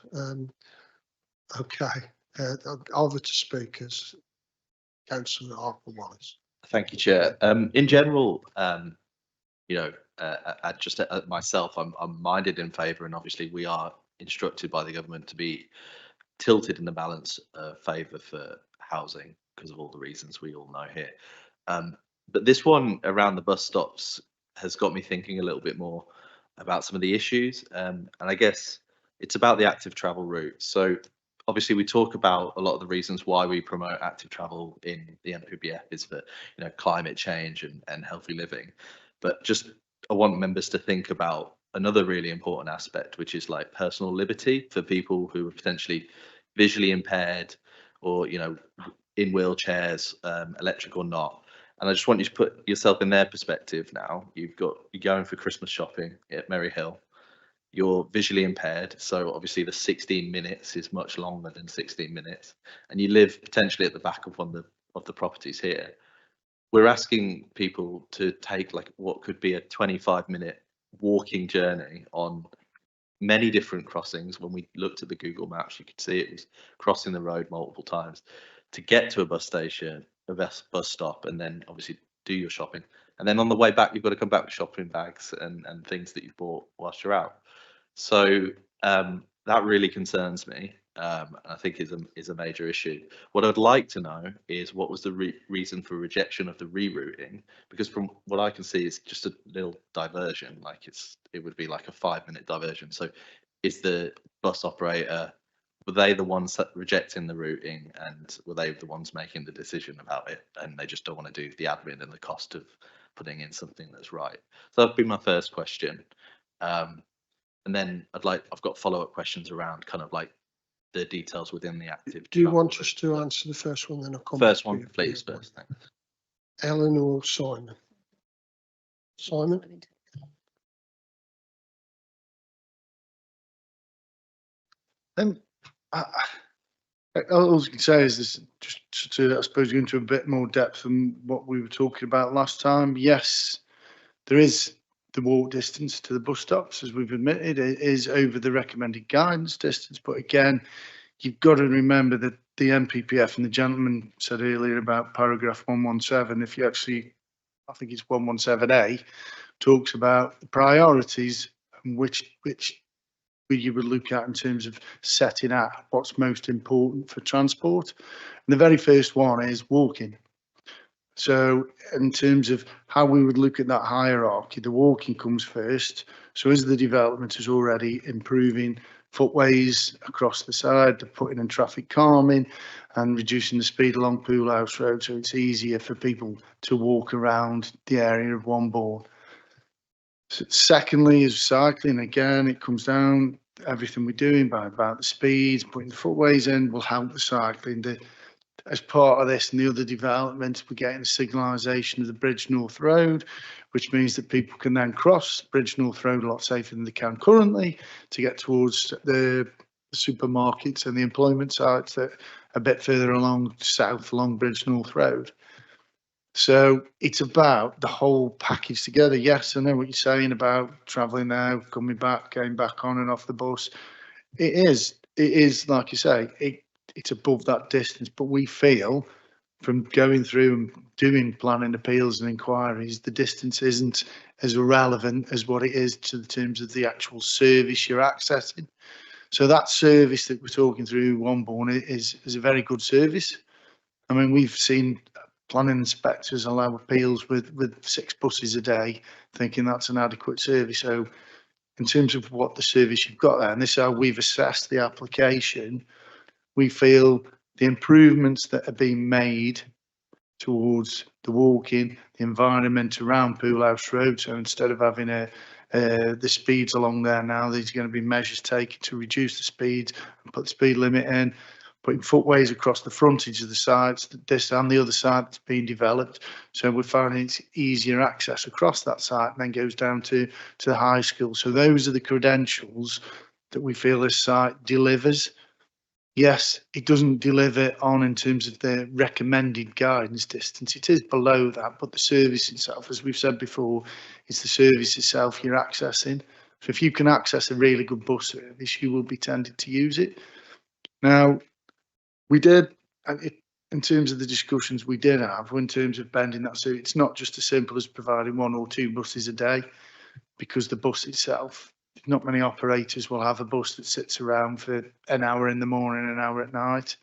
Okay, over to speakers. Councillor Harper Wallace. Thank you, Chair. In general, myself, I'm minded in favour, and obviously we are instructed by the government to be tilted in the balance favour for housing because of all the reasons we all know here. But this one around the bus stops has got me thinking a little bit more about some of the issues. And I guess it's about the active travel route. So obviously we talk about a lot of the reasons why we promote active travel in the NPBF is for, you know, climate change and healthy living. But just I want members to think about another really important aspect, which is like personal liberty for people who are potentially visually impaired or, you know, in wheelchairs, electric or not. And I just want you to put yourself in their perspective now. You're going for Christmas shopping at Merry Hill. You're visually impaired, so obviously the 16 minutes is much longer than 16 minutes, and you live potentially at the back of one of the properties here. We're asking people to take like what could be a 25-minute walking journey on many different crossings. When we looked at the Google Maps, you could see it was crossing the road multiple times to get to a bus station, a bus stop, and then obviously do your shopping. And then on the way back, you've got to come back with shopping bags and things that you've bought whilst you're out. So that really concerns me. I think is a major issue. What I'd like to know is what was the reason for rejection of the rerouting? Because from what I can see, it's just a little diversion. Like it would be like a 5-minute diversion. So is the bus operator, were they the ones that rejecting the routing, and were they the ones making the decision about it, and they just don't want to do the admin and the cost of putting in something that's right? So that'd be my first question. And then I've got follow-up questions around kind of like the details within the active. Do you want us to answer the first one, then I'll come First back to one, you? please, first. Thanks. Ellen or Simon? Simon? All I can say is this, just to, I suppose, go into a bit more depth than what we were talking about last time. Yes, there is the walk distance to the bus stops, as we've admitted, it is over the recommended guidance distance. But again, you've got to remember that the NPPF, and the gentleman said earlier about paragraph 117, if you actually, I think it's 117A, talks about the priorities and which you would look at in terms of setting out what's most important for transport. And the very first one is walking. So in terms of how we would look at that hierarchy, the walking comes first. So as the development is already improving footways across the side, they're putting in traffic calming and reducing the speed along Poolhouse Road, so it's easier for people to walk around the area of Wombourne. Secondly is cycling. Again, it comes down everything we're doing about the speeds, putting the footways in will help the cycling. As part of this and the other developments, we're getting the signalisation of the Bridge North Road, which means that people can then cross Bridge North Road a lot safer than they can currently to get towards the supermarkets and the employment sites that are a bit further along south along Bridge North Road. So it's about the whole package together. Yes, I know what you're saying about travelling now, coming back, going back on and off the bus. It is like you say, it's above that distance, but we feel from going through and doing planning appeals and inquiries, the distance isn't as relevant as what it is to the terms of the actual service you're accessing. So that service that we're talking through Wombourne is a very good service. I mean, we've seen planning inspectors allow appeals with 6 buses a day, thinking that's an adequate service. So in terms of what the service you've got there, and this is how we've assessed the application, we feel the improvements that are being made towards the walking, the environment around Poolhouse Road. So instead of having the speeds along there now, there's going to be measures taken to reduce the speeds and put the speed limit in, putting footways across the frontage of the sites, this and the other side that's being developed. So we're finding it's easier access across that site and then goes down to the high school. So those are the credentials that we feel this site delivers. Yes, it doesn't deliver on in terms of the recommended guidance distance. It is below that, but the service itself, as we've said before, it's the service itself you're accessing. So if you can access a really good bus service, you will be tended to use it. Now, we did, in terms of the discussions we did have, in terms of bending that, so it's not just as simple as providing 1 or 2 buses a day, because the bus itself, not many operators will have a bus that sits around for an hour in the morning, an hour at night.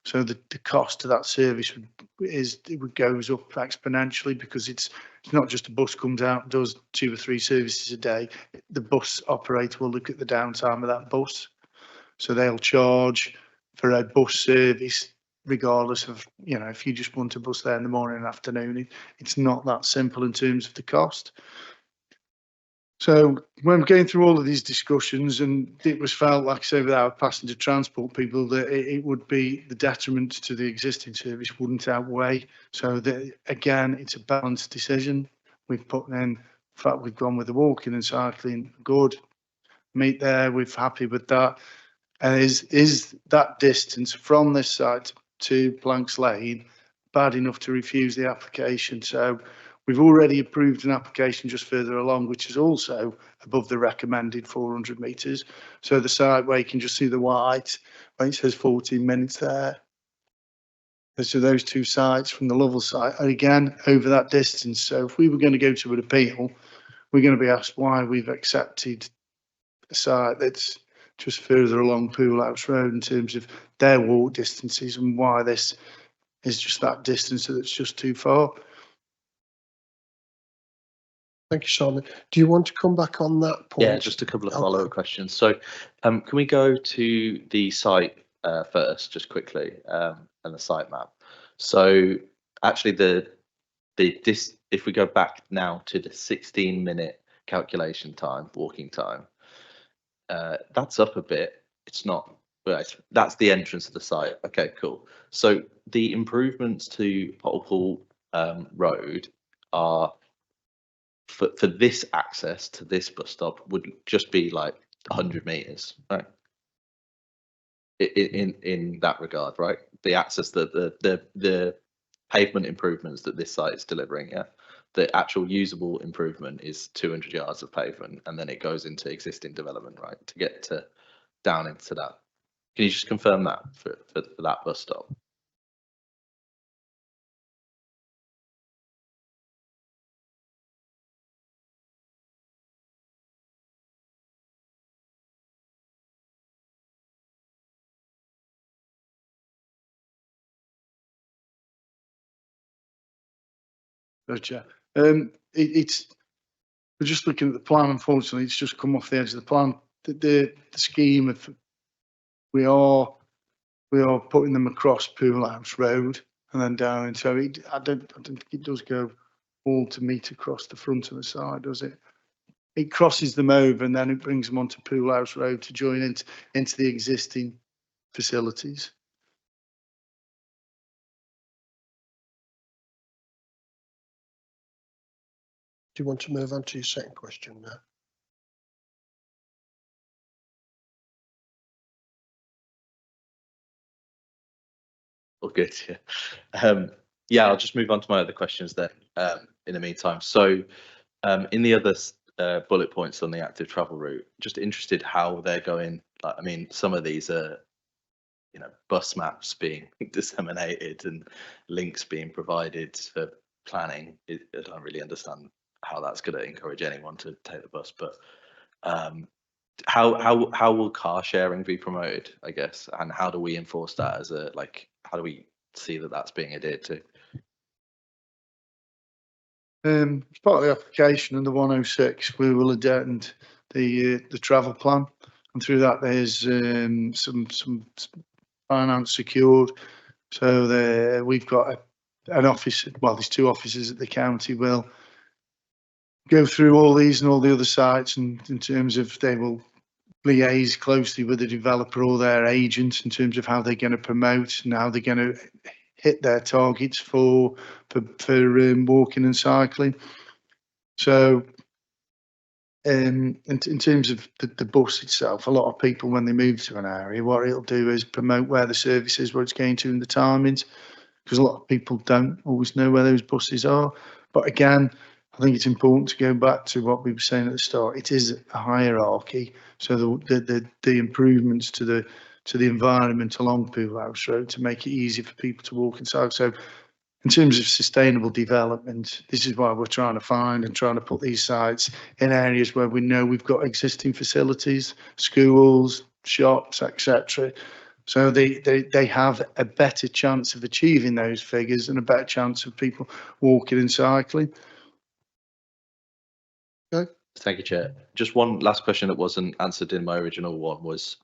So the cost of that service goes up exponentially, because it's not just a bus comes out and does 2 or 3 services a day. The bus operator will look at the downtime of that bus. So they'll charge for a bus service regardless of, you know, if you just want a bus there in the morning and afternoon. It's not that simple in terms of the cost. So when going through all of these discussions, and it was felt, like I say, with our passenger transport people, that it would be the detriment to the existing service wouldn't outweigh. So that, again, it's a balanced decision. We've put in fact, we've gone with the walking and cycling. Good, meet there. We're happy with that. And is that distance from this site to Planks Lane bad enough to refuse the application? So we've already approved an application just further along, which is also above the recommended 400 metres. So the site where you can just see the white, where it says 14 minutes there. So those 2 sites from the Lovell site are again over that distance. So if we were going to go to an appeal, we're going to be asked why we've accepted a site that's just further along Pool House Road in terms of their walk distances, and why this is just that distance that's just too far. Thank you, Simon. Do you want to come back on that point? Yeah, just a couple of follow-up questions. So can we go to the site first, just quickly, and the site map? So actually if we go back now to the 16-minute calculation time, walking time, that's up a bit. It's not, right, that's the entrance of the site. Okay, cool. So the improvements to Potterpool Road are for this access to this bus stop would just be like 100 meters, right? In that regard, right? The access, the pavement improvements that this site is delivering, yeah. The actual usable improvement is 200 yards of pavement, and then it goes into existing development, right, to get down into that. Can you just confirm that for that bus stop? Gotcha. It's, we're just looking at the plan. Unfortunately, it's just come off the edge of the plan. The scheme of we are putting them across Pool House Road and then down. And so I don't think it does go all to meet across the front of the side, does it? It crosses them over and then it brings them onto Pool House Road to join into the existing facilities. Do you want to move on to your second question now? Oh, good. Yeah. Yeah, I'll just move on to my other questions then. In the meantime, so in the other bullet points on the active travel route, just interested how they're going. Like, I mean, some of these are, you know, bus maps being disseminated and links being provided for planning. I don't really understand how that's going to encourage anyone to take the bus, but how will car sharing be promoted, I guess, and how do we enforce that as a, like, how do we see that that's being adhered to? As part of the application under 106, we will addend the travel plan, and through that there's some finance secured. So we've got an office. Well, there's 2 offices at the county. Will go through all these and all the other sites, and in terms of they will liaise closely with the developer or their agents in terms of how they're going to promote and how they're going to hit their targets for walking and cycling. So in terms of the bus itself, a lot of people, when they move to an area, what it'll do is promote where the service is, where it's going to, and the timings, because a lot of people don't always know where those buses are. But again, I think it's important to go back to what we were saying at the start. It is a hierarchy. So the improvements to the environment along Pool House Road to make it easier for people to walk inside. So in terms of sustainable development, this is why we're trying to find and trying to put these sites in areas where we know we've got existing facilities, schools, shops, etc. So they have a better chance of achieving those figures and a better chance of people walking and cycling. Okay. Thank you, Chair. Just one last question that wasn't answered in my original one was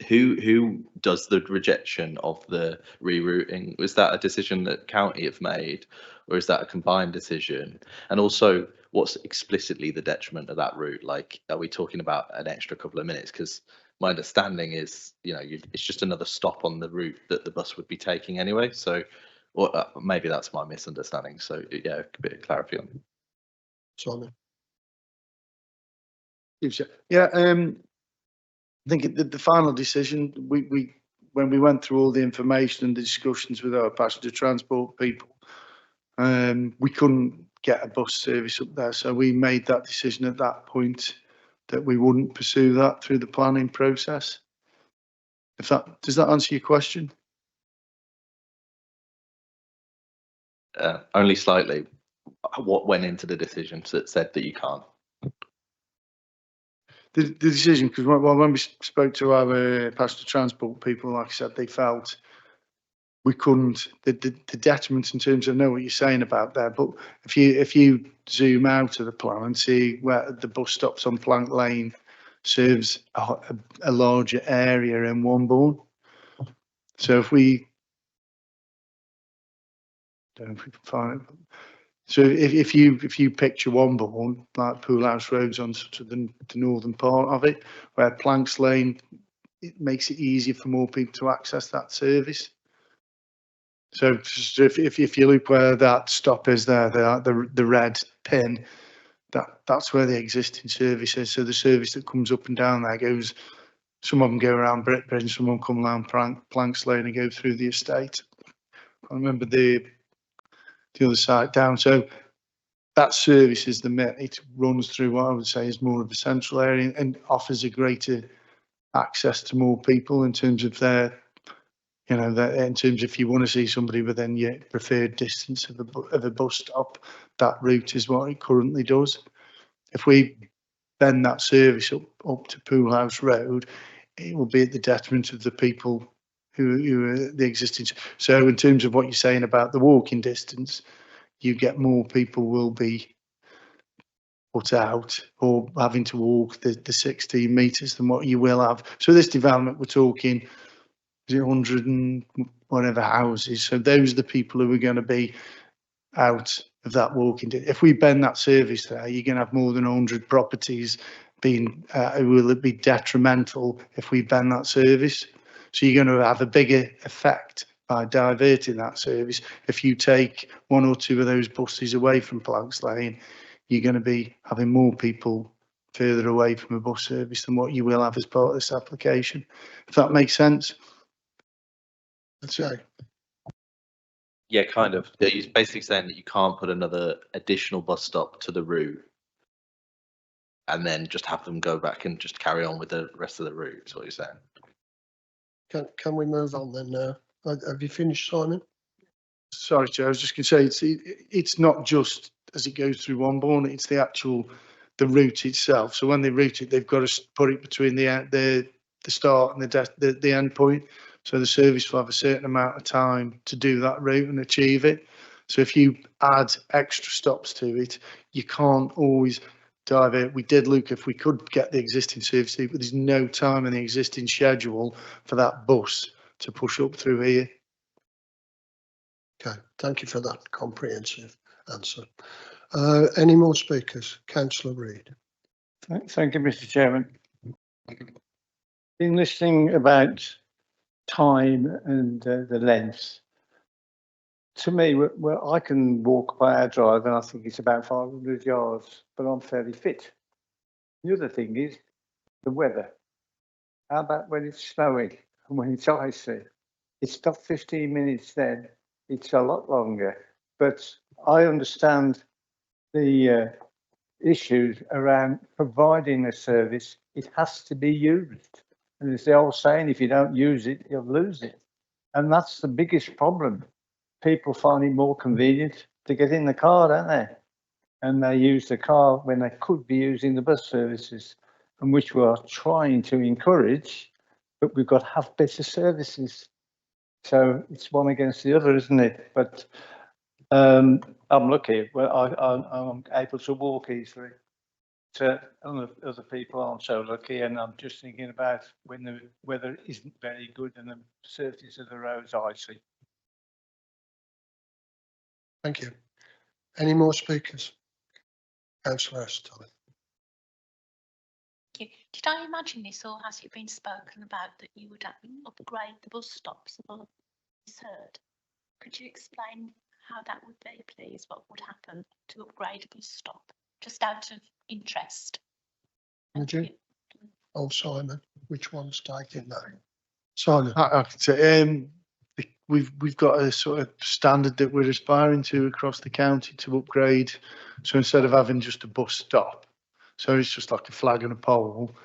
who does the rejection of the rerouting? Was that a decision that county have made, or is that a combined decision? And also, what's explicitly the detriment of that route? Like, are we talking about an extra couple of minutes? Because my understanding is, it's just another stop on the route that the bus would be taking anyway. So, or maybe that's my misunderstanding. So, yeah, a bit of clarity on. Simon. Yeah, I think the final decision, we when we went through all the information and the discussions with our passenger transport people, we couldn't get a bus service up there, so we made that decision at that point that we wouldn't pursue that through the planning process. Does that answer your question? Only slightly. What went into the decision that said that you can't? The decision, because when we spoke to our passenger transport people, like I said, they felt we couldn't, the detriment in terms of, I know what you're saying about there, but if you zoom out of the plan and see where the bus stops on Plank Lane serves a larger area in Wombourne. So if we, don't know if we can find it. So if you picture Wombourne, like Poolhouse Road's on to the northern part of it, where Planks Lane, it makes it easier for more people to access that service. So if you look where that stop is there, the red pin, that's where the existing service is. So the service that comes up and down there goes, some of them go around Britbridge, some of them come around Planks Lane and go through the estate. I remember the other side down. So that service is it runs through what I would say is more of a central area and offers a greater access to more people in terms of their, in terms of if you want to see somebody within your preferred distance of a bus stop, that route is what it currently does. If we bend that service up to Poolhouse Road, it will be at the detriment of the people who are the existing. So in terms of what you're saying about the walking distance, you get more people will be put out or having to walk the 16 metres than what you will have. So this development, we're talking 100 and whatever houses. So those are the people who are going to be out of that walking. If we bend that service there, you're going to have more than 100 properties being, will it be detrimental if we bend that service? So you're going to have a bigger effect by diverting that service. If you take one or two of those buses away from Planks Lane, you're going to be having more people further away from a bus service than what you will have as part of this application. If that makes sense. That's right. Yeah, kind of. He's basically saying that you can't put another additional bus stop to the route and then just have them go back and just carry on with the rest of the route, is what you're saying. Can we move on then now? Have you finished, Simon? Sorry, Chair, I was just going to say, it's not just as it goes through Wombourne, it's the route itself. So when they route it, they've got to put it between the start and the end point. So the service will have a certain amount of time to do that route and achieve it. So if you add extra stops to it, you can't always divert. We did look if we could get the existing service, but there's no time in the existing schedule for that bus to push up through here. Okay, thank you for that comprehensive answer. Any more speakers? Councillor Reid. Thank you, Mr. Chairman. In listening about time and the length, to me, well, I can walk by our drive and I think it's about 500 yards, but I'm fairly fit. The other thing is the weather. How about when it's snowing and when it's icy? It's not 15 minutes then, it's a lot longer. But I understand the issues around providing a service. It has to be used. And it's the old saying, if you don't use it, you'll lose it. And that's the biggest problem. People find it more convenient to get in the car, don't they? And they use the car when they could be using the bus services, and which we are trying to encourage. but we've got to have better services. So it's one against the other, isn't it? But I'm lucky. Well, I'm able to walk easily. So other people aren't so lucky, and I'm just thinking about when the weather isn't very good and the surface of the roads icy. Thank you. Any more speakers? Councillor Ashton. Did I imagine this, or has it been spoken about that you would upgrade the bus stops above misheard? Could you explain how that would be, please? What would happen to upgrade a bus stop? Just out of interest. Would you? Oh, Simon, which one's taking that? Simon. I can say we've got a sort of standard that we're aspiring to across the county to upgrade. So instead of having just a bus stop, so it's just like a flag and a pole,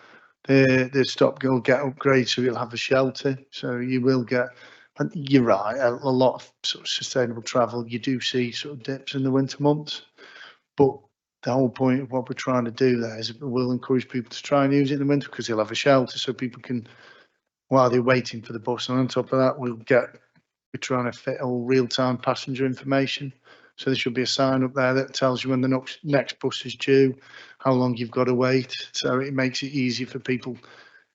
the stop will get upgraded, so you'll have a shelter. So you will get, and you're right, a lot of sort of sustainable travel. You do see sort of dips in the winter months, but the whole point of what we're trying to do there is we'll encourage people to try and use it in the winter because they'll have a shelter, so people can, while they're waiting for the bus. And on top of that, we're trying to fit all real-time passenger information. So there should be a sign up there that tells you when the next bus is due, how long you've got to wait. So it makes it easy for people.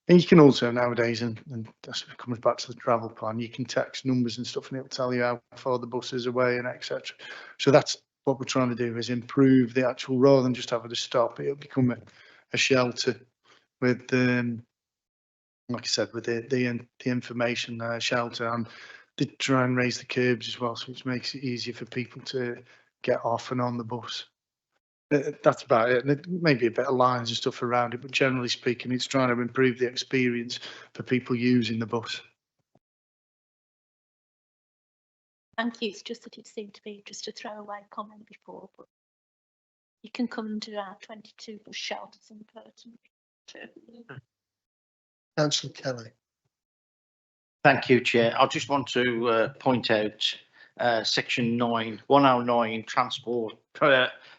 And you can also nowadays, and that comes back to the travel plan, you can text numbers and stuff and it'll tell you how far the bus is away and etc. So that's what we're trying to do, is improve the actual, rather than just having a stop, it'll become a shelter with, like I said, with the information shelter, and they try and raise the curbs as well, so it makes it easier for people to get off and on the bus. That's about it. And maybe a bit of lines and stuff around it, but generally speaking, it's trying to improve the experience for people using the bus. Thank you. It's just that it seemed to be just a throwaway comment before, but you can come to our 22 bus shelters in Burton too. Councillor Kelly. Thank you, Chair. I just want to point out section 109, transport,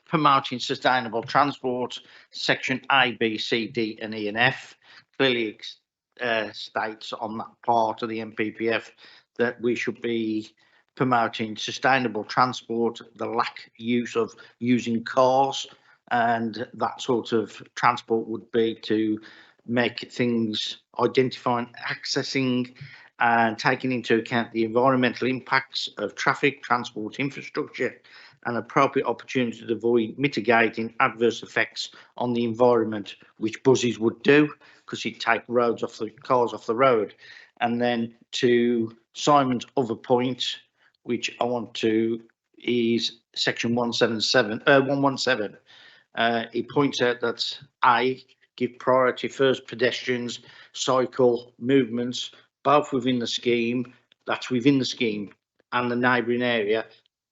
promoting sustainable transport, section A, B, C, D and E and F clearly states on that part of the NPPF that we should be promoting sustainable transport, the lack use of using cars, and that sort of transport would be to make things identifying, accessing and taking into account the environmental impacts of traffic, transport infrastructure and appropriate opportunities to avoid mitigating adverse effects on the environment, which buses would do because you'd take cars off the road. And then to Simon's other point, which I want to, is section 117. He points out that A, give priority first pedestrians, cycle movements, both within the scheme, that's within the scheme and the neighbouring area.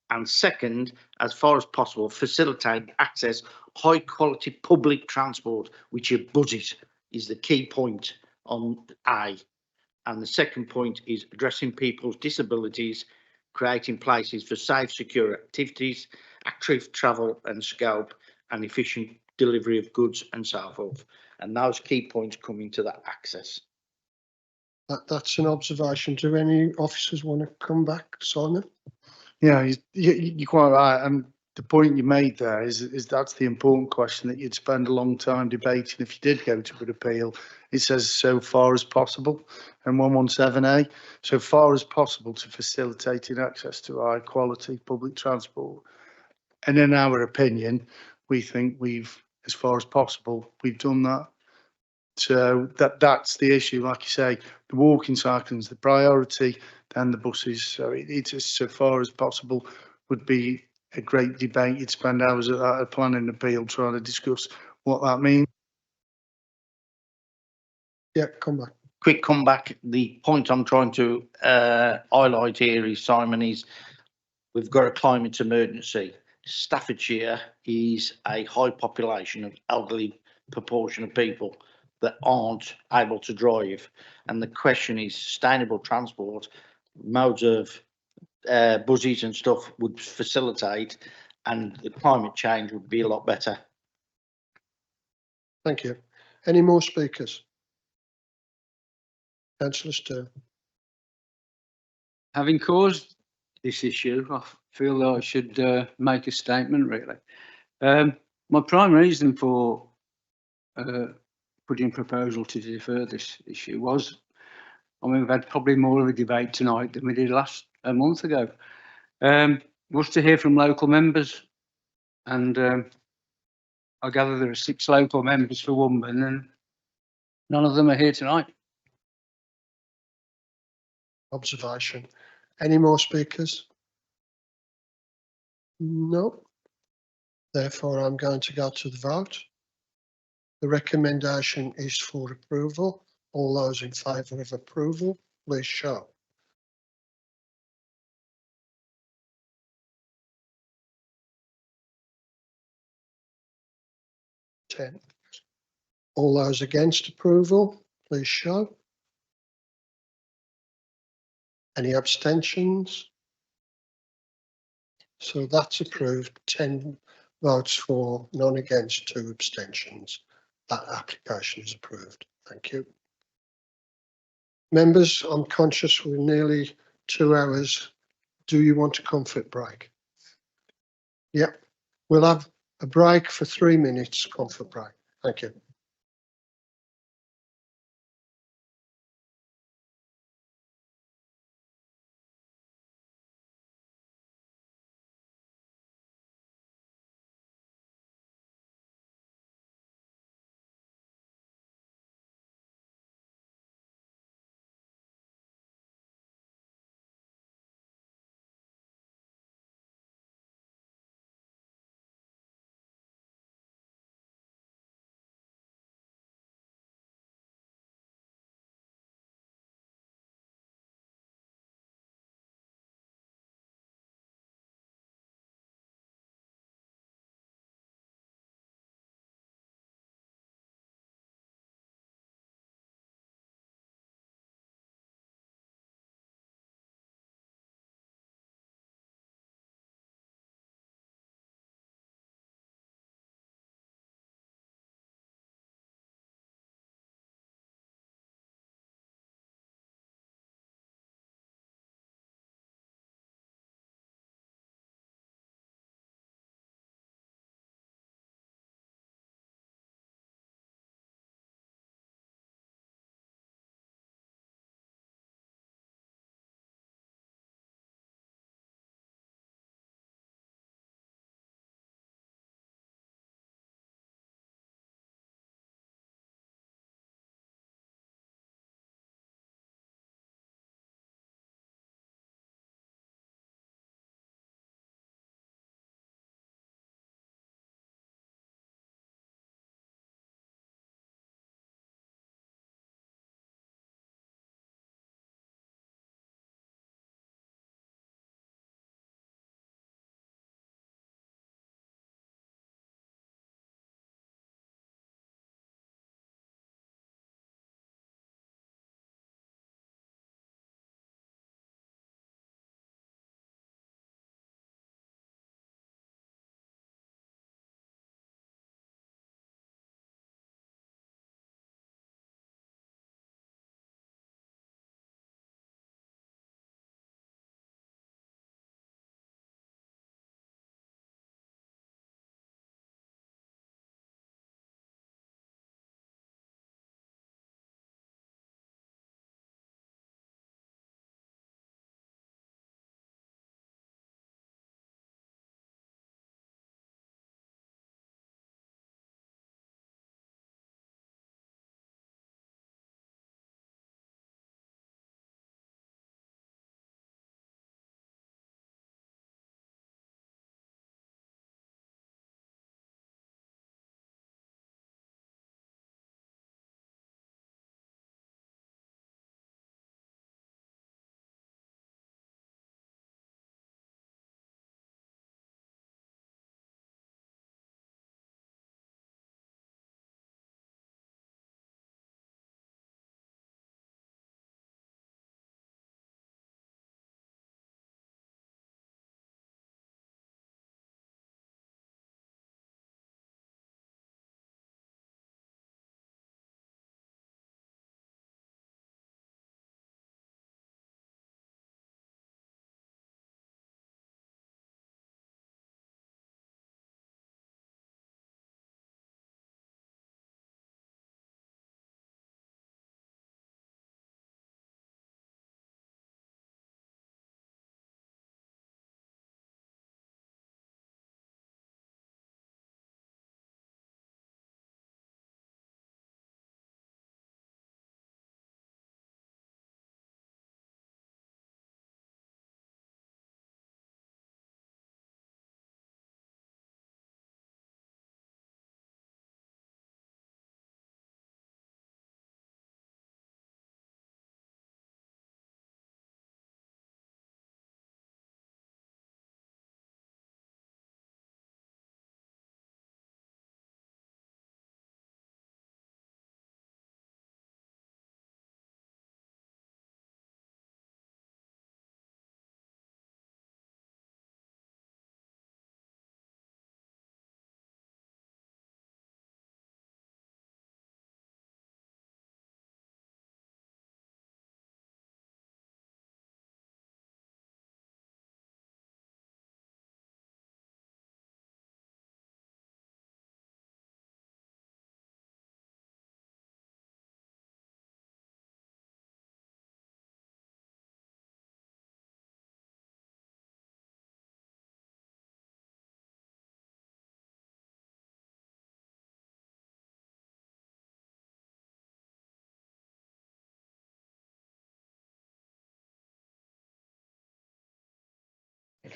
And second, as far as possible, facilitate access high quality public transport, which are buses, is the key point on A. And the second point is addressing people's disabilities, creating places for safe, secure activities, active travel and scope, and efficient delivery of goods and so forth. And those key points come into that access. That's an observation. Do any officers want to come back, Simon? Yeah, you're quite right. And the point you made there is that's the important question that you'd spend a long time debating if you did go to an appeal. It says so far as possible, and 117A, so far as possible to facilitating access to high quality public transport. And in our opinion, we think as far as possible, we've done that. So that's the issue. Like you say, the walking, cycling is the priority, then the buses. So it's as so far as possible would be a great debate. You'd spend hours at a planning appeal trying to discuss what that means. Yeah, come back. Quick comeback. The point I'm trying to highlight here is, Simon, is we've got a climate emergency. Staffordshire is a high population of elderly proportion of people that aren't able to drive. And the question is sustainable transport, modes of buses and stuff would facilitate, and the climate change would be a lot better. Thank you. Any more speakers? Councillor Stern. Having caused this issue, I feel that I should make a statement really. My prime reason for putting a proposal to defer this issue was, I mean, we've had probably more of a debate tonight than we did a month ago, was to hear from local members. And I gather there are 6 local members for Womburn and none of them are here tonight. Observation. Any more speakers? No. Therefore, I'm going to go to the vote. The recommendation is for approval. All those in favour of approval, please show. Ten. All those against approval, please show. Any abstentions? So that's approved. 10 votes for, none against, 2 abstentions. That application is approved. Thank you. Members, I'm conscious we're nearly 2 hours. Do you want a comfort break? Yep. We'll have a break for 3 minutes, comfort break. Thank you.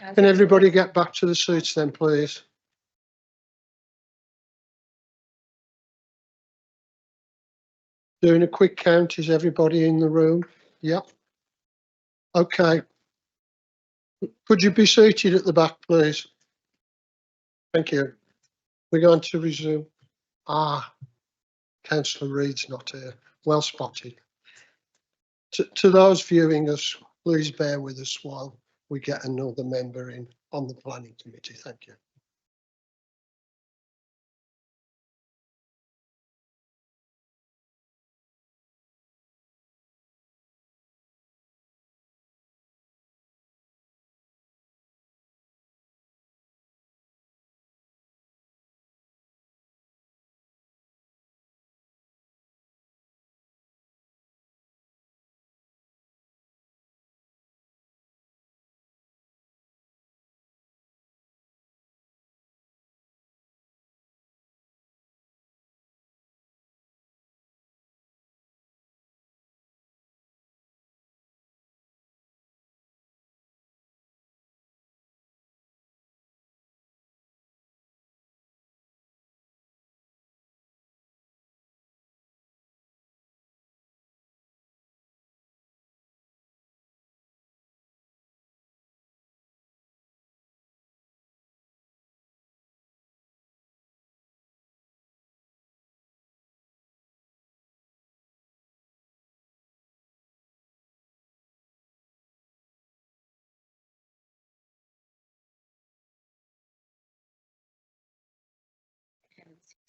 Can everybody get back to the seats then, please? Doing a quick count, is everybody in the room? Yep. Okay. Could you be seated at the back, please? Thank you. We're going to resume. Councillor Reid's not here. Well spotted. To those viewing us, please bear with us while we get another member in on the planning committee. Thank you.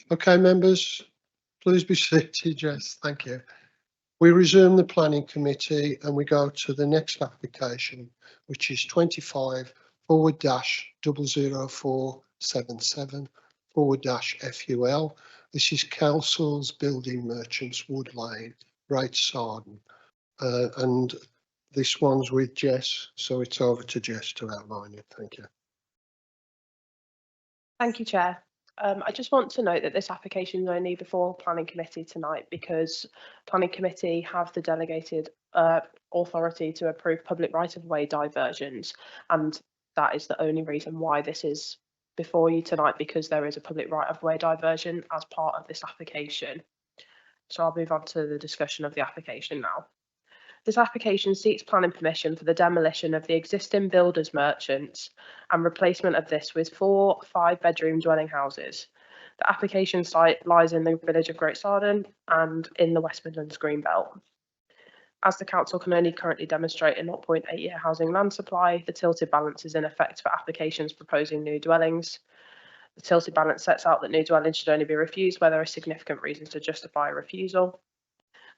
Okay, members, please be seated. Yes, thank you. We resume the planning committee and we go to the next application, which is 25/00477/FUL. This is Kelsoll's Building Merchants Wood Lane, Great Sarden. And this one's with Jess, so it's over to Jess to outline it. Thank you. Thank you, Chair. I just want to note that this application is only before planning committee tonight because planning committee have the delegated authority to approve public right of way diversions, and that is the only reason why this is before you tonight, because there is a public right of way diversion as part of this application. So I'll move on to the discussion of the application now. This application seeks planning permission for the demolition of the existing builders merchants and replacement of this with 4 5-bedroom dwelling houses. The application site lies in the village of Great Sarden and in the West Midlands Greenbelt. As the council can only currently demonstrate a 0.8-year housing land supply, the tilted balance is in effect for applications proposing new dwellings. The tilted balance sets out that new dwellings should only be refused where there are significant reasons to justify a refusal.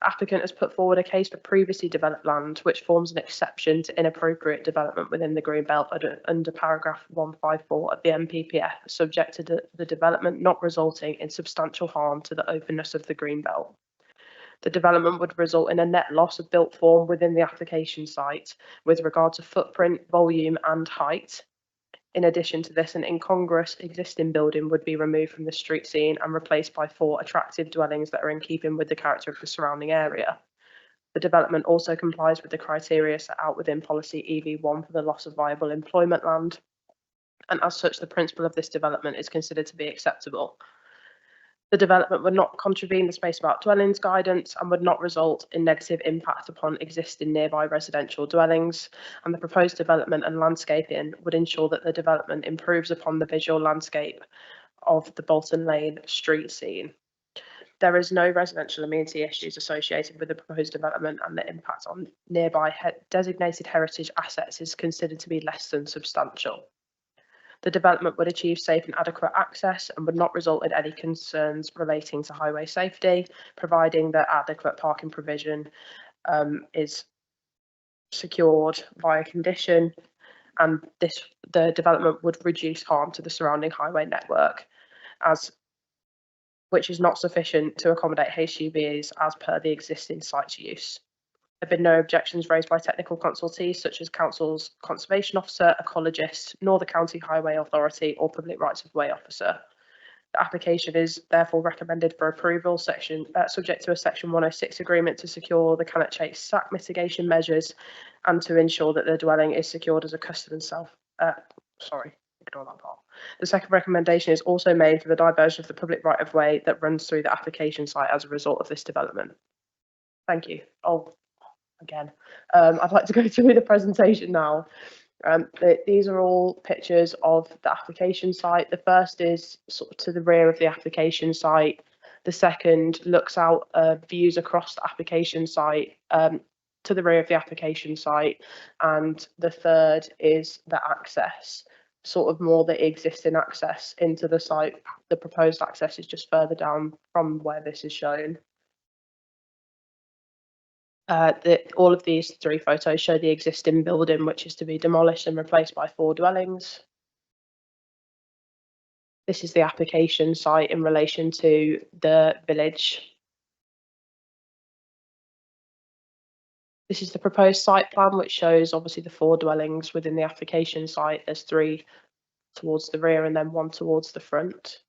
Applicant has put forward a case for previously developed land, which forms an exception to inappropriate development within the Greenbelt under paragraph 154 of the NPPF, subject to the development not resulting in substantial harm to the openness of the Greenbelt. The development would result in a net loss of built form within the application site with regard to footprint, volume and height. In addition to this, an incongruous existing building would be removed from the street scene and replaced by 4 attractive dwellings that are in keeping with the character of the surrounding area. The development also complies with the criteria set out within policy EV1 for the loss of viable employment land, and as such, the principle of this development is considered to be acceptable. The development would not contravene the space about dwellings guidance and would not result in negative impact upon existing nearby residential dwellings, and the proposed development and landscaping would ensure that the development improves upon the visual landscape of the Bolton Lane street scene. There is no residential amenity issues associated with the proposed development, and the impact on nearby designated heritage assets is considered to be less than substantial. The development would achieve safe and adequate access and would not result in any concerns relating to highway safety, providing that adequate parking provision is secured via condition, and the development would reduce harm to the surrounding highway network, which is not sufficient to accommodate HGVs as per the existing site use. There have been no objections raised by technical consultees such as Council's Conservation Officer, Ecologist, nor the County Highway Authority or Public Rights of Way Officer. The application is therefore recommended for approval, subject to a Section 106 agreement to secure the Cannock Chase SAC mitigation measures and to ensure that the dwelling is secured as a custom and sorry, ignore that part. The second recommendation is also made for the diversion of the public right of way that runs through the application site as a result of this development. Thank you. Oh, again, I'd like to go through the presentation now. These are all pictures of the application site. The first is sort of to the rear of the application site. The second looks out views across the application site to the rear of the application site. And the third is the access, sort of more the existing access into the site. The proposed access is just further down from where this is shown. All of these three photos show the existing building, which is to be demolished and replaced by 4 dwellings. This is the application site in relation to the village. This is the proposed site plan, which shows obviously the 4 dwellings within the application site. There's 3 towards the rear and then 1 towards the front.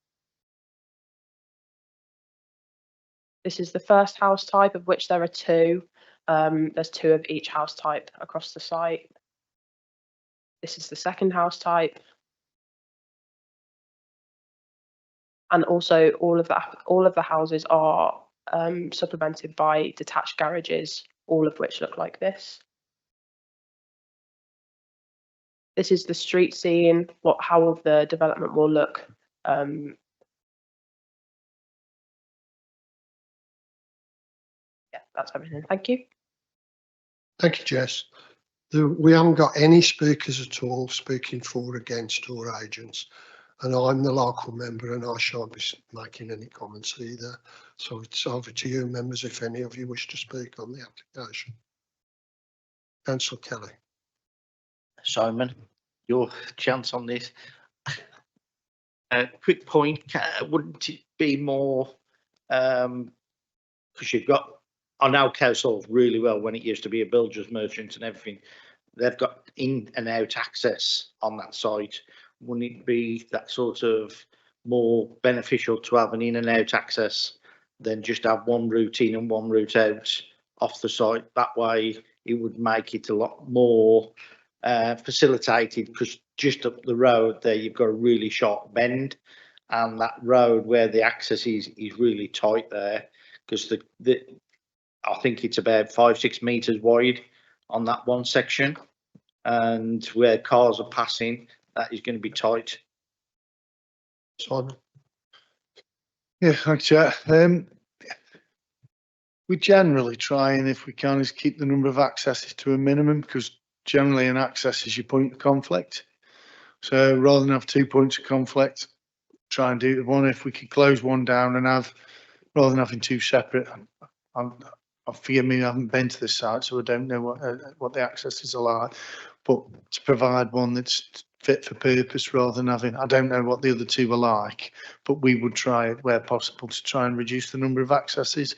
This is the first house type, of which there are 2. There's 2 of each house type across the site. This is the second house type. And also all of the houses are supplemented by detached garages, all of which look like this. This is the street scene, how the development will look. Yeah, that's everything. Thank you. Thank you, Jess. We haven't got any speakers at all speaking for, against, or agents. And I'm the local member and I shan't be making any comments either. So it's over to you, members, if any of you wish to speak on the application. Councillor Kelly. Simon, your chance on this. Quick point, wouldn't it be more, because you've got, I know Cowsall really well when it used to be a builder's merchant and everything. They've got in and out access on that site. Wouldn't it be that sort of more beneficial to have an in and out access than just have one route in and one route out off the site? That way it would make it a lot more facilitated, because just up the road there you've got a really sharp bend, and that road where the access is really tight there, because I think it's about 5-6 meters wide on that one section, and where cars are passing, that is going to be tight. Simon. Yeah, thanks, Chair. We generally try, and if we can, is keep the number of accesses to a minimum, because generally an access is your point of conflict. So rather than have 2 points of conflict, try and do the one. If we could close one down and have, rather than having 2 separate, forgive me, I haven't been to the site, so I don't know what the accesses are like, but to provide one that's fit for purpose rather than having, I don't know what the other 2 are like, but we would try it where possible to try and reduce the number of accesses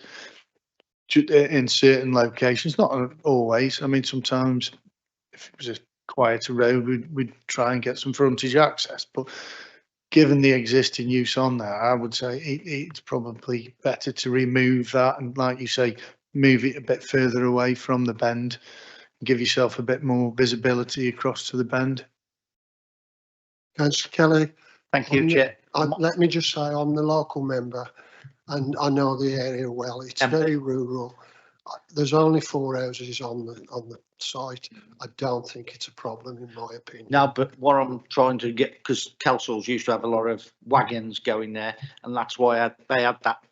in certain locations, not always. I mean, sometimes if it was a quieter road, we'd try and get some frontage access, but given the existing use on there, I would say it's probably better to remove that and, like you say, move it a bit further away from the bend and give yourself a bit more visibility across to the bend. Councillor Kelly. Thank you, Chair. Let me just say, I'm the local member and I know the area well. It's very rural. There's only 4 houses on the site. I don't think it's a problem, in my opinion. No, but what I'm trying to get, because Cowsall's used to have a lot of wagons going there, and that's why they had that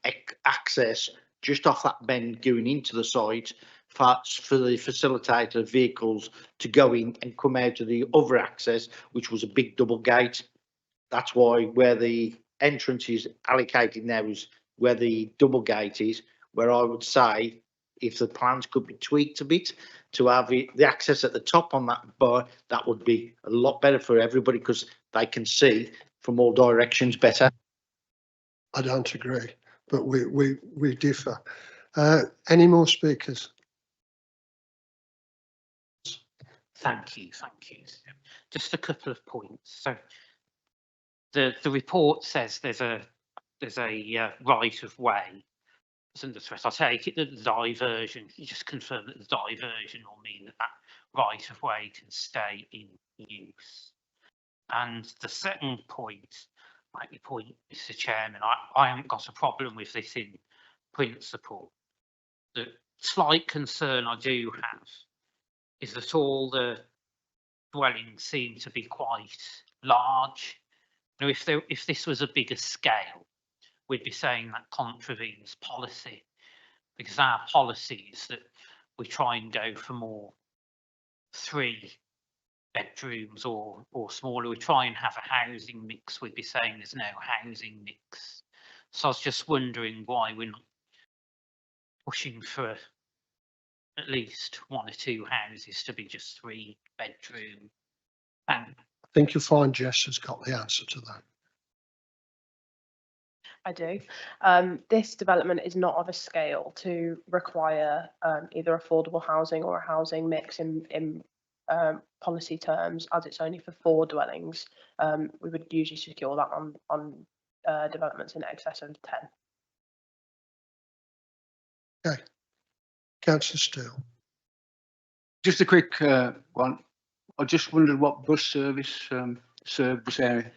access just off that bend going into the site for the facilitator vehicles to go in and come out of the other access, which was a big double gate. That's why where the entrance is allocated now is where the double gate is, where I would say if the plans could be tweaked a bit to have the access at the top on that bar, that would be a lot better for everybody, because they can see from all directions better. I don't agree, but we differ. Any more speakers? Thank you. Just a couple of points. So the report says there's a right of way that's under threat. I take it that the diversion, you just confirm that the diversion will mean that that right of way can stay in use. And the second point, like your point, Mr. Chairman, I haven't got a problem with this in principle. The slight concern I do have is that all the dwellings seem to be quite large. You know, if this was a bigger scale, we'd be saying that contravenes policy, because our policy is that we try and go for more 3 bedrooms or smaller. We try and have a housing mix. We'd be saying there's no housing mix. So I was just wondering why we're not pushing for at least 1 or 2 houses to be just 3 bedroom. I think you'll find Jess has got the answer to that. I do. This development is not of a scale to require either affordable housing or a housing mix in policy terms, as it's only for 4 dwellings. We would usually secure that on developments in excess of 10. Okay. Councillor Steele. Just a quick one. I just wondered what bus service served this area.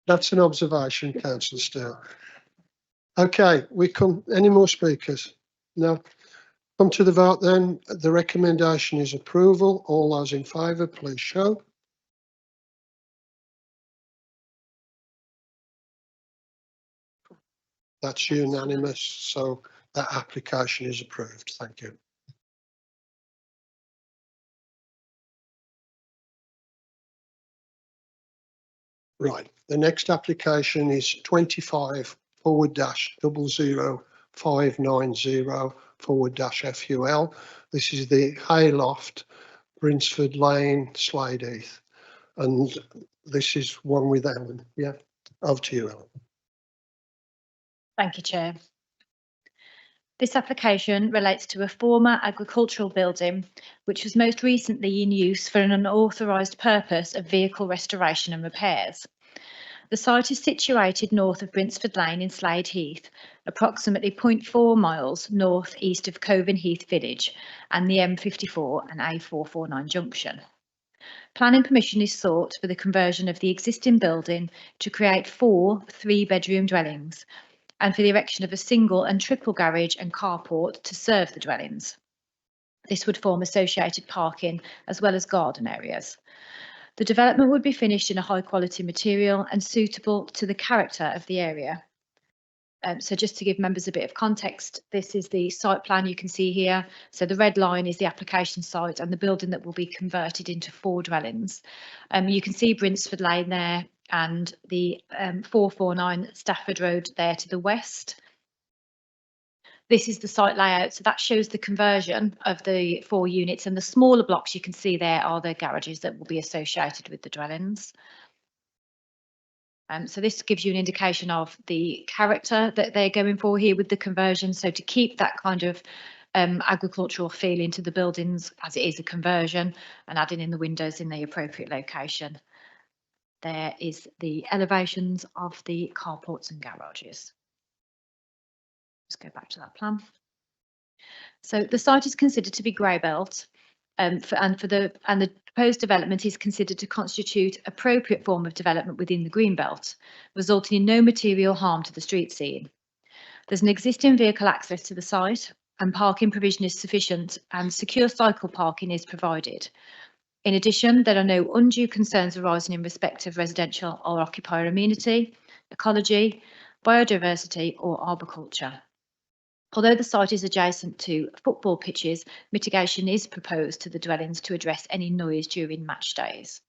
That's an observation, Councillor Steele. Okay, any more speakers? No. Come to the vote then. The recommendation is approval. All those in favour, please show. That's unanimous, so that application is approved. Thank you. Right, the next application is 25/00590/FUL. This is the Hayloft, Brinsford Lane, Slade Heath. And this is one with Ellen. Yeah, over to you, Ellen. Thank you, Chair. This application relates to a former agricultural building which was most recently in use for an unauthorised purpose of vehicle restoration and repairs. The site is situated north of Brinsford Lane in Slade Heath, approximately 0.4 miles north east of Coven Heath Village and the M54 and A449 junction. Planning permission is sought for the conversion of the existing building to create 4 3-bedroom dwellings and for the erection of a single and triple garage and carport to serve the dwellings. This would form associated parking as well as garden areas. The development would be finished in a high quality material and suitable to the character of the area. So just to give members a bit of context, this is the site plan you can see here. So the red line is the application site and the building that will be converted into 4 dwellings. You can see Brinsford Lane there and the 449 Stafford Road there to the west. This is the site layout, so that shows the conversion of the 4 units, and the smaller blocks you can see there are the garages that will be associated with the dwellings. So this gives you an indication of the character that they're going for here with the conversion. So to keep that kind of agricultural feel into the buildings as it is a conversion, and adding in the windows in the appropriate location. There is the elevations of the carports and garages. Let's go back to that plan. So the site is considered to be grey belt, and the proposed development is considered to constitute appropriate form of development within the green belt, resulting in no material harm to the street scene. There's an existing vehicle access to the site, and parking provision is sufficient, and secure cycle parking is provided. In addition, there are no undue concerns arising in respect of residential or occupier amenity, ecology, biodiversity or arboriculture. Although the site is adjacent to football pitches, mitigation is proposed to the dwellings to address any noise during match days.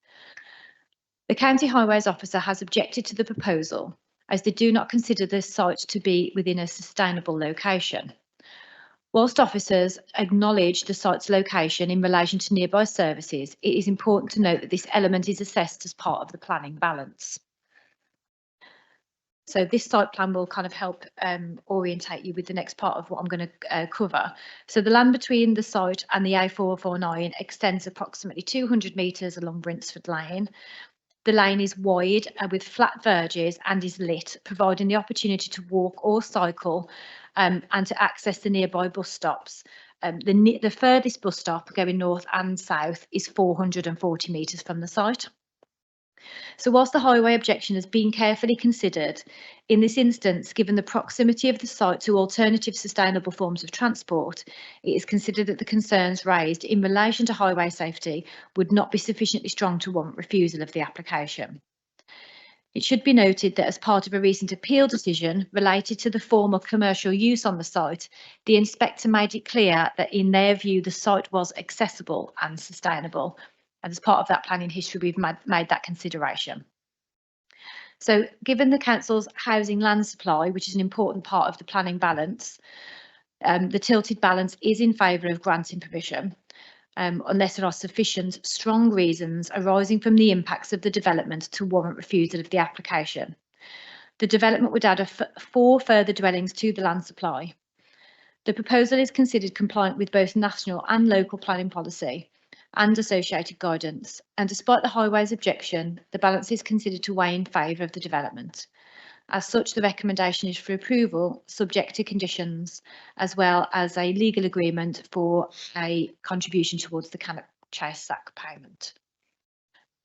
The County Highways Officer has objected to the proposal as they do not consider this site to be within a sustainable location. Whilst officers acknowledge the site's location in relation to nearby services, it is important to note that this element is assessed as part of the planning balance. So this site plan will kind of help orientate you with the next part of what I'm going to cover. So the land between the site and the A449 extends approximately 200 metres along Brinsford Lane. The lane is wide with flat verges and is lit, providing the opportunity to walk or cycle and to access the nearby bus stops The furthest bus stop going north and south is 440 metres from the site. So whilst the highway objection has been carefully considered, in this instance, given the proximity of the site to alternative sustainable forms of transport, it is considered that the concerns raised in relation to highway safety would not be sufficiently strong to warrant refusal of the application. It should be noted that as part of a recent appeal decision related to the form of commercial use on the site, the inspector made it clear that in their view the site was accessible and sustainable. And as part of that planning history, we've made that consideration. So given the council's housing land supply, which is an important part of the planning balance, the tilted balance is in favour of granting permission. Unless there are sufficient strong reasons arising from the impacts of the development to warrant refusal of the application. The development would add 4 further dwellings to the land supply. The proposal is considered compliant with both national and local planning policy and associated guidance, and despite the highway's objection, the balance is considered to weigh in favour of the development. As such, the recommendation is for approval, subject to conditions, as well as a legal agreement for a contribution towards the Cannock Chase SAC payment.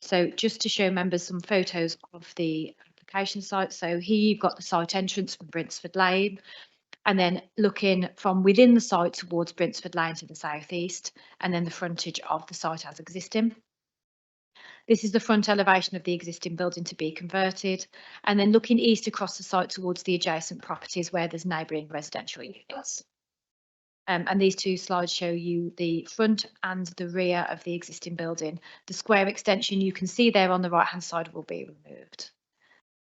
So just to show members some photos of the application site. So here you've got the site entrance from Brinsford Lane, and then looking from within the site towards Brinsford Lane to the southeast, and then the frontage of the site as existing. This is the front elevation of the existing building to be converted, and then looking east across the site towards the adjacent properties where there's neighbouring residential units. And these 2 slides show you the front and the rear of the existing building. The square extension you can see there on the right hand side will be removed.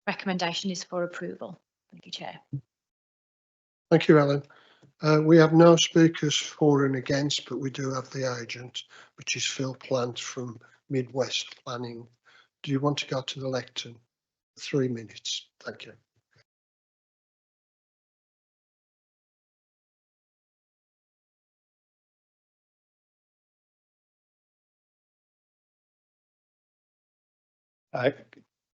Recommendation is for approval. Thank you, Chair. Thank you, Ellen. We have no speakers for and against, but we do have the agent, which is Phil Plant from Midwest Planning. Do you want to go to the lectern? 3 minutes. Thank you.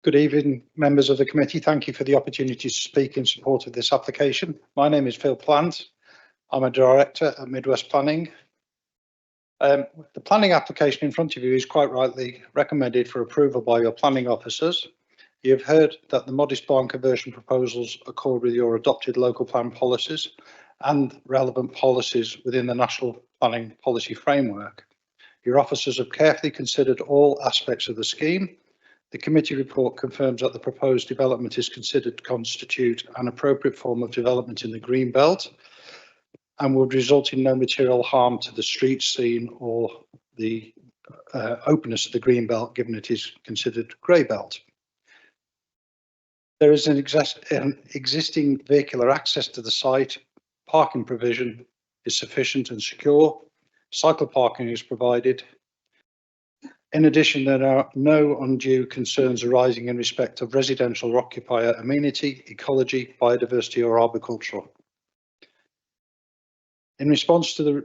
Good evening, members of the committee. Thank you for the opportunity to speak in support of this application. My name is Phil Plant. I'm a director at Midwest Planning. The planning application in front of you is quite rightly recommended for approval by your planning officers. You've heard that the modest barn conversion proposals accord with your adopted local plan policies and relevant policies within the National Planning Policy Framework. Your officers have carefully considered all aspects of the scheme. The committee report confirms that the proposed development is considered to constitute an appropriate form of development in the green belt and would result in no material harm to the street scene or the openness of the green belt, given it is considered grey belt. There is an existing vehicular access to the site. Parking provision is sufficient and secure. Cycle parking is provided. In addition, there are no undue concerns arising in respect of residential or occupier amenity, ecology, biodiversity or arboriculture. In response to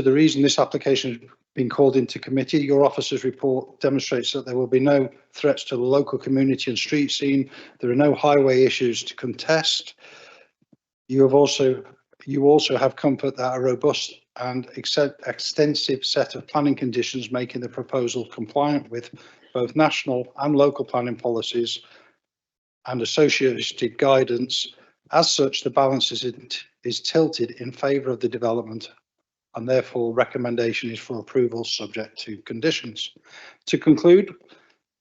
the reason this application has been called into committee, your officer's report demonstrates that there will be no threats to the local community and street scene. There are no highway issues to contest. You also have comfort that a robust and extensive set of planning conditions making the proposal compliant with both national and local planning policies and associated guidance. As such, the balance is tilted in favour of the development, and therefore recommendation is for approval subject to conditions. To conclude,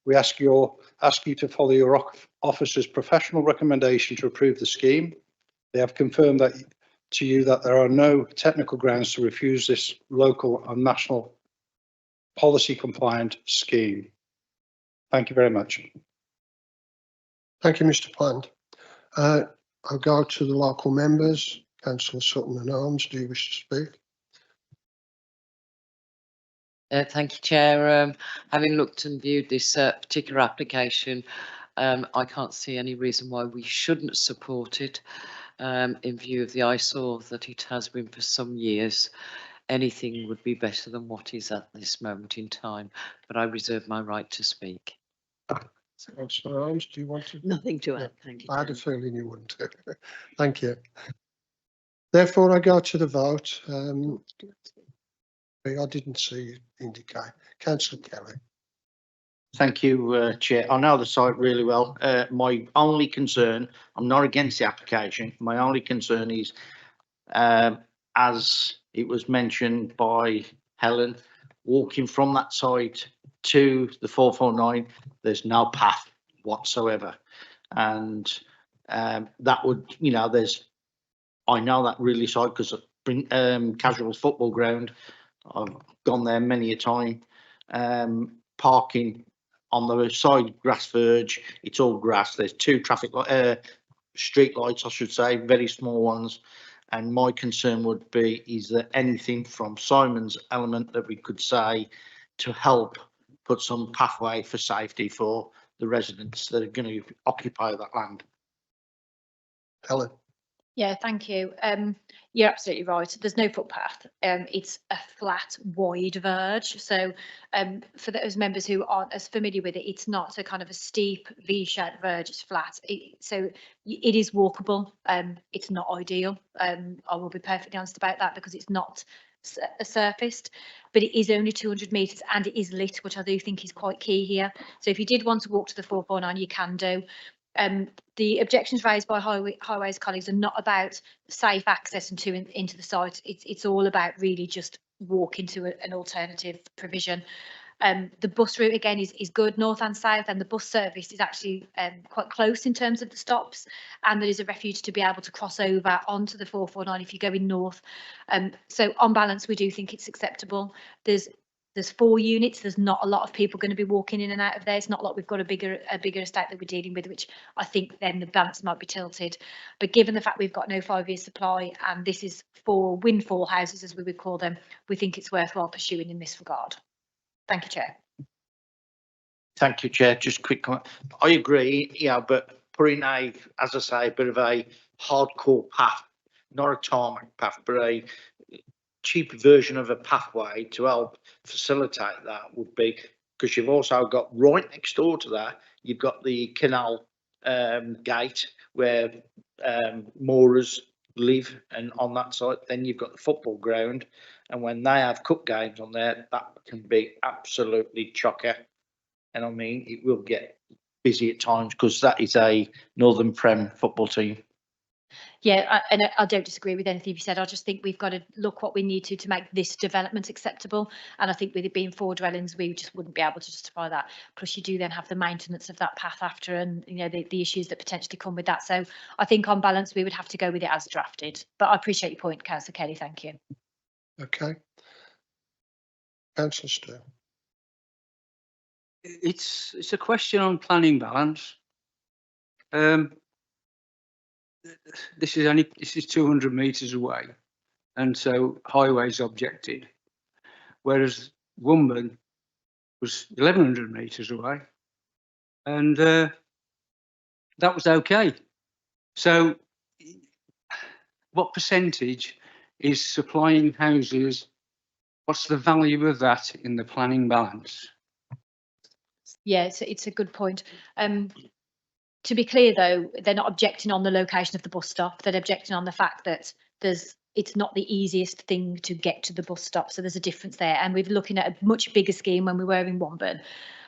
we ask you to follow your officer's professional recommendation to approve the scheme. They have confirmed to you that there are no technical grounds to refuse this local and national policy compliant scheme. Thank you very much. Thank you, Mr. Plant. I'll go to the local members. Councillor Sutton and Holmes, do you wish to speak? Thank you, Chair. Having looked and viewed this particular application, I can't see any reason why we shouldn't support it. In view of the eyesore that it has been for some years, anything would be better than what is at this moment in time, but I reserve my right to speak. Councillor Holmes, do you want to? Nothing to add, thank you. I had a feeling you wouldn't. Thank you. Therefore, I go to the vote. I didn't see you indicate. Councillor Kelly. Thank you, Chair. I know the site really well. My only concern, I'm not against the application. My only concern is, as it was mentioned by Helen, walking from that site to the 449, there's no path whatsoever. And that would, you know, I know that really site because casual football ground. I've gone there many a time. Parking on the side grass verge, it's all grass. There's two street lights, I should say, very small ones. And my concern would be, is there anything from Simon's element that we could say to help put some pathway for safety for the residents that are going to occupy that land? Helen. Yeah, thank you. You're absolutely right. There's no footpath. It's a flat, wide verge. So for those members who aren't as familiar with it, it's not a kind of a steep V-shaped verge. It's flat. So it is walkable. It's not ideal. I will be perfectly honest about that because it's not surfaced, but it is only 200 metres and it is lit, which I do think is quite key here. So if you did want to walk to the 449, you can do. The objections raised by Highways colleagues are not about safe access into the site. It's all about really just walking to an alternative provision. The bus route again is good north and south, and the bus service is actually quite close in terms of the stops, and there is a refuge to be able to cross over onto the 449 if you're going north. So on balance, we do think it's acceptable. There's 4 units. There's not a lot of people going to be walking in and out of there. It's not like we've got a bigger estate that we're dealing with, which I think then the balance might be tilted. But given the fact we've got no 5-year supply and this is 4 windfall houses, as we would call them, we think it's worthwhile pursuing in this regard. Thank you, Chair. Thank you, Chair. Just quick comment. I agree, yeah, but putting as I say, a bit of a hardcore path, not a tarmac path, but a cheap version of a pathway to help facilitate that would be, because you've also got right next door to that, you've got the canal gate where moorers live, and on that side then you've got the football ground, and when they have cup games on there, that can be absolutely chocker. And I mean, it will get busy at times because that is a Northern Prem football team. Yeah, and I don't disagree with anything you said. I just think we've got to look what we need to make this development acceptable. And I think with it being 4 dwellings, we just wouldn't be able to justify that. Plus, you do then have the maintenance of that path after, and you know the issues that potentially come with that. So I think on balance, we would have to go with it as drafted. But I appreciate your point, Councillor Kelly. Thank you. Okay. Councillor Steele. It's a question on planning balance. This is 200 metres away, and so Highways objected, whereas Womburn was 1100 metres away, and that was okay. So what percentage is supplying houses? What's the value of that in the planning balance? Yeah, it's a good point. To be clear, though, they're not objecting on the location of the bus stop. They're objecting on the fact that it's not the easiest thing to get to the bus stop. So there's a difference there. And we're looking at a much bigger scheme when we were in Womburn.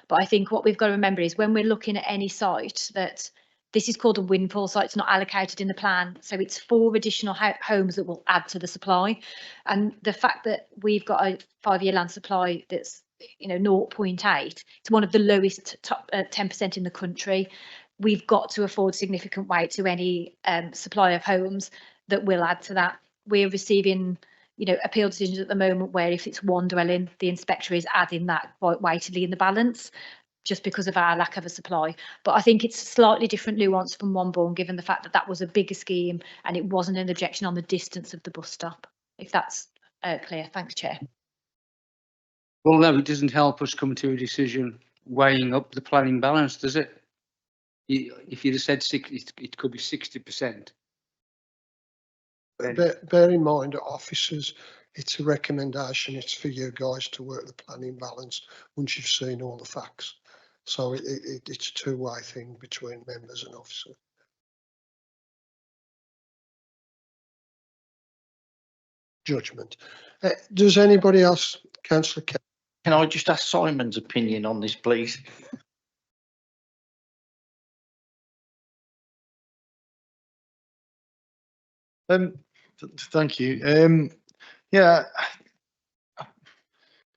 But I think what we've got to remember is when we're looking at any site, that this is called a windfall site. It's not allocated in the plan. So it's 4 additional homes that will add to the supply. And the fact that we've got a 5-year land supply that's 0.8, it's one of the lowest top 10% in the country. We've got to afford significant weight to any supply of homes that will add to that. We're receiving, appeal decisions at the moment where if it's 1 dwelling, the inspector is adding that quite weightedly in the balance, just because of our lack of a supply. But I think it's slightly different nuance from Womburn, given the fact that that was a bigger scheme and it wasn't an objection on the distance of the bus stop. If that's clear. Thanks, Chair. Well, no, it doesn't help us come to a decision weighing up the planning balance, does it? If you'd have said 60, it could be 60%. Bear in mind, officers, it's a recommendation. It's for you guys to work the planning balance once you've seen all the facts. So it's a 2-way thing between members and officers. judgment. Does anybody else, Councillor Kelly? Can I just ask Simon's opinion on this, please? Thank you. Yeah,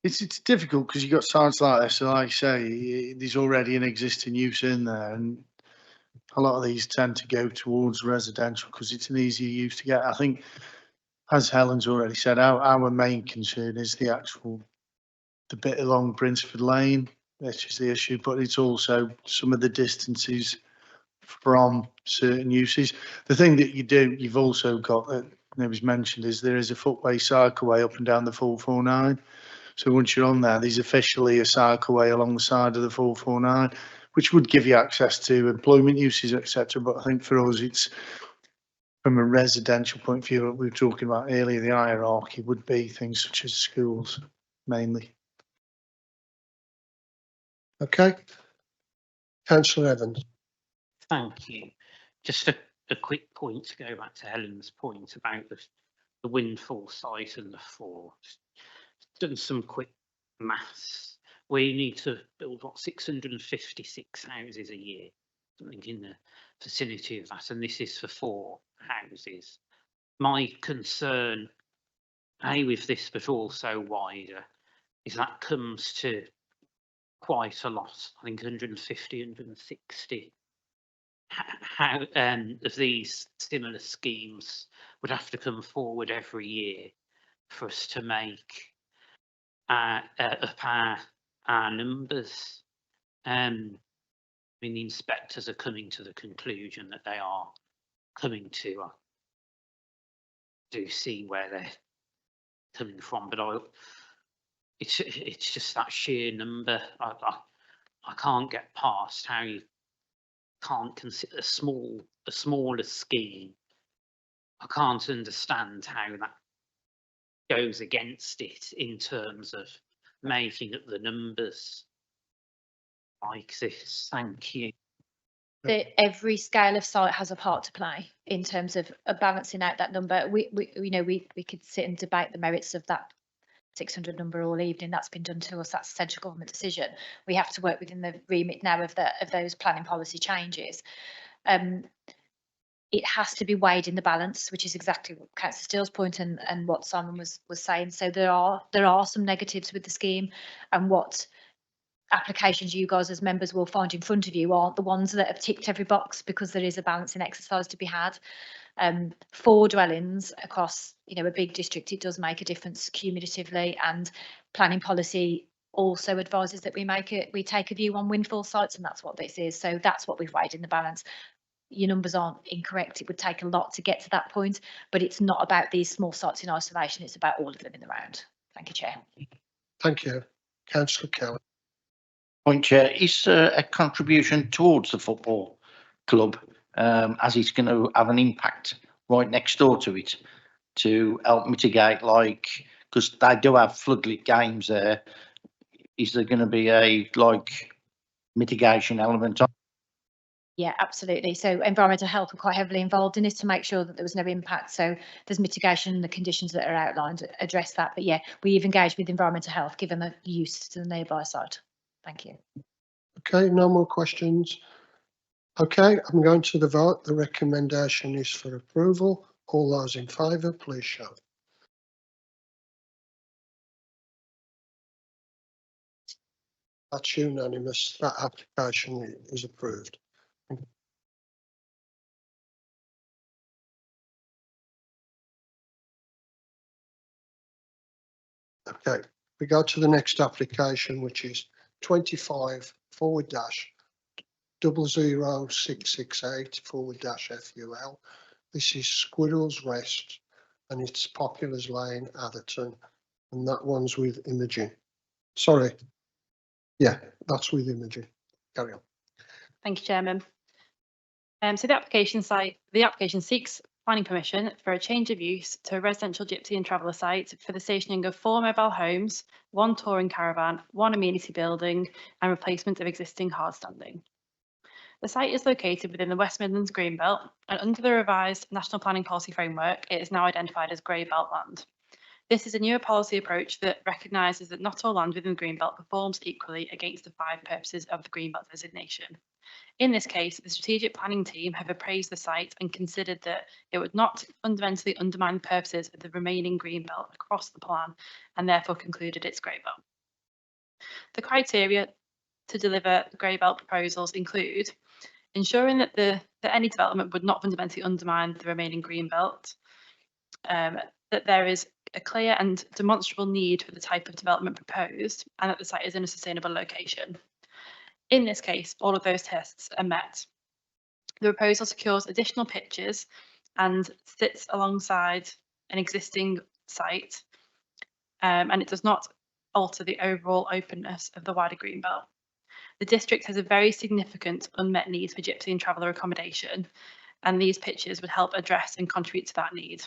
it's difficult because you've got sites like this. So like I say, there's already an existing use in there, and a lot of these tend to go towards residential because it's an easier use to get. I think, as Helen's already said, our main concern is the bit along Brinsford Lane, which is the issue, but it's also some of the distances from certain uses. The thing that you've also got that was mentioned is there is a footway cycleway up and down the 449. So once you're on there, there's officially a cycleway along the side of the 449, which would give you access to employment uses, etc. But I think for us, it's from a residential point of view, what we were talking about earlier, the hierarchy would be things such as schools, mainly. Okay. Councillor Evans. Thank you. Just a quick point to go back to Helen's point about the windfall site and the 4. Done some quick maths. We need to build, what, 656 houses a year, something in the vicinity of that, and this is for 4 houses. My concern, with this, but also wider, is that comes to quite a lot. I think 150, 160 how of these similar schemes would have to come forward every year for us to make up our numbers. I mean, the inspectors are coming to the conclusion that they are coming to. I do see where they're coming from, but it's just that sheer number. I can't get past how you can't consider a smaller scheme. I can't understand how that goes against it in terms of making up the numbers like this. Thank you. Every scale of site has a part to play in terms of balancing out that number. We could sit and debate the merits of that 600 number all evening. That's been done to us. That's a central government decision. We have to work within the remit now of those planning policy changes. It has to be weighed in the balance, which is exactly what Councillor Steele's point and what Simon was saying. So there are some negatives with the scheme, and what applications you guys as members will find in front of you aren't the ones that have ticked every box, because there is a balancing exercise to be had. 4 dwellings across, a big district, it does make a difference cumulatively, and planning policy also advises that we take a view on windfall sites, and that's what this is. So that's what we've weighed in the balance. Your numbers aren't incorrect. It would take a lot to get to that point, but it's not about these small sites in isolation. It's about all of them in the round. Thank you, Chair. Thank you. Councillor Kelly. Point, Chair. Is a contribution towards the football club, as it's going to have an impact right next door to it, to help mitigate, because they do have floodlit games there. Is there going to be a mitigation element on? Yeah, absolutely. So environmental health were quite heavily involved in this to make sure that there was no impact. So there's mitigation and the conditions that are outlined address that. But yeah, we've engaged with environmental health given the use to the nearby site. Thank you. Okay, no more questions. Okay, I'm going to the vote. The recommendation is for approval. All those in favour, please show. That's unanimous. That application is approved. Okay, we go to the next application, which is 25/00668/FUL. This is Squirrels Rest, and it's Populars Lane, Atherton, and that one's with Imogen. Sorry. Yeah, that's with Imogen. Carry on. Thank you, Chairman. So the application seeks planning permission for a change of use to a residential gypsy and traveller site for the stationing of 4 mobile homes, 1 touring caravan, 1 amenity building, and replacement of existing hardstanding. The site is located within the West Midlands Greenbelt, and under the revised National Planning Policy Framework, it is now identified as Grey Belt land. This is a newer policy approach that recognises that not all land within the Greenbelt performs equally against the 5 purposes of the Greenbelt designation. In this case, the strategic planning team have appraised the site and considered that it would not fundamentally undermine the purposes of the remaining Greenbelt across the plan, and therefore concluded it's grey belt. The criteria to deliver the grey belt proposals include ensuring that any development would not fundamentally undermine the remaining Greenbelt, that there is a clear and demonstrable need for the type of development proposed, and that the site is in a sustainable location. In this case, all of those tests are met. The proposal secures additional pitches and sits alongside an existing site, and it does not alter the overall openness of the wider Greenbelt. The district has a very significant unmet need for gypsy and traveller accommodation, and these pitches would help address and contribute to that need.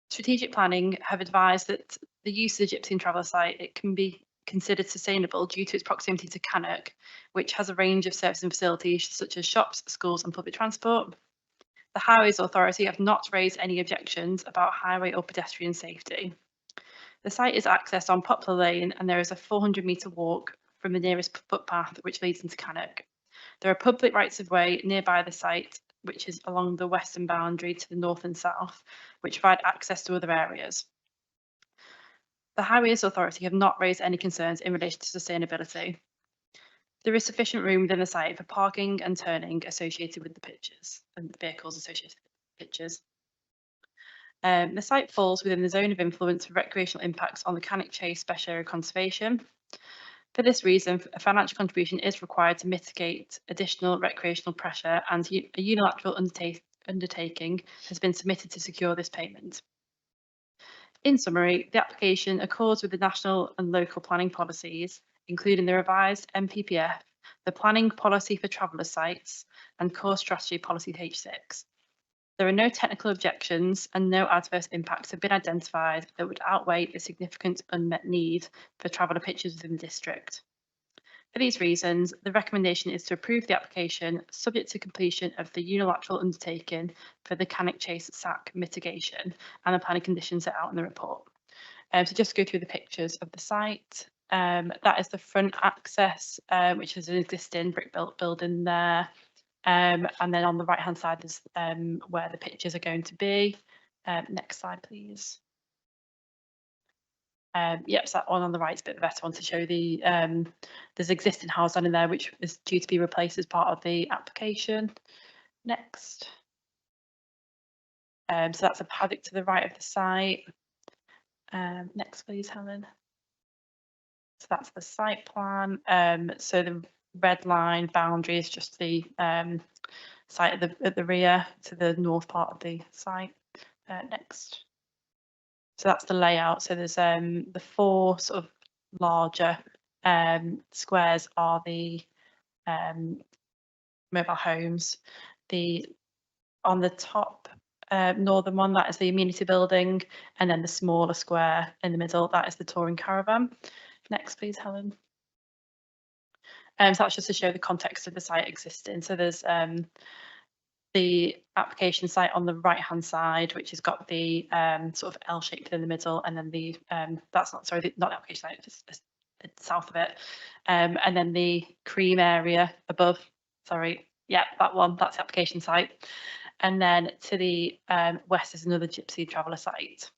Strategic planning have advised that the use of the gypsy and traveller site, it can be considered sustainable due to its proximity to Cannock, which has a range of services and facilities such as shops, schools and public transport. The Highways Authority have not raised any objections about highway or pedestrian safety. The site is accessed on Poplar Lane, and there is a 400-metre walk from the nearest footpath which leads into Cannock. There are public rights of way nearby the site, which is along the western boundary to the north and south, which provide access to other areas. The Highways Authority have not raised any concerns in relation to sustainability. There is sufficient room within the site for parking and turning associated with the pitches and the vehicles associated with the pitches. The site falls within the zone of influence for recreational impacts on the Cannock Chase Special Area Conservation. For this reason, a financial contribution is required to mitigate additional recreational pressure, and a unilateral undertaking has been submitted to secure this payment. In summary, the application accords with the national and local planning policies, including the revised NPPF, the Planning Policy for Traveller Sites, and Core Strategy Policy H6. There are no technical objections and no adverse impacts have been identified that would outweigh the significant unmet need for traveller pitches within the district. For these reasons, the recommendation is to approve the application subject to completion of the unilateral undertaking for the Cannock Chase SAC mitigation and the planning conditions set out in the report. So just go through the pictures of the site. That is the front access, which is an existing brick-built building there. And then on the right hand side is where the pitches are going to be. Next slide, please. Yep, so that one on the right is a bit better one to show the there's existing house in there which is due to be replaced as part of the application. Next. So that's a paddock to the right of the site. Next, please, Helen. So that's the site plan. So the red line boundary is just the site at the rear to the north part of the site. Next. So that's the layout. So there's the 4 sort of larger squares are the mobile homes. On the top northern one, that is the amenity building, and then the smaller square in the middle, that is the touring caravan. Next, please, Helen. So that's just to show the context of the site existing. So there's the application site on the right hand side, which has got the sort of L shape in the middle, and then the that's not, sorry, not the application site, just south of it, and then the cream area above, sorry, yeah, that one, that's the application site, and then to the west is another gypsy traveller site.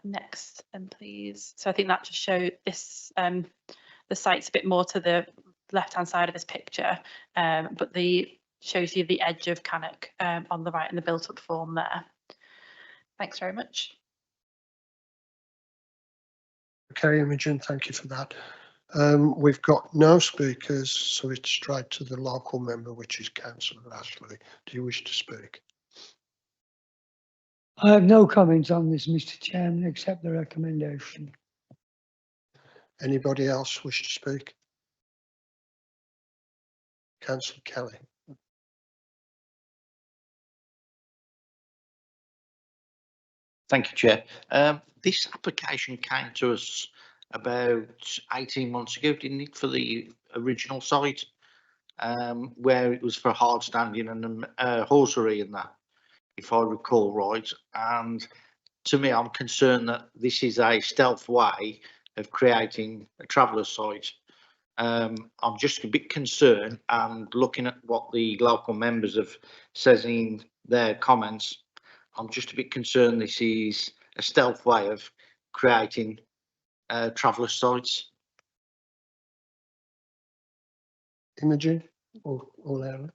Next, please. So I think that just show this the site's a bit more to the left hand side of this picture, but shows you the edge of Cannock on the right and the built up form there. Thanks very much. Okay, Imogen, thank you for that. We've got no speakers, so it's straight to the local member, which is Councillor Ashley. Do you wish to speak? I have no comments on this, Mr. Chairman, except the recommendation. Anybody else wish to speak? Councillor Kelly. Thank you, Chair. This application came to us about 18 months ago, didn't it, for the original site, where it was for hard standing and hosiery and that, if I recall right. And to me, I'm concerned that this is a stealth way of creating a traveller site. I'm just a bit concerned, and looking at what the local members have said in their comments, I'm just a bit concerned this is a stealth way of creating traveller sites. Imogen or Ellen?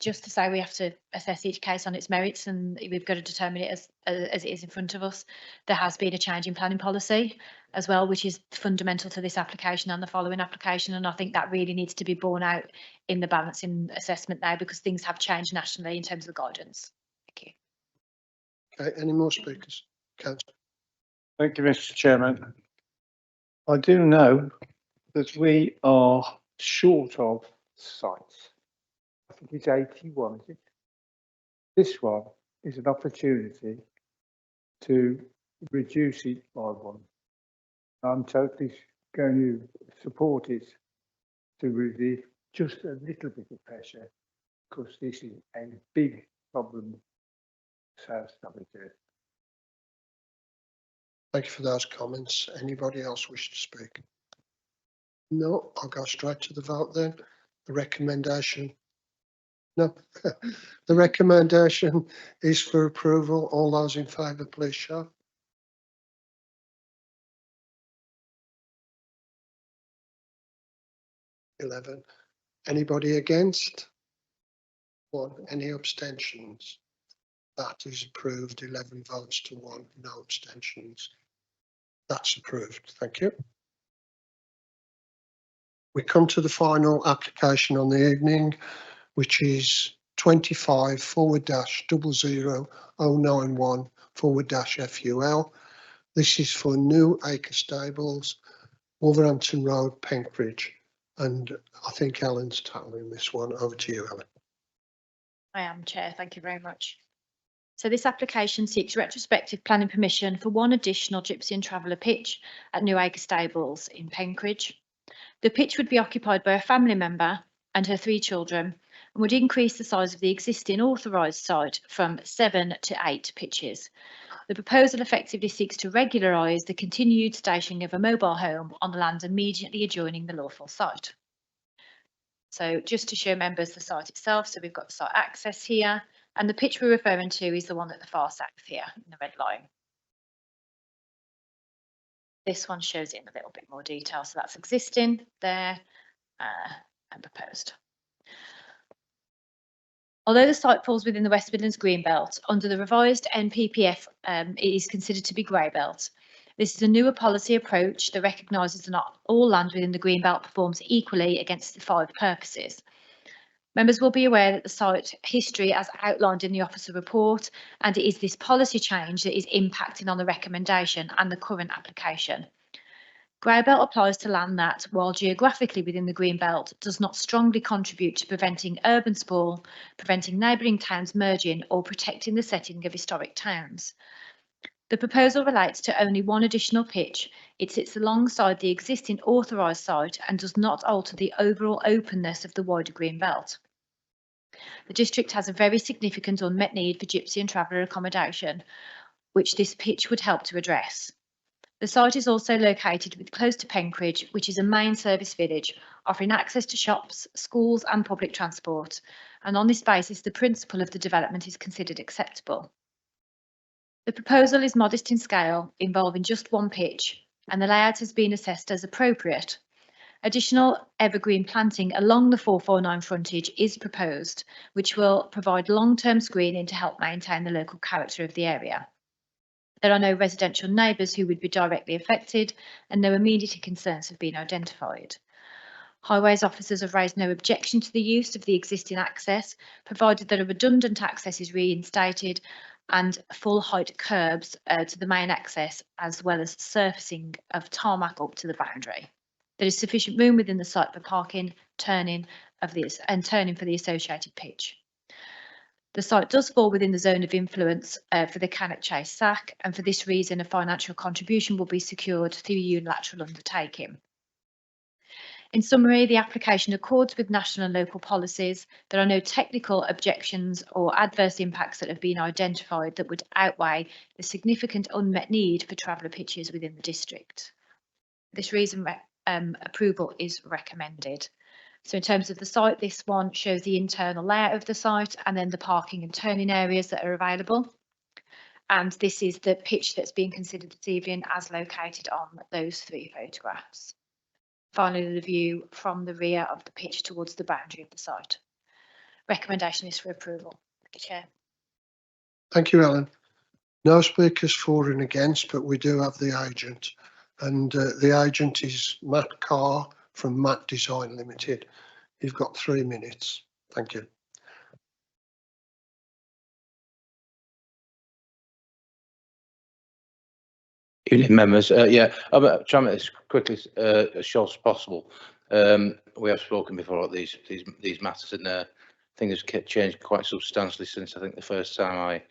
Just to say, we have to assess each case on its merits, and we've got to determine it as it is in front of us. There has been a change in planning policy as well, which is fundamental to this application and the following application, and I think that really needs to be borne out in the balancing assessment now, because things have changed nationally in terms of the guidance. Thank you. Okay, any more speakers? Councillor. Thank you, Mr. Chairman. I do know that we are short of sites. I think it's 81, is it? This one is an opportunity to reduce it by one. I'm totally going to support it to relieve just a little bit of pressure, because this is a big problem. South Staffordshire. Thank you for those comments. Anybody else wish to speak? No, I'll go straight to the vote then. The recommendation. No, the recommendation is for approval. All those in favour, please show. (11). Anybody against? 1. Any abstentions? That is approved. 11 votes to 1. No abstentions. That's approved. Thank you. We come to the final application on the evening, which is 25/00/091/FUL. This is for New Acre Stables, Wolverhampton Road, Penkridge. And I think Ellen's tackling this one. Over to you, Ellen. I am, Chair. Thank you very much. So this application seeks retrospective planning permission for one additional Gypsy and Traveller pitch at New Acre Stables in Penkridge. The pitch would be occupied by a family member and her 3 children, and would increase the size of the existing authorised site from 7 to 8 pitches. The proposal effectively seeks to regularise the continued stationing of a mobile home on the land immediately adjoining the lawful site. So just to show members the site itself, so we've got the site access here, and the pitch we're referring to is the one at the far south here in the red line. This one shows it in a little bit more detail, so that's existing there and proposed. Although the site falls within the West Midlands Greenbelt, under the revised NPPF, it is considered to be grey belt. This is a newer policy approach that recognises that not all land within the Greenbelt performs equally against the 5 purposes. Members will be aware that the site history as outlined in the officer report, and it is this policy change that is impacting on the recommendation and the current application. Greybelt applies to land that, while geographically within the Greenbelt, does not strongly contribute to preventing urban sprawl, preventing neighbouring towns merging, or protecting the setting of historic towns. The proposal relates to only one additional pitch. It sits alongside the existing authorised site and does not alter the overall openness of the wider Greenbelt. The district has a very significant unmet need for Gypsy and Traveller accommodation, which this pitch would help to address. The site is also located close to Penkridge, which is a main service village, offering access to shops, schools and public transport. And on this basis, the principle of the development is considered acceptable. The proposal is modest in scale, involving just one pitch, and the layout has been assessed as appropriate. Additional evergreen planting along the 449 frontage is proposed, which will provide long-term screening to help maintain the local character of the area. There are no residential neighbours who would be directly affected, and no immediate concerns have been identified. Highways officers have raised no objection to the use of the existing access, provided that a redundant access is reinstated and full height curbs to the main access, as well as surfacing of tarmac up to the boundary. There is sufficient room within the site for parking, turning for the associated pitch. The site does fall within the zone of influence for the Cannock Chase SAC, and for this reason a financial contribution will be secured through a unilateral undertaking. In summary, the application accords with national and local policies. There are no technical objections or adverse impacts that have been identified that would outweigh the significant unmet need for traveller pitches within the district. For this reason, approval is recommended. So in terms of the site, this one shows the internal layout of the site and then the parking and turning areas that are available. And this is the pitch that's being considered this evening as located on those 3 photographs. Finally, the view from the rear of the pitch towards the boundary of the site. Recommendation is for approval. Thank you, Chair. Thank you, Ellen. No speakers for and against, but we do have the agent. And the agent is Matt Carr from Matt Design Limited. You've got 3 minutes. Thank you. Evening, members. Yeah, I'll try and make this quickly as short as possible. We have spoken before about these matters, and things have changed quite substantially since I think the first time I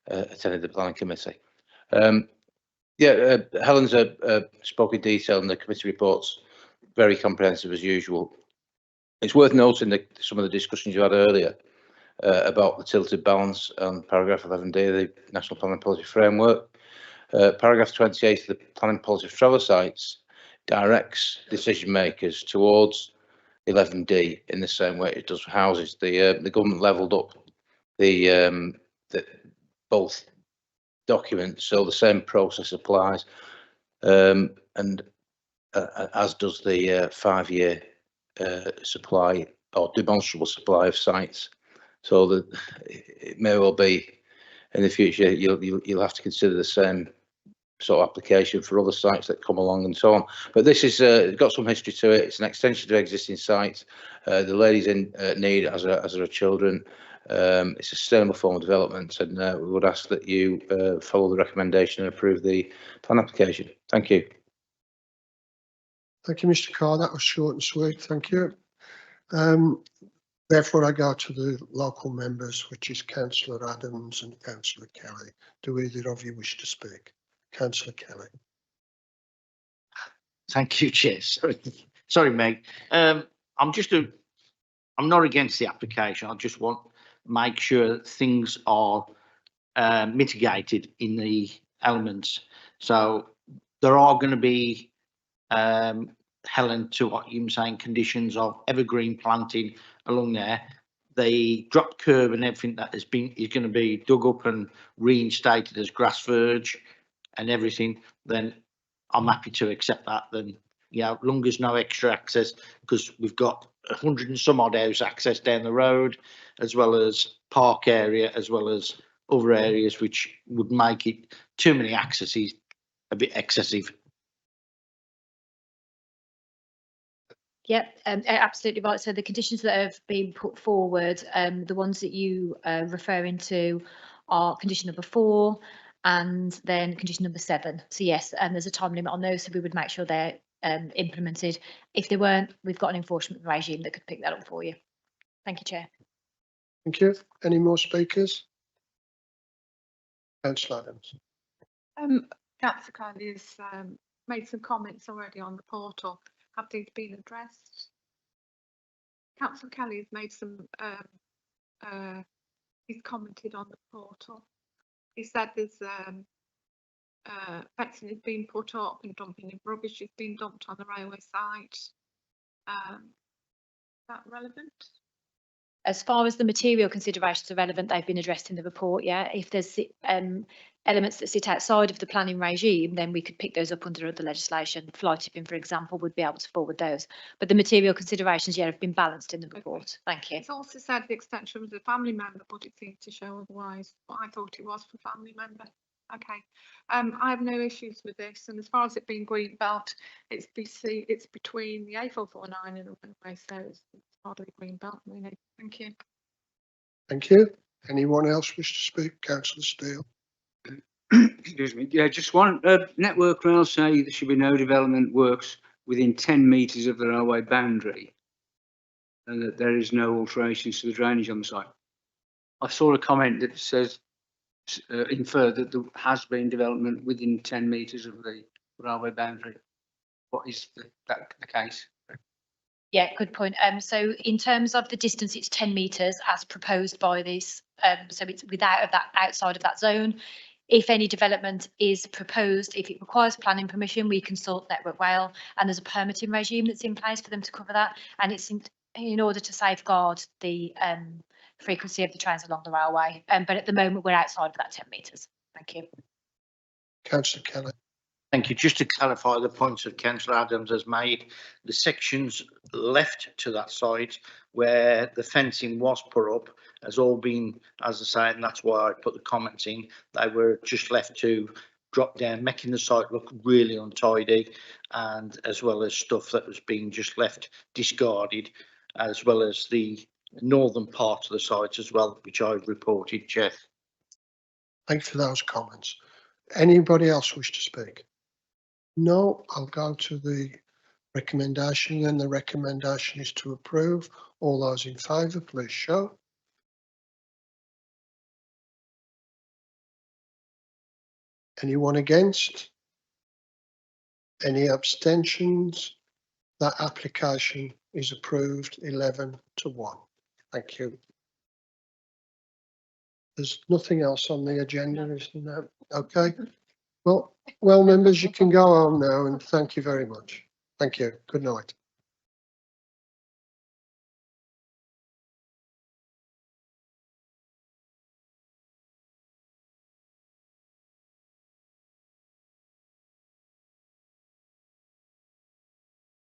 attended the planning committee. Yeah, Helen's spoke in detail, and the committee report's very comprehensive as usual. It's worth noting that some of the discussions you had earlier about the tilted balance on paragraph 11D of the National Planning Policy Framework. Paragraph 28 of the Planning Policy for Travel Sites directs decision makers towards 11D in the same way it does for houses. The government levelled up the both documents, so the same process applies, and as does the 5-year supply or demonstrable supply of sites. So that it may well be in the future you'll have to consider the same sort of application for other sites that come along and so on. But this is got some history to it. It's an extension to existing sites. The lady's in need, as are her children. It's a sustainable form of development, and we would ask that you follow the recommendation and approve the plan application. Thank you. Thank you, Mr. Carr. That was short and sweet. Thank you. Therefore, I go to the local members, which is Councillor Adams and Councillor Kelly. Do either of you wish to speak? Councillor Kelly. Thank you, Chair. Sorry, Meg. I'm not against the application. I just want to make sure things are mitigated in the elements. So there are going to be, Helen, to what you're saying, conditions of evergreen planting along there. The drop curb and everything that is going to be dug up and reinstated as grass verge and everything. Then I'm happy to accept that. Then, yeah, as long as no extra access, because we've got 100 and some odd house access down the road, as well as park area, as well as other areas, which would make it too many accesses, a bit excessive. Yep, absolutely right. So the conditions that have been put forward, the ones that you are referring to are condition number 4 and then condition number 7. So yes, and there's a time limit on those, so we would make sure they're implemented. If they weren't, we've got an enforcement regime that could pick that up for you. Thank you, Chair. Thank you. Any more speakers? Councillor Adams. Councillor Kelly has made some comments already on the portal. Have these been addressed? Councillor Kelly has made some, he's commented on the portal. He said there's fencing has been put up and dumping of rubbish has been dumped on the railway site. Is that relevant? As far as the material considerations are relevant, they've been addressed in the report, yeah. If there's elements that sit outside of the planning regime, then we could pick those up under other legislation. Fly tipping, for example, would be able to forward those. But the material considerations, yeah, have been balanced in the report. Thank you. It's also said the extension was a family member, but it seems to show otherwise. But I thought it was for family member. Okay. I have no issues with this, and as far as it being green belt, it's between the A449 and the runway, so it's hardly green belt, really. Thank you. Thank you. Anyone else wish to speak? Councillor Steele. Excuse me. Yeah, just one. Network Rail say there should be no development works within 10 metres of the railway boundary, and that there is no alterations to the drainage on the site. I saw a comment that says infer that there has been development within 10 metres of the railway boundary. What is that the case? Yeah, good point. So in terms of the distance, it's 10 metres as proposed by this. So it's outside of that zone. If any development is proposed, if it requires planning permission, we consult Network Rail, and there's a permitting regime that's in place for them to cover that. And it's in order to safeguard the frequency of the trains along the railway. But at the moment, we're outside of that 10 metres. Thank you. Councillor Kelly. Thank you. Just to clarify the points that Councillor Adams has made, the sections left to that side where the fencing was put up has all been, as I say, and that's why I put the comments in, they were just left to drop down, making the site look really untidy, and as well as stuff that was being just left discarded, as well as the northern part of the site as well, which I've reported, Chair. Thank you for those comments. Anybody else wish to speak? No, I'll go to the recommendation, and the recommendation is to approve. All those in favour, please show. Anyone against? Any abstentions? That application is approved 11 to 1. Thank you. There's nothing else on the agenda, isn't there? Okay. Well, members, you can go home now, and thank you very much. Thank you. Good night.